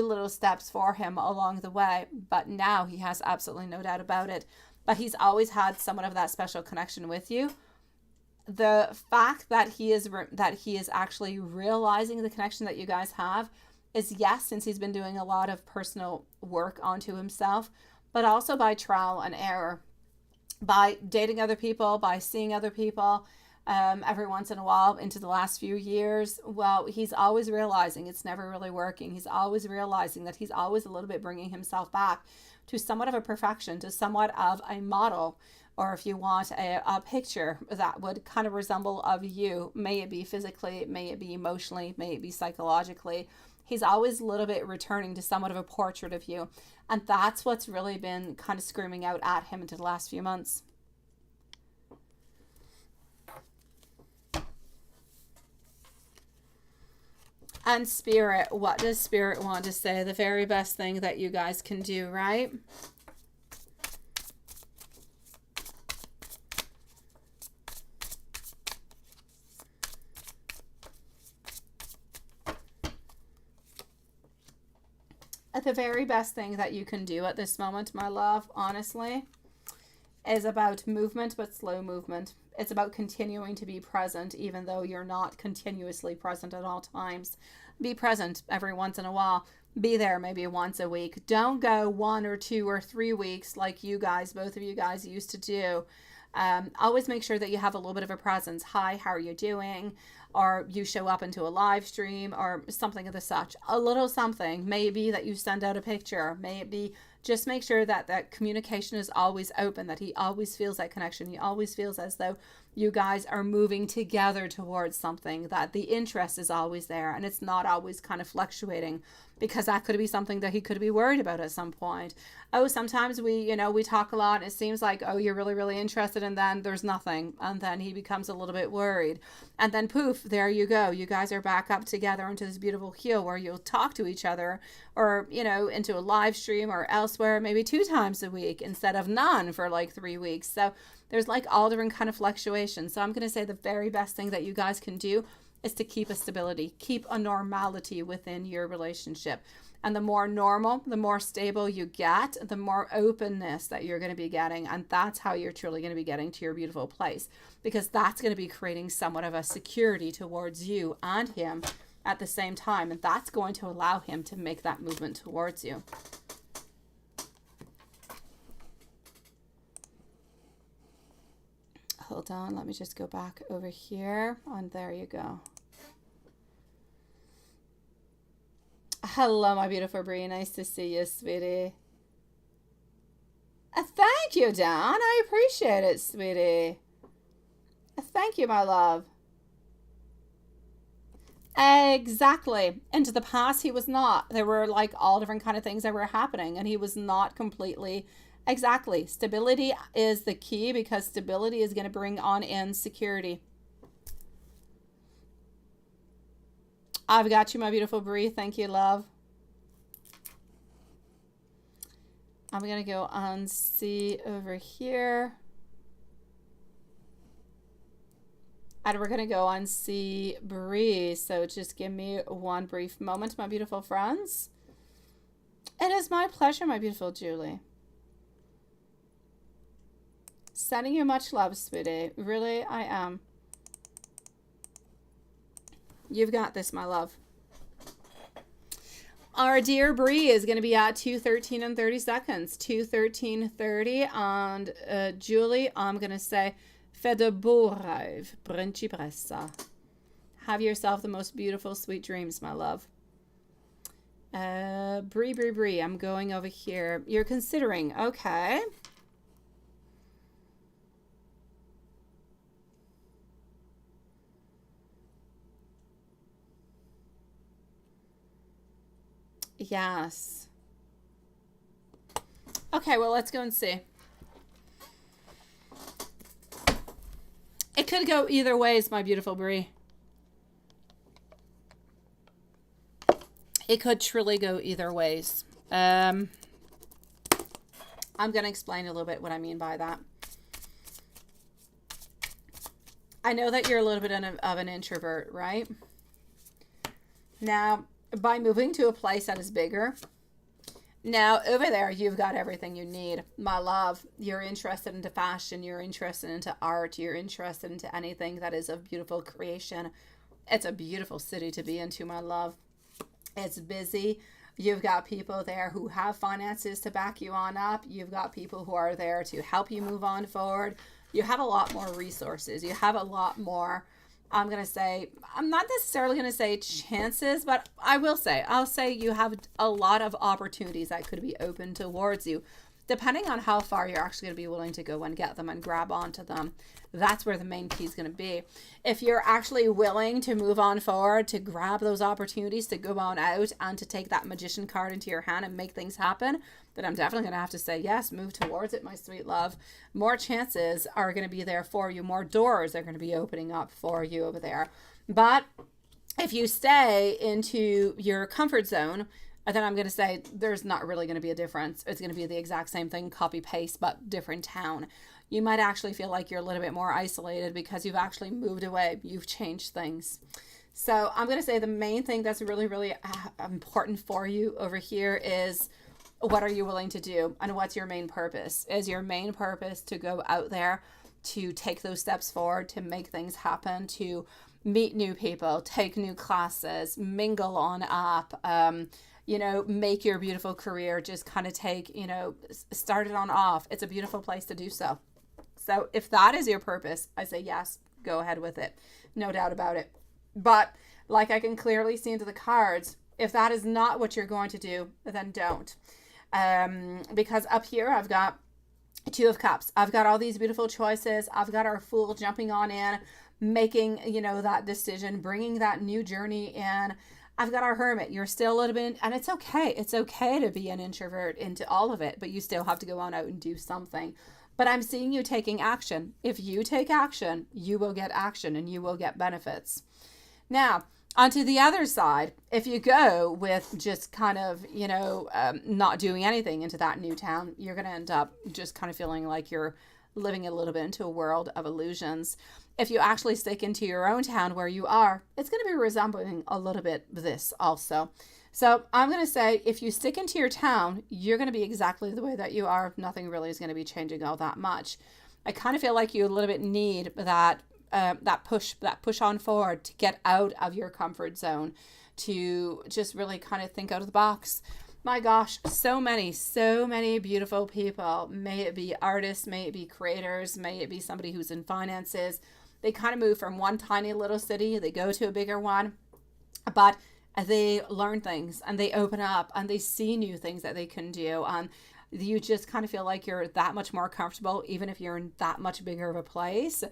little steps for him along the way, but now he has absolutely no doubt about it. But he's always had somewhat of that special connection with you. The fact that he is actually realizing the connection that you guys have is, yes, since he's been doing a lot of personal work onto himself, but also by trial and error, by dating other people, by seeing other people, every once in a while into the last few years. Well, he's always realizing it's never really working. He's always realizing that he's always a little bit bringing himself back to somewhat of a perfection, to somewhat of a model, or if you want a picture that would kind of resemble of you. May it be physically, may it be emotionally, may it be psychologically. He's always a little bit returning to somewhat of a portrait of you. And that's what's really been kind of screaming out at him into the last few months. And Spirit, what does Spirit want to say? The very best thing that you guys can do, right? The very best thing that you can do at this moment, my love, honestly, is about movement, but slow movement. It's about continuing to be present, even though you're not continuously present at all times. Be present every once in a while. Be there maybe once a week. Don't go 1 or 2 or 3 weeks like you guys, both of you guys used to do. Always make sure that you have a little bit of a presence. Hi, how are you doing? Or you show up into a live stream or something of the such. A little something. Maybe that you send out a picture. Maybe just make sure that that communication is always open, that he always feels that connection. He always feels as though you guys are moving together towards something, that the interest is always there and it's not always kind of fluctuating, because that could be something that he could be worried about at some point. Oh, sometimes we talk a lot and it seems like, oh, you're really, really interested, and then there's nothing. And then he becomes a little bit worried. And then poof, there you go. You guys are back up together into this beautiful heel where you'll talk to each other, or, into a live stream or elsewhere, maybe 2 times a week instead of none for like 3 weeks. So there's like all different kind of fluctuations. So I'm going to say the very best thing that you guys can do is to keep a stability, keep a normality within your relationship. And the more normal, the more stable you get, the more openness that you're going to be getting. And that's how you're truly going to be getting to your beautiful place, because that's going to be creating somewhat of a security towards you and him at the same time. And that's going to allow him to make that movement towards you. Hold on, let me just go back over here. And there you go. Hello, my beautiful Brie. Nice to see you, sweetie. Thank you, Dan. I appreciate it, sweetie. Thank you, my love. Exactly. Into the past, he was not. There were like all different kind of things that were happening, and he was not completely. Exactly. Stability is the key, because stability is going to bring on in security. I've got you, my beautiful Brie. Thank you, love. I'm going to go on C over here. And we're going to go on C Brie. So just give me one brief moment, my beautiful friends. It is my pleasure, my beautiful Julie. Sending you much love, sweetie. Really, I am. You've got this, my love. Our dear Brie is going to be at 2:13 and 30 seconds. 2:13:30. And Julie, I'm going to say, fais de beaux rêves, principessa. Have yourself the most beautiful, sweet dreams, my love. Brie. I'm going over here. You're considering. Okay. yes. Okay, well, let's go and see. It could go either ways, my beautiful Brie. It could truly go either ways. I'm going to explain a little bit what I mean by that. I know that you're a little bit of an introvert, right? Now, by moving to a place that is bigger, now over there, you've got everything you need. My love, you're interested into fashion, you're interested into art, you're interested into anything that is of beautiful creation. It's a beautiful city to be into, my love. It's busy. You've got people there who have finances to back you on up. You've got people who are there to help you move on forward. You have a lot more resources. You have a lot more, I'm not necessarily going to say chances, but I'll say you have a lot of opportunities that could be open towards you, depending on how far you're actually going to be willing to go and get them and grab onto them. That's where the main key is going to be. If you're actually willing to move on forward, to grab those opportunities, to go on out and to take that magician card into your hand and make things happen, then I'm definitely going to have to say, yes, move towards it, my sweet love. More chances are going to be there for you. More doors are going to be opening up for you over there. But if you stay into your comfort zone, then I'm going to say there's not really going to be a difference. It's going to be the exact same thing, copy paste, but different town. You might actually feel like you're a little bit more isolated because you've actually moved away. You've changed things. So I'm going to say the main thing that's really, really important for you over here is, what are you willing to do? And what's your main purpose? Is your main purpose to go out there, to take those steps forward, to make things happen, to meet new people, take new classes, mingle on up, make your beautiful career, just kind of start it on off. It's a beautiful place to do so. So if that is your purpose, I say yes, go ahead with it. No doubt about it. But like I can clearly see into the cards, if that is not what you're going to do, then don't. Because up here I've got Two of Cups. I've got all these beautiful choices. I've got our Fool jumping on in, making, that decision, bringing that new journey in. I've got our Hermit. You're still a little bit, and it's okay. It's okay to be an introvert into all of it, but you still have to go on out and do something. But I'm seeing you taking action. If you take action, you will get action and you will get benefits. Now, onto the other side, if you go with just kind of, not doing anything into that new town, you're going to end up just kind of feeling like you're living a little bit into a world of illusions. If you actually stick into your own town where you are, it's going to be resembling a little bit this also. So I'm going to say, if you stick into your town, you're going to be exactly the way that you are. Nothing really is going to be changing all that much. I kind of feel like you a little bit need that push on forward to get out of your comfort zone, to just really kind of think out of the box. My gosh, so many beautiful people. May it be artists, may it be creators, may it be somebody who's in finances. They kind of move from one tiny little city, they go to a bigger one, but they learn things and they open up and they see new things that they can do. And you just kind of feel like you're that much more comfortable, even if you're in that much bigger of a place.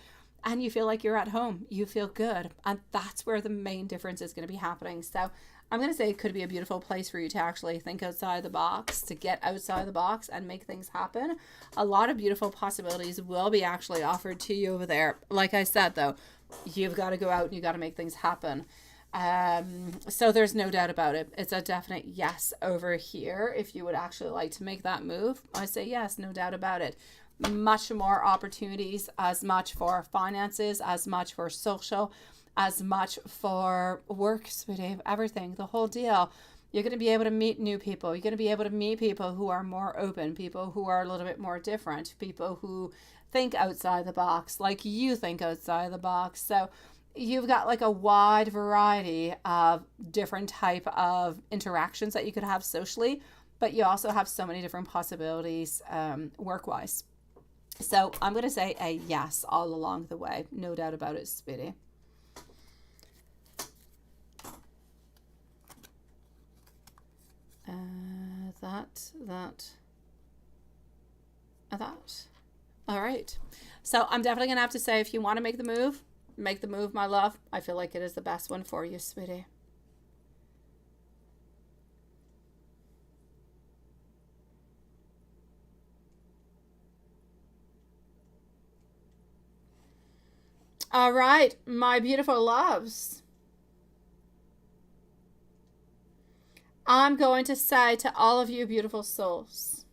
And you feel like you're at home. You feel good. And that's where the main difference is going to be happening. So I'm going to say it could be a beautiful place for you to actually think outside the box, to get outside the box and make things happen. A lot of beautiful possibilities will be actually offered to you over there. Like I said, though, you've got to go out and you got to make things happen. So there's no doubt about it. It's a definite yes over here. If you would actually like to make that move, I say yes, no doubt about it. Much more opportunities, as much for finances, as much for social, as much for work, sweetie, everything, the whole deal. You're going to be able to meet new people. You're going to be able to meet people who are more open, people who are a little bit more different, people who think outside the box, like you think outside the box. So you've got like a wide variety of different type of interactions that you could have socially, but you also have so many different possibilities work-wise. So I'm going to say a yes all along the way. No doubt about it, sweetie. That. All right. So I'm definitely going to have to say, if you want to make the move, my love. I feel like it is the best one for you, sweetie. All right, my beautiful loves. I'm going to say to all of you beautiful souls,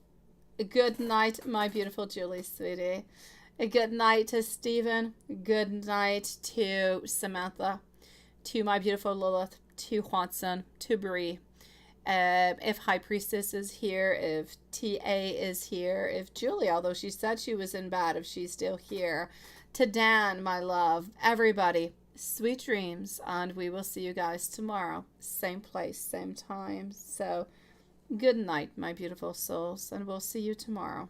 good night, my beautiful Julie, sweetie. A good night to Stephen. Good night to Samantha. To my beautiful Lilith. To Juanson. To Bree. If High Priestess is here, if TA is here, if Julie, although she said she was in bed, if she's still here. To Dan, my love. Everybody, sweet dreams, and we will see you guys tomorrow. Same place, same time. So, good night, my beautiful souls, and we'll see you tomorrow.